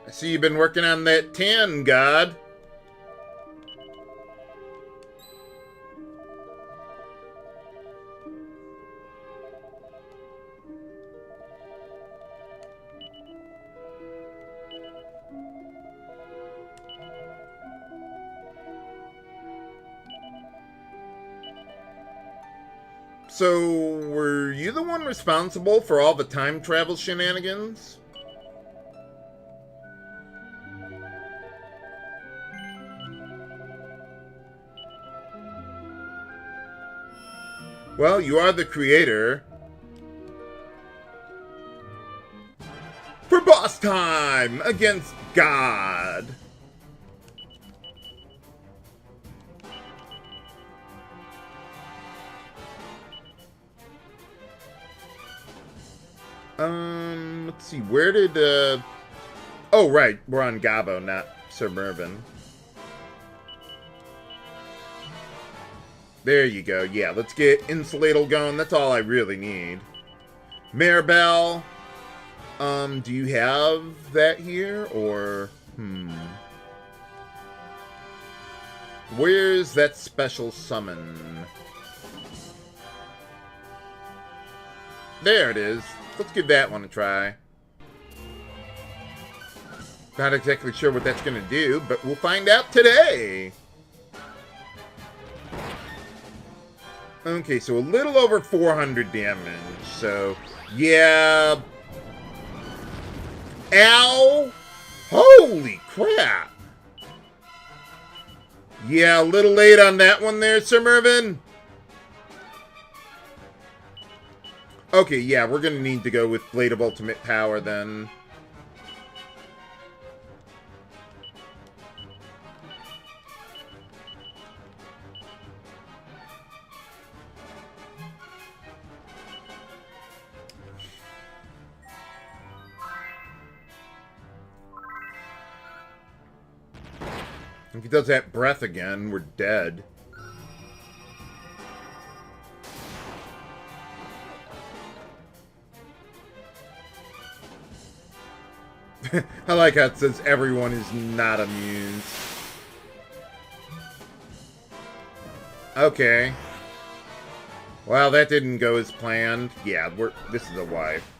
I see you've been working on that tan, God. So, were you the one responsible for all the time travel shenanigans? Well, you are the creator. For boss time against God. Let's see, where did, oh, right, we're on Gabo, not Suburban. There you go, yeah, let's get Insulatal going, that's all I really need. Maribel, do you have that here, or, Where's that special summon? There it is. Let's give that one a try. Not exactly sure what that's going to do, but we'll find out today. Okay, so a little over 400 damage. So, yeah. Ow! Holy crap! Yeah, a little late on that one there, Sir Mervyn. Okay, yeah, we're gonna need to go with Blade of Ultimate Power then. If he does that breath again, we're dead. I like how it says everyone is not amused. Okay. Well, that didn't go as planned. Yeah, this is a wife.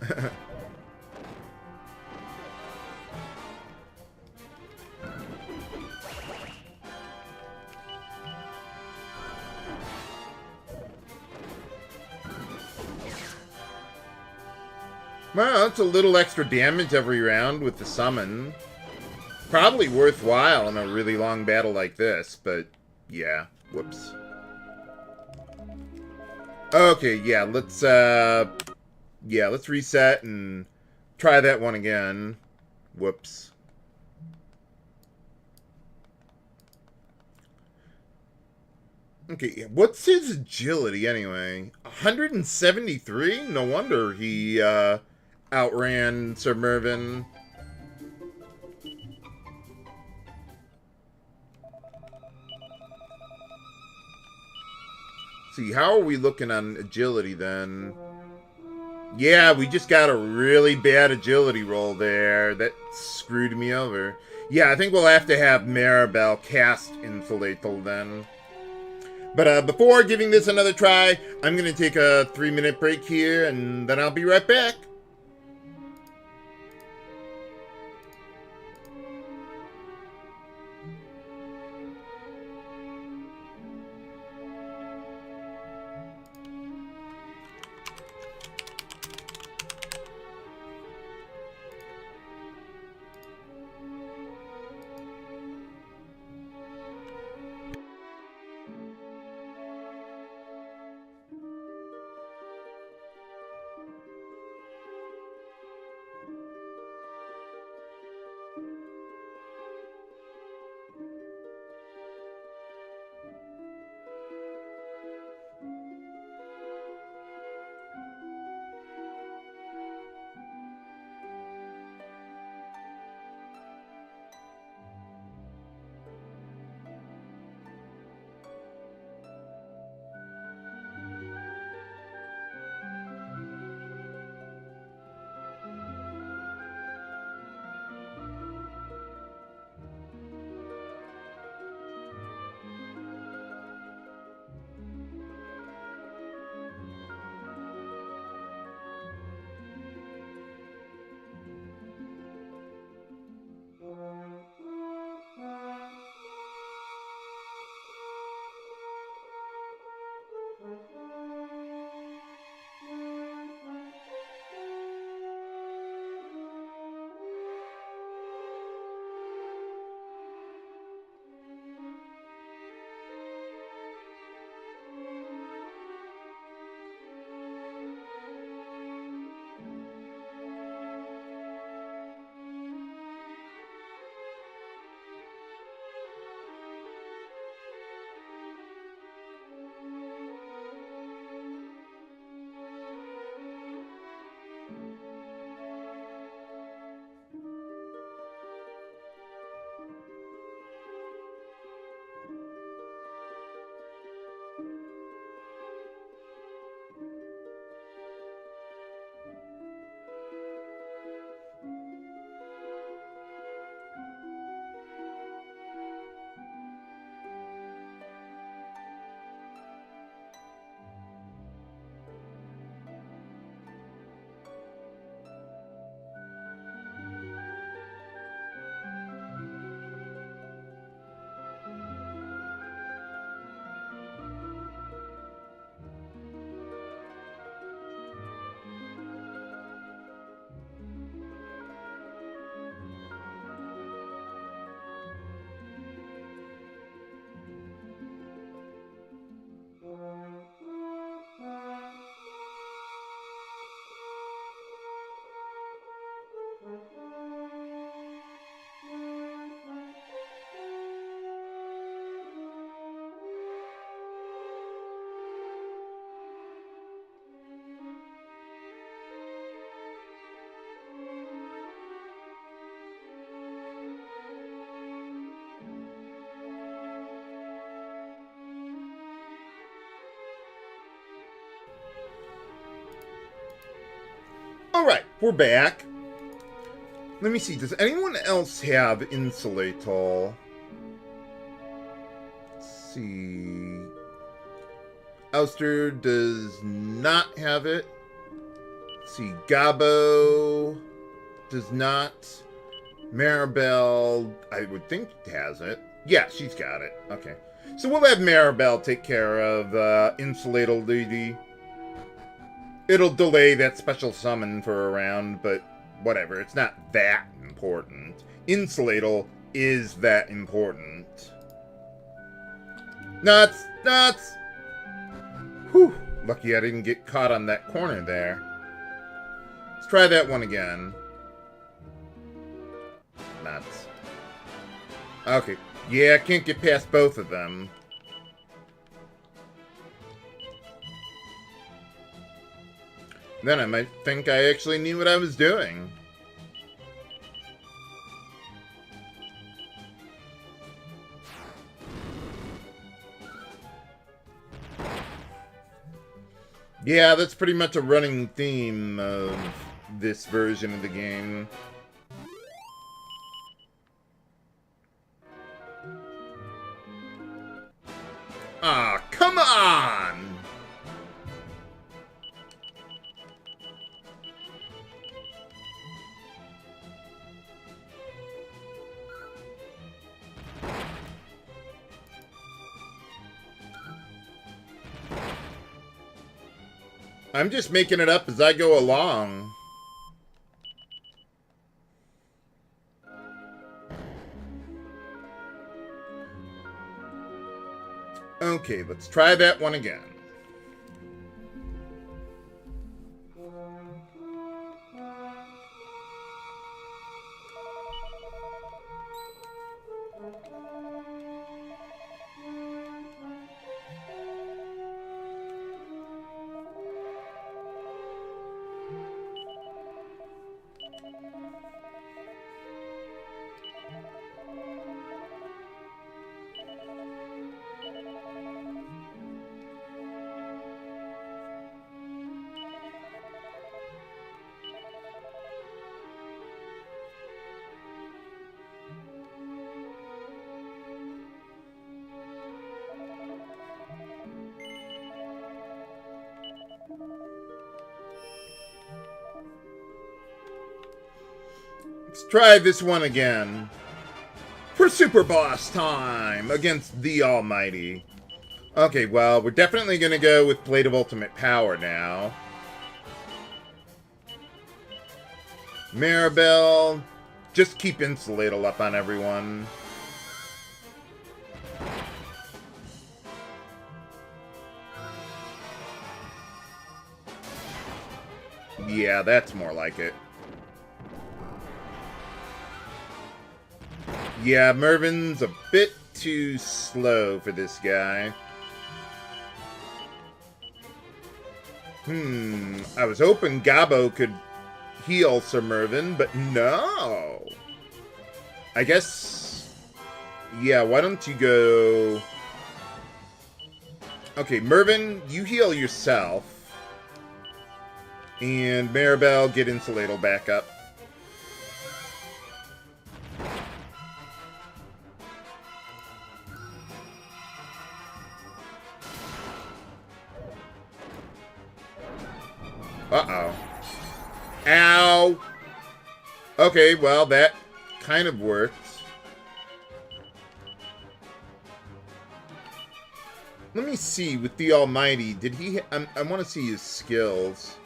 Well, that's a little extra damage every round with the summon. Probably worthwhile in a really long battle like this, but yeah. Whoops. Okay, yeah, let's reset and try that one again. Whoops. Okay, what's his agility anyway? 173? No wonder he outran Sir Mervyn. See, how are we looking on agility then? Yeah, we just got a really bad agility roll there. That screwed me over. Yeah, I think we'll have to have Maribel cast Insulatal then. But before giving this another try, I'm going to take a 3-minute break here, and then I'll be right back. Alright, we're back. Let me see, does anyone else have Insulator? Let's see. Ouster does not have it. Let's see, Gabo does not. Maribel, I would think has it. Yeah, she's got it. Okay. So we'll have Maribel take care of Insulator duty. It'll delay that special summon for a round, but whatever. It's not that important. Insulator is that important. Nuts! Nuts! Whew. Lucky I didn't get caught on that corner there. Let's try that one again. Nuts. Okay. Yeah, I can't get past both of them. Then I might think I actually knew what I was doing. Yeah, that's pretty much a running theme of this version of the game. Ah, come on! I'm just making it up as I go along. Okay, let's try that one again. Let's try this one again. For Super Boss time against the Almighty. Okay, well, we're definitely going to go with Blade of Ultimate Power now. Maribel, just keep Insulator up on everyone. Yeah, that's more like it. Yeah, Mervin's a bit too slow for this guy. I was hoping Gabo could heal Sir Mervin, but no. I guess... Yeah, why don't you go... Okay, Mervin, you heal yourself. And Maribel, get Insulator back up. Uh-oh. Ow! Okay, well, that kind of worked. Let me see, with the Almighty, did he... I want to see his skills.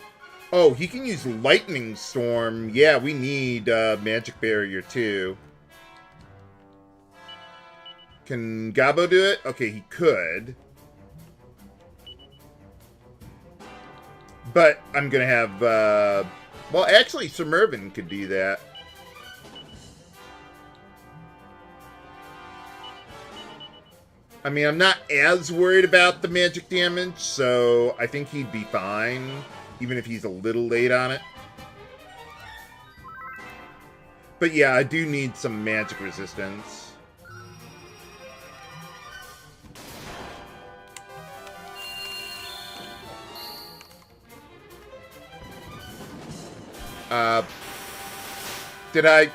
Oh, he can use Lightning Storm. Yeah, we need Magic Barrier, too. Can Gabo do it? Okay, he could. But I'm going to have... well, actually, Sir Mervin could do that. I mean, I'm not as worried about the magic damage, so I think he'd be fine, even if he's a little late on it. But yeah, I do need some magic resistance. Did I...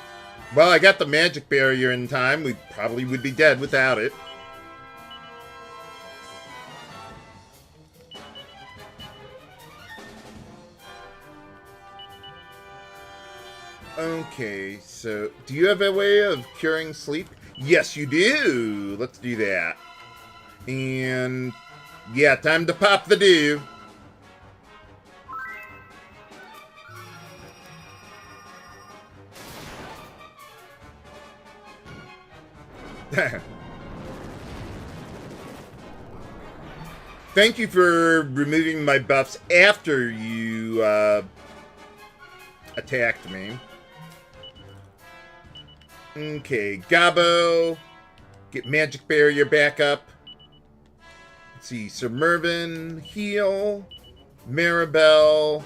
Well, I got the magic barrier in time. We probably would be dead without it. Okay, so do you have a way of curing sleep? Yes, you do. Let's do that. And yeah, time to pop the dew. Thank you for removing my buffs after you attacked me. Okay, Gabo. Get magic barrier back up. Let's see, Sir Mervyn, heal. Maribel.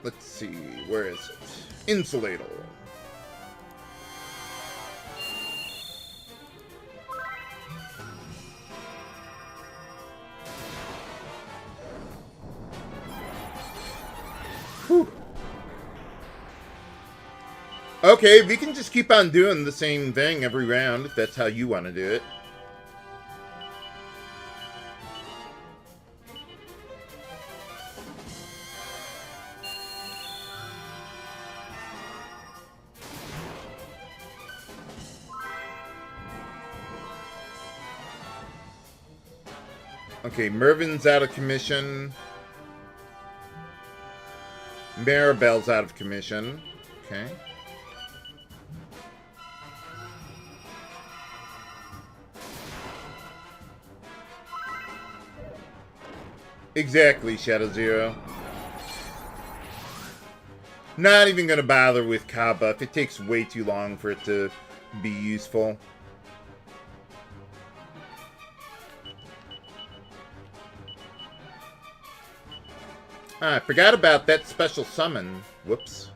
Let's see, where is it? Insulator. Whew. Okay, we can just keep on doing the same thing every round, if that's how you want to do it. Okay, Mervin's out of commission. Maribel's out of commission. Okay. Exactly, Shadow Zero. Not even gonna bother with Cobb buff. It takes way too long for it to be useful. Ah, I forgot about that special summon. Whoops.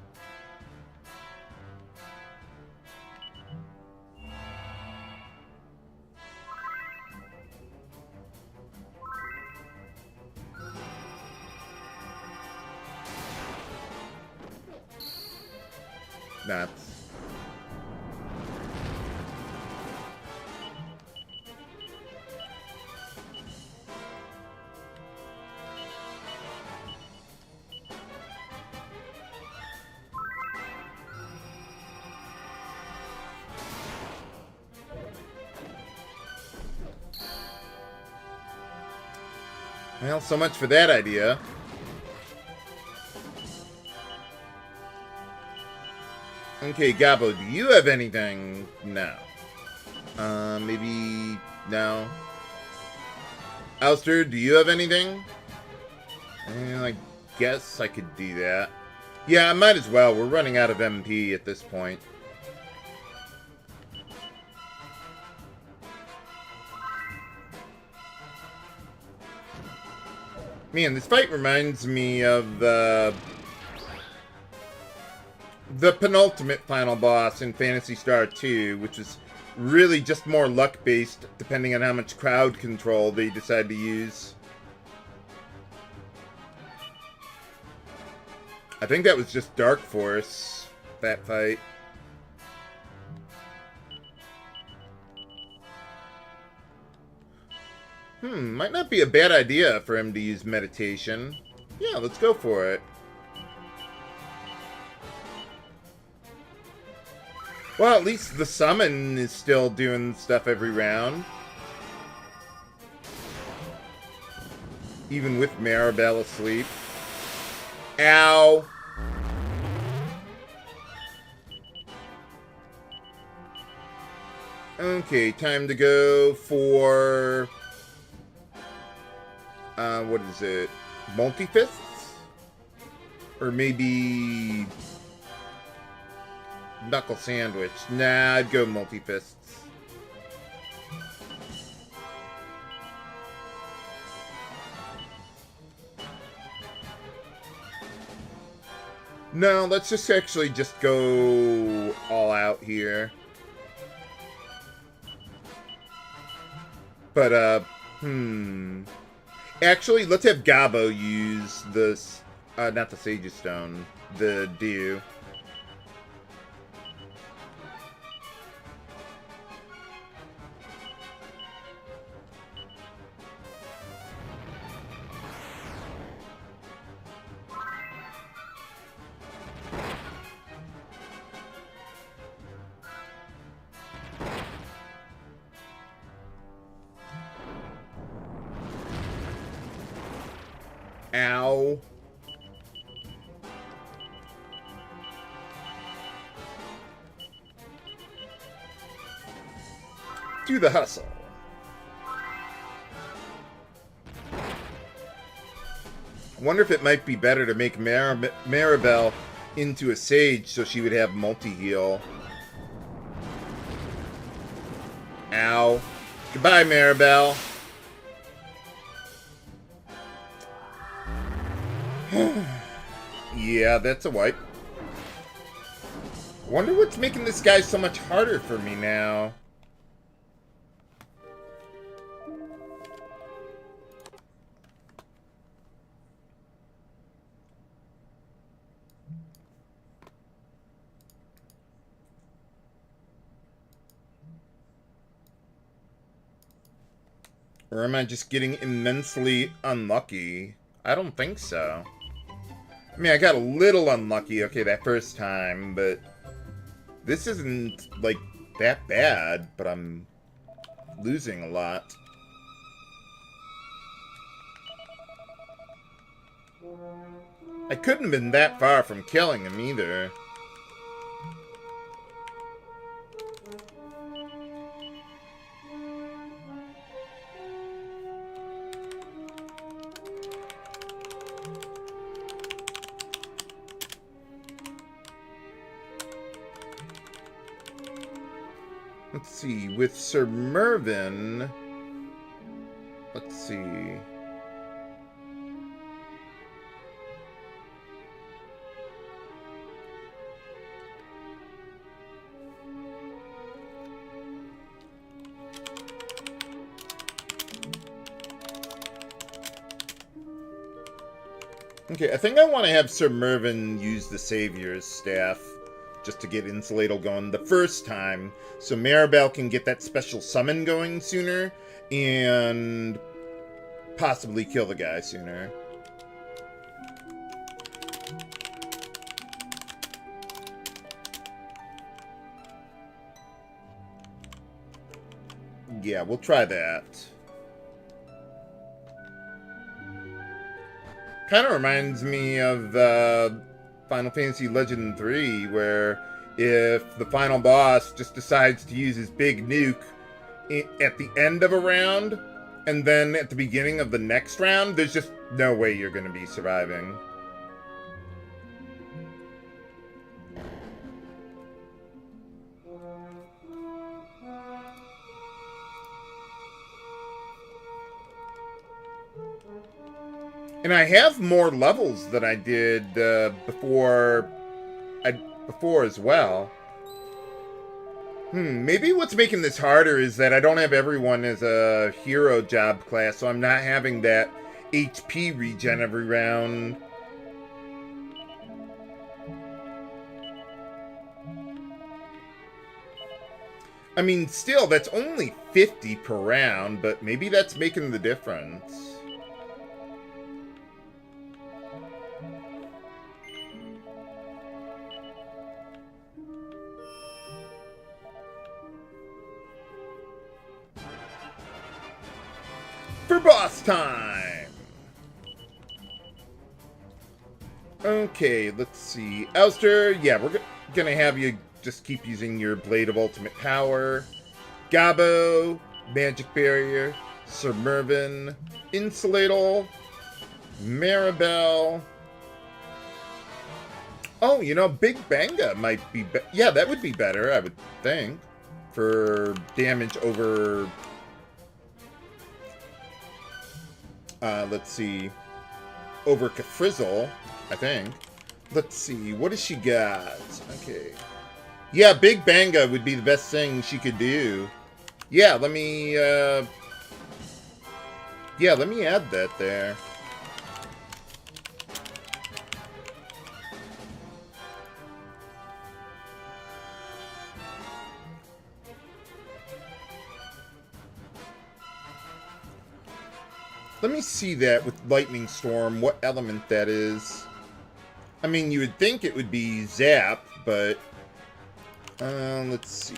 Nuts. Well, so much for that idea. Okay, Gabo, do you have anything? No. Maybe... no. Alistair, do you have anything? I guess I could do that. Yeah, I might as well. We're running out of MP at this point. Man, this fight reminds me of the penultimate final boss in Phantasy Star 2, which is really just more luck-based, depending on how much crowd control they decide to use. I think that was just Dark Force, that fight. Might not be a bad idea for him to use meditation. Yeah, let's go for it. Well, at least the summon is still doing stuff every round. Even with Maribel asleep. Ow! Okay, time to go for... what is it? Multi-fists? Or maybe... Knuckle Sandwich. Nah, I'd go multi-fists. No, let's just actually just go all out here. But, Actually, let's have Gabo use this, not the Sage's Stone, the Dew. Ow. Do the hustle. I wonder if it might be better to make Maribel into a sage so she would have multi-heal. Ow. Goodbye, Maribel. Yeah, that's a wipe. I wonder what's making this guy so much harder for me now. Or am I just getting immensely unlucky? I don't think so. I mean, I got a little unlucky, okay, that first time, but this isn't, like, that bad, but I'm losing a lot. I couldn't have been that far from killing him either. Let's see, with Sir Mervyn, let's see. Okay, I think I want to have Sir Mervyn use the Savior's Staff just to get Insulatal going the first time, so Maribel can get that special summon going sooner, and possibly kill the guy sooner. Yeah, we'll try that. Kind of reminds me of Final Fantasy Legend 3, where if the final boss just decides to use his big nuke at the end of a round, and then at the beginning of the next round, there's just no way you're going to be surviving. And I have more levels than I did before as well. Maybe what's making this harder is that I don't have everyone as a hero job class, so I'm not having that HP regen every round. I mean, still, that's only 50 per round, but maybe that's making the difference. For boss time! Okay, let's see. Elster, yeah, we're gonna have you just keep using your Blade of Ultimate Power. Gabo, Magic Barrier. Sir Mervyn, Insulatal. Maribel. Oh, you know, Big Banga might be... yeah, that would be better, I would think. For damage over... let's see. Over Kafrizzle, I think. Let's see. What does she got? Okay. Yeah, Big Banga would be the best thing she could do. Yeah, let me, Yeah, let me add that there. Let me see that with Lightning Storm, what element that is. I mean, you would think it would be Zap, but... let's see.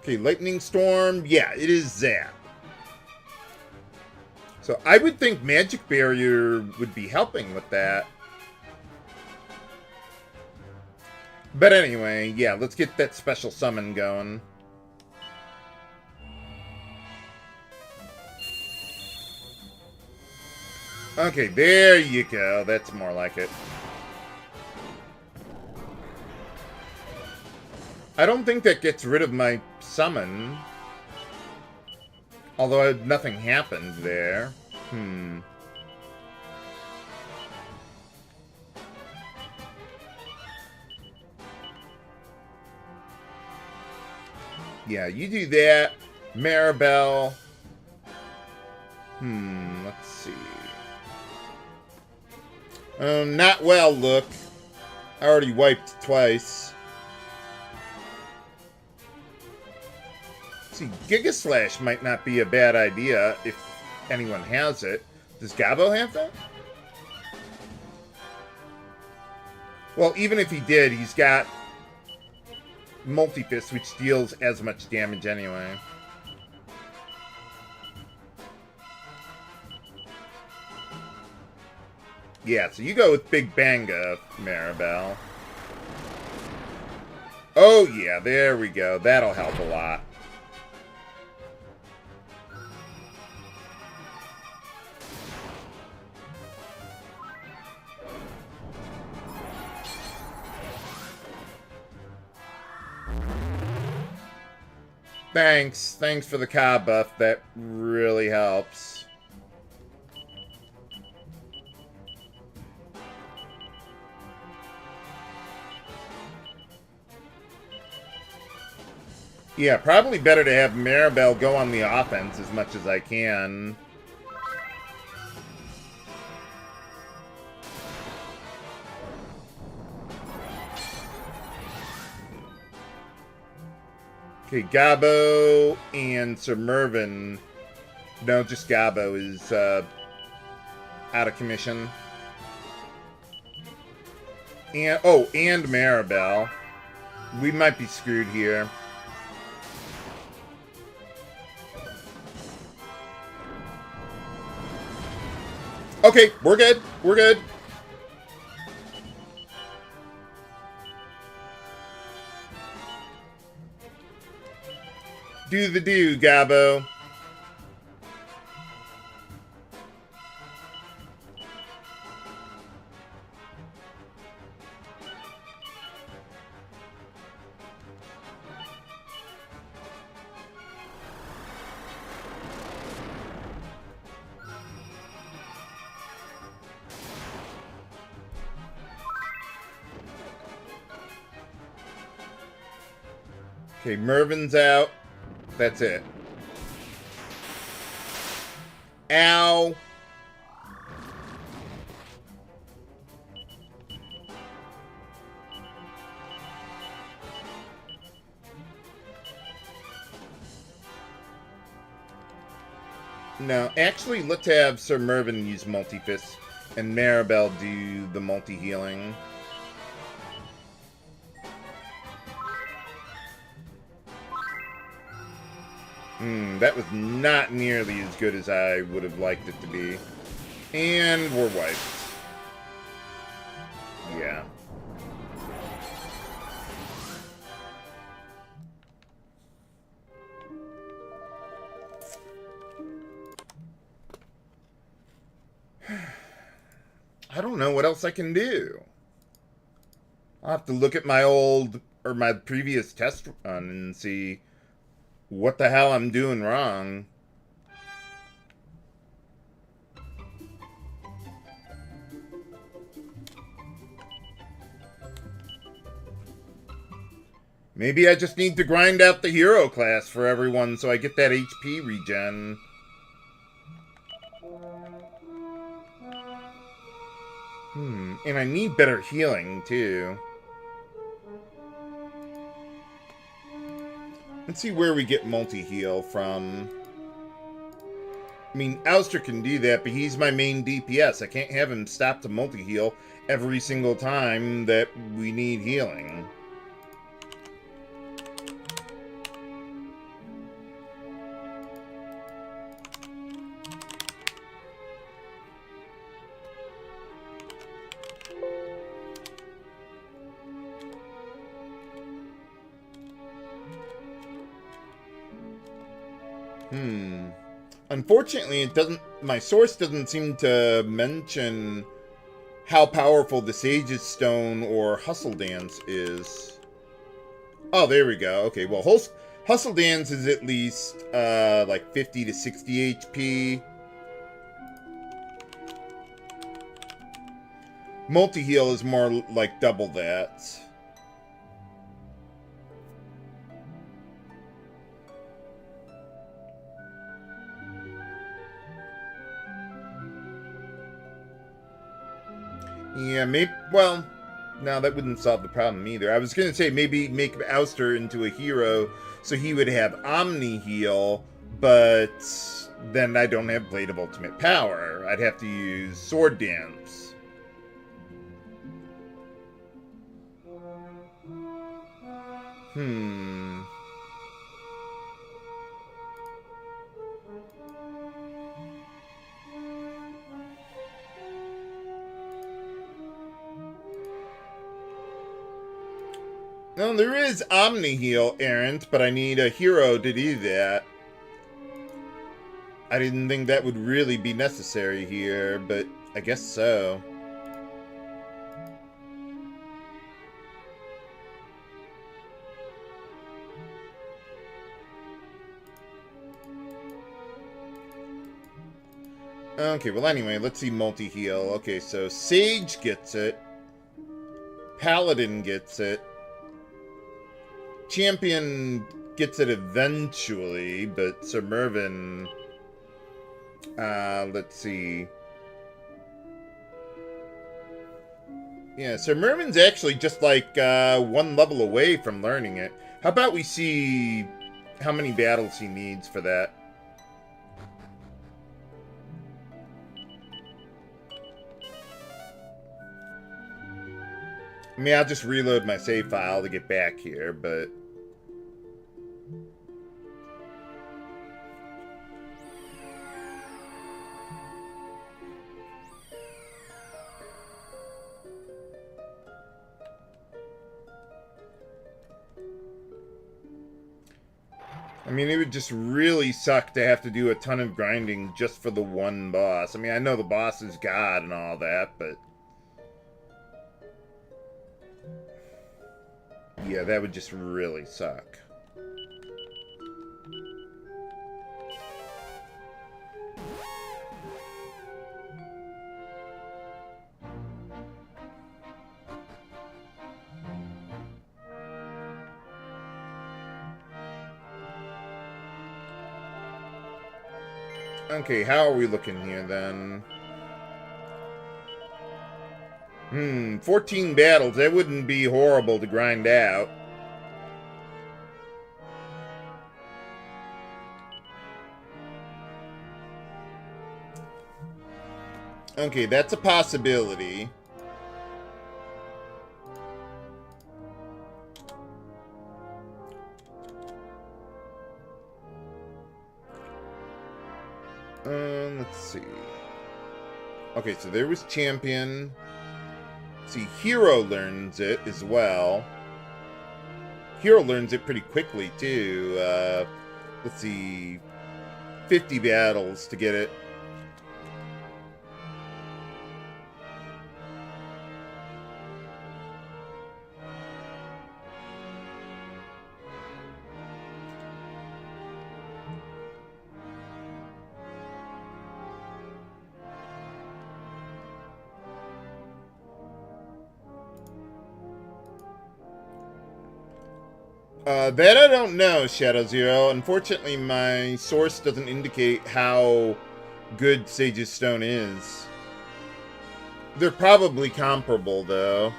Okay, Lightning Storm. Yeah, it is Zap. So I would think Magic Barrier would be helping with that. But anyway, yeah, let's get that special summon going. Okay, there you go. That's more like it. I don't think that gets rid of my summon. Although nothing happened there. Yeah, you do that. Maribel. Let's see. Not well, look. I already wiped twice. See, Giga Slash might not be a bad idea if anyone has it. Does Gabo have that? Well, even if he did, he's got Multi-Fist, which deals as much damage anyway. Yeah, so you go with Big Banga, Maribel. Oh, yeah, there we go. That'll help a lot. Thanks. Thanks for the Ka buff. That really helps. Yeah, probably better to have Maribel go on the offense as much as I can. Okay, Gabo and Sir Mervyn. No, just Gabo is out of commission. And and Maribel. We might be screwed here. Okay, we're good. We're good. Do the do, Gabo. Okay, Mervin's out. That's it. Ow. No, actually, let's have Sir Mervyn use Multi-Fist and Maribel do the multi-healing. That was not nearly as good as I would have liked it to be. And we're wiped. Yeah. I don't know what else I can do. I'll have to look at my my previous test run and see what the hell I'm doing wrong. Maybe I just need to grind out the hero class for everyone so I get that HP regen. And I need better healing, too. Let's see where we get multi-heal from. I mean, Ouster can do that, but he's my main DPS. I can't have him stop to multi-heal every single time that we need healing. Unfortunately, it doesn't. My source doesn't seem to mention how powerful the Sage's Stone or Hustle Dance is. Oh, there we go. Okay, well, Hustle Dance is at least like 50 to 60 HP. Multi-heal is more like double that. Yeah, maybe, well, no, that wouldn't solve the problem either. I was going to say maybe make Ouster into a hero so he would have Omni heal, but then I don't have Blade of Ultimate Power. I'd have to use Sword Dance. No, there is Omni Heal Errant, but I need a hero to do that. I didn't think that would really be necessary here, but I guess so. Okay, well anyway, let's see multi-heal. Okay, so Sage gets it. Paladin gets it. Champion gets it eventually, but Sir Mervyn... let's see. Yeah, Sir Mervyn's actually just like one level away from learning it. How about we see how many battles he needs for that? I mean, I'll just reload my save file to get back here, but... I mean, it would just really suck to have to do a ton of grinding just for the one boss. I mean, I know the boss is God and all that, but... yeah, that would just really suck. Okay, how are we looking here, then? 14 battles. That wouldn't be horrible to grind out. Okay, that's a possibility. Let's see. Okay, so there was Champion. See, Hero learns it as well. Hero learns it pretty quickly, too. Let's see. 50 battles to get it. That I don't know, Shadow Zero. Unfortunately, my source doesn't indicate how good Sage's Stone is. They're probably comparable, though.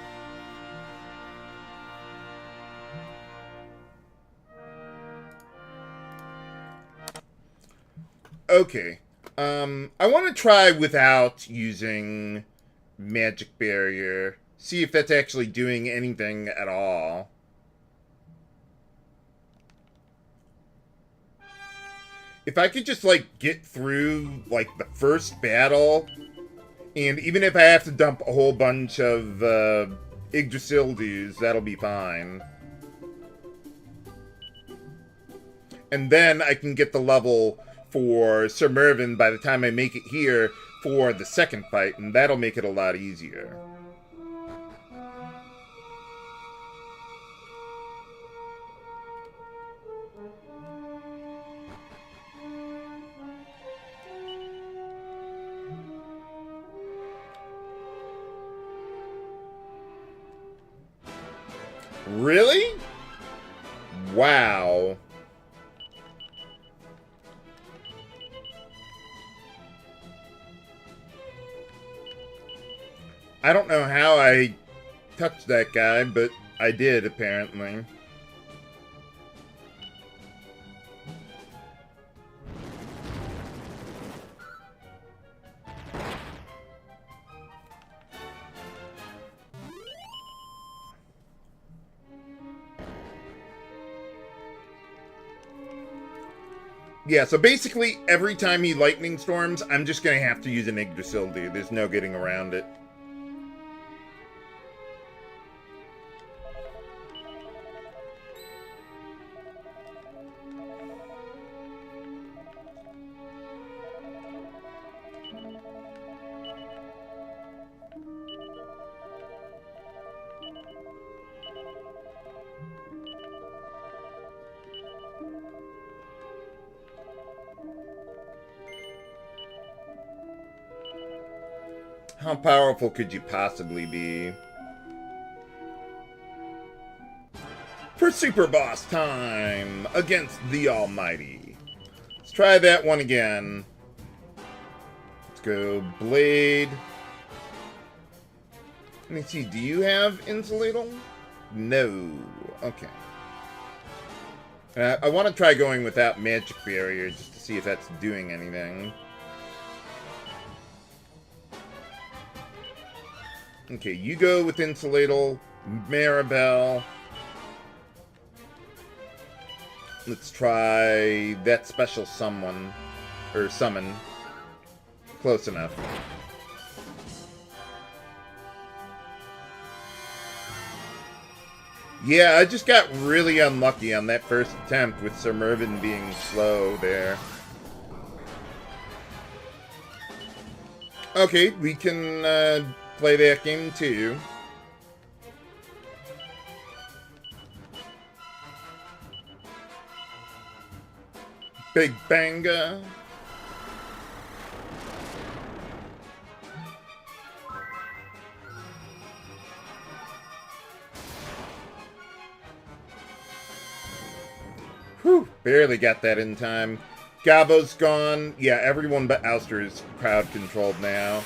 Okay. I want to try without using Magic Barrier. See if that's actually doing anything at all. If I could just, like, get through, like, the first battle, and even if I have to dump a whole bunch of, Yggdrasil dues, that'll be fine. And then I can get the level for Sir Mervyn by the time I make it here for the second fight, and that'll make it a lot easier. Really? Wow. I don't know how I touched that guy, but I did, apparently. Yeah, so basically, every time he lightning storms, I'm just gonna have to use an Yggdrasil, dude. There's no getting around it. How powerful could you possibly be? For Super Boss time against the Almighty. Let's try that one again. Let's go Blade. Let me see, do you have Insulatal? No. Okay. I want to try going without Magic Barrier just to see if that's doing anything. Okay, you go with Insulatal, Maribel. Let's try that special someone. Or summon. Close enough. Yeah, I just got really unlucky on that first attempt with Sir Mervyn being slow there. Okay, we can play that game too. Big Banga. Whew, barely got that in time. Gabo's gone. Yeah, everyone but Ouster is crowd controlled now.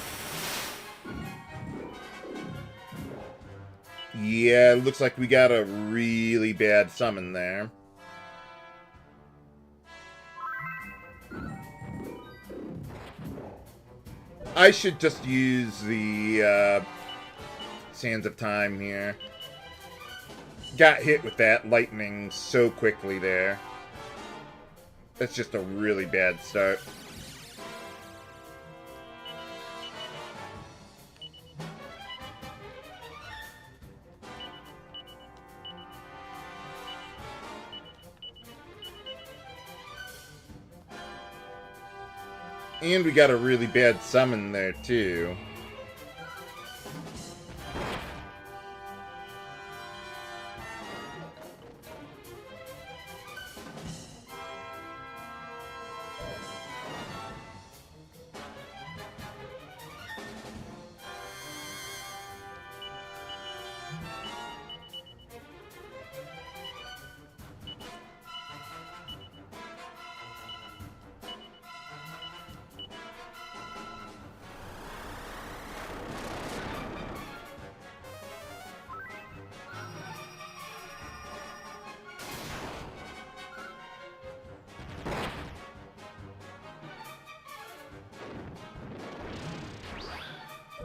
Yeah, it looks like we got a really bad summon there. I should just use the Sands of Time here. Got hit with that lightning so quickly there. That's just a really bad start. And we got a really bad summon there, too.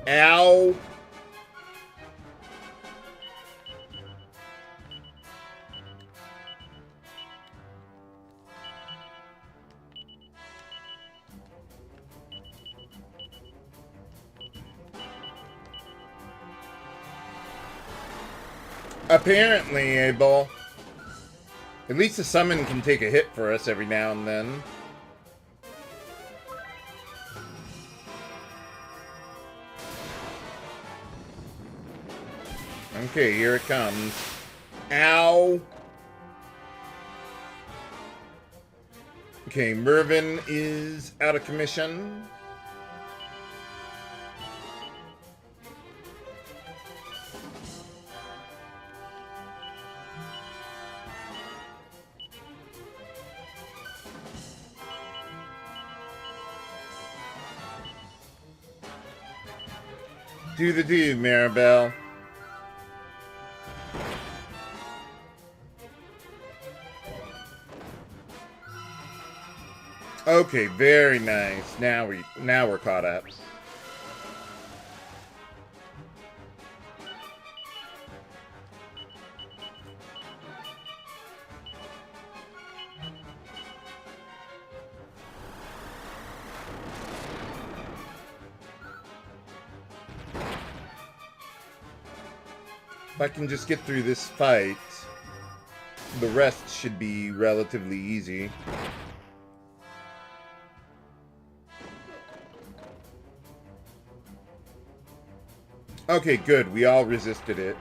Ow. Apparently, Abel. At least the summon can take a hit for us every now and then. Okay, here it comes. Ow! Okay, Mervyn is out of commission. Do the do, Maribel. Okay, very nice. Now we're caught up. If I can just get through this fight, the rest should be relatively easy. Okay, good. We all resisted it.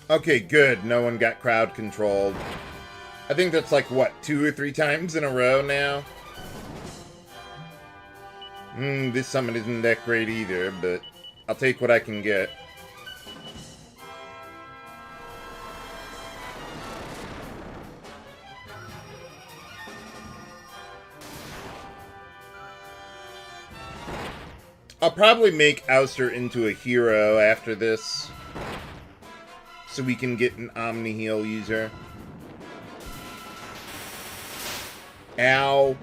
Okay, good. No one got crowd controlled. I think that's like, what, 2 or 3 times in a row now? This summon isn't that great either, but I'll take what I can get. I'll probably make Ouster into a hero after this, so we can get an Omni Heal user. Ow.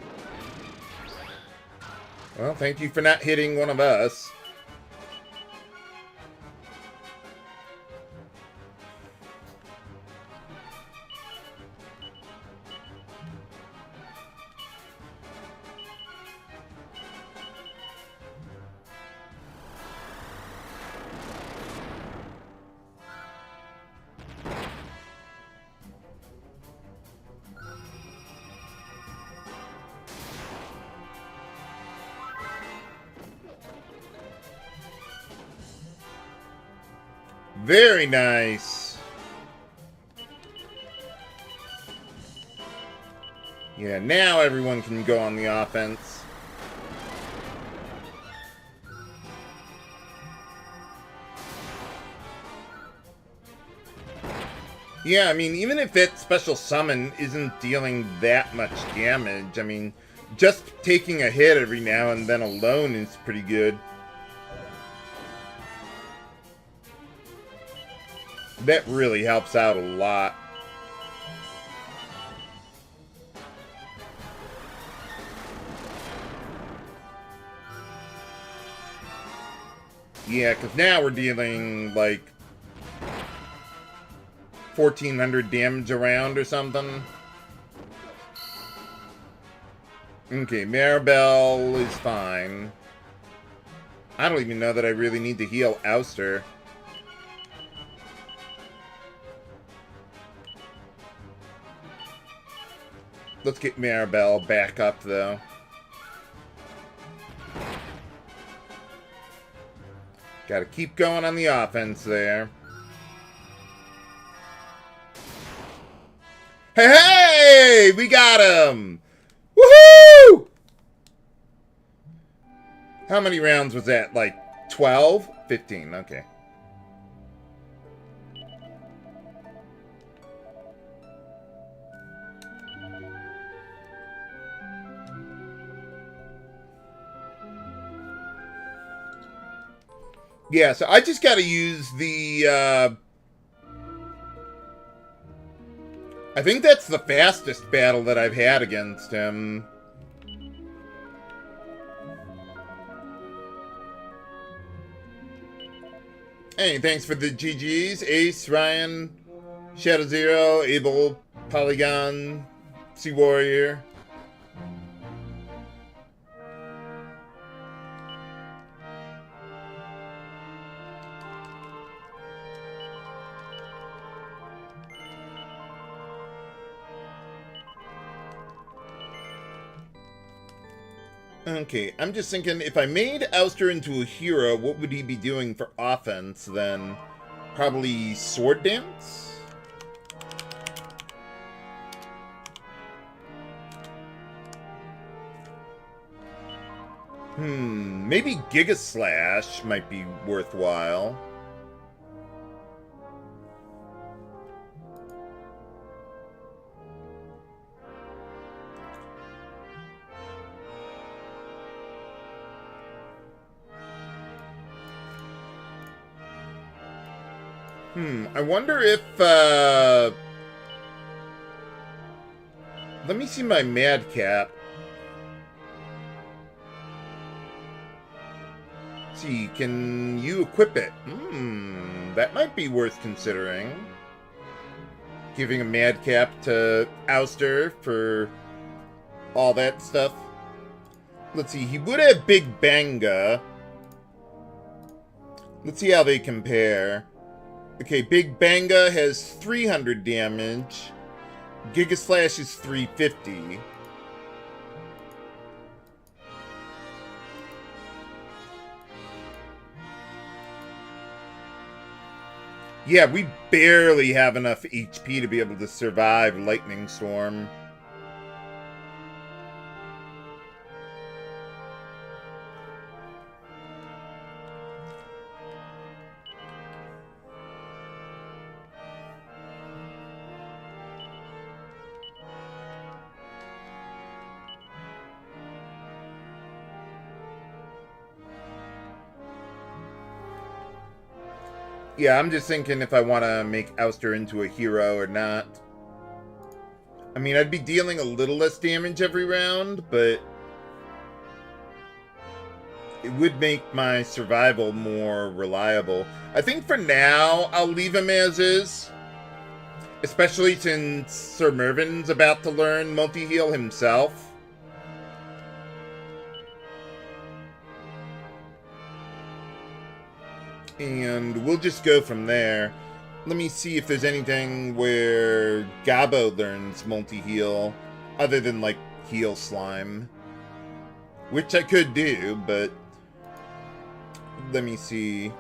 Well, thank you for not hitting one of us. Very nice. Yeah, now everyone can go on the offense. Yeah, I mean, even if that special summon isn't dealing that much damage, I mean, just taking a hit every now and then alone is pretty good. That really helps out a lot. Yeah, because now we're dealing, like, 1,400 damage around or something. Okay, Maribel is fine. I don't even know that I really need to heal Ouster. Let's get Maribel back up, though. Gotta keep going on the offense there. Hey, hey! We got him! Woohoo! How many rounds was that? Like 12? 15, okay. Yeah, so I just gotta use the, I think that's the fastest battle that I've had against him. Hey, thanks for the GGs. Ace, Ryan, Shadow Zero, Abel, Polygon, Sea Warrior. Okay, I'm just thinking, if I made Ouster into a hero, what would he be doing for offense then? Probably Sword Dance? Maybe Giga Slash might be worthwhile. I wonder if, let me see my Madcap. See, can you equip it? That might be worth considering. Giving a Madcap to Ouster for all that stuff. Let's see, he would have Big Banga. Let's see how they compare. Okay, Big Banga has 300 damage. Giga Slash is 350. Yeah, we barely have enough HP to be able to survive Lightning Storm. Yeah, I'm just thinking if I want to make Ouster into a hero or not. I mean, I'd be dealing a little less damage every round, but it would make my survival more reliable. I think for now, I'll leave him as is. Especially since Sir Mervin's about to learn multi-heal himself. And we'll just go from there. Let me see if there's anything where Gabo learns multi-heal, other than, like, Heal Slime. Which I could do, but let me see.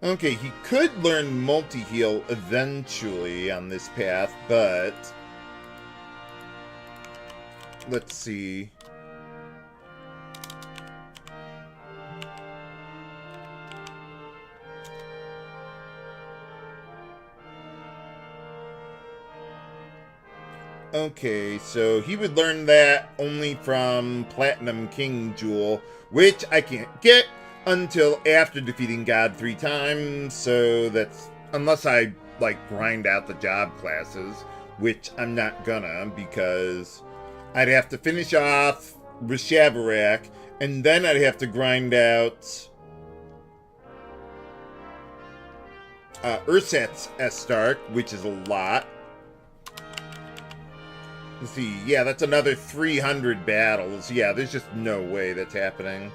Okay, he could learn multi-heal eventually on this path, but let's see. Okay, so he would learn that only from Platinum King Jewel, which I can't get until after defeating God 3 times, so that's, unless I, like, grind out the job classes, which I'm not gonna, because I'd have to finish off Rishabarak, and then I'd have to grind out Ursat's Estark, which is a lot. Let's see, yeah, that's another 300 battles. Yeah, there's just no way that's happening.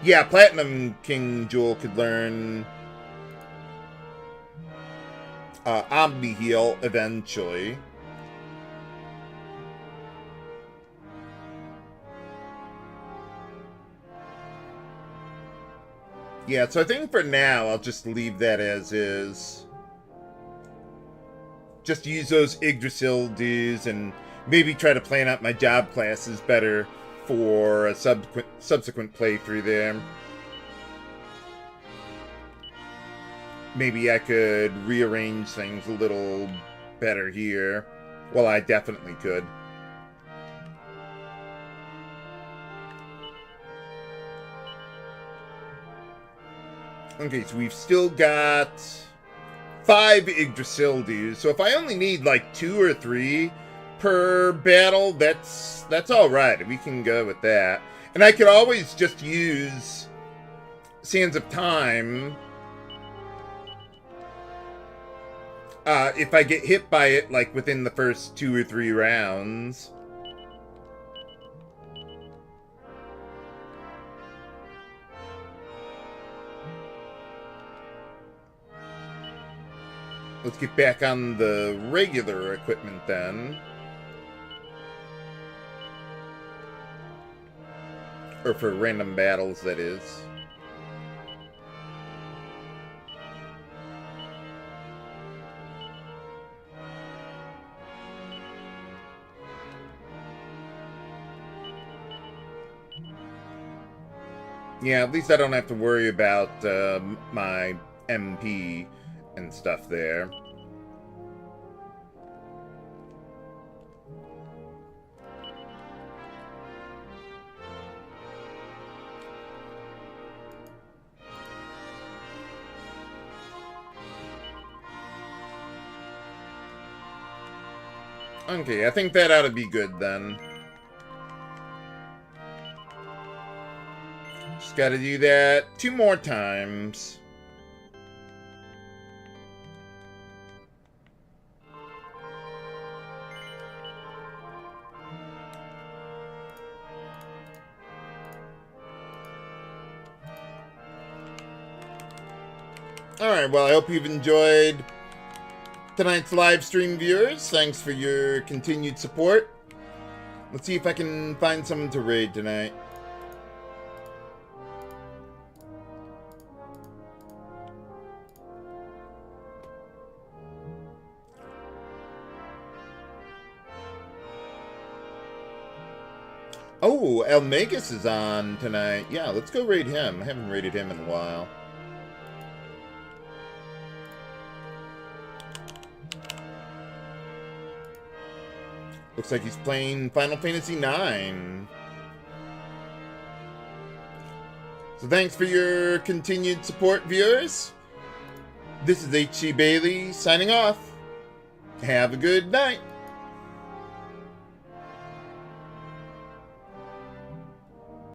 Yeah, Platinum King Jewel could learn Omni Heal eventually. Yeah, so I think for now I'll just leave that as is. Just use those Yggdrasil dues and maybe try to plan out my job classes better for a subsequent playthrough there. Maybe I could rearrange things a little better here. Well, I definitely could. Okay, so we've still got 5 Yggdrasil dues. So if I only need like 2 or 3 per battle, that's alright. We can go with that. And I could always just use Sands of Time if I get hit by it like within the first 2 or 3 rounds. Let's get back on the regular equipment then. Or for random battles, that is. Yeah, at least I don't have to worry about my MP and stuff there. Okay, I think that ought to be good then. Just gotta do that 2 more times. Alright, well, I hope you've enjoyed tonight's live stream, viewers. Thanks for your continued support. Let's see if I can find someone to raid tonight. Oh, Elmagus is on tonight. Yeah, let's go raid him. I haven't raided him in a while. Looks like he's playing Final Fantasy IX. So thanks for your continued support, viewers. This is H.C. Bailey signing off. Have a good night.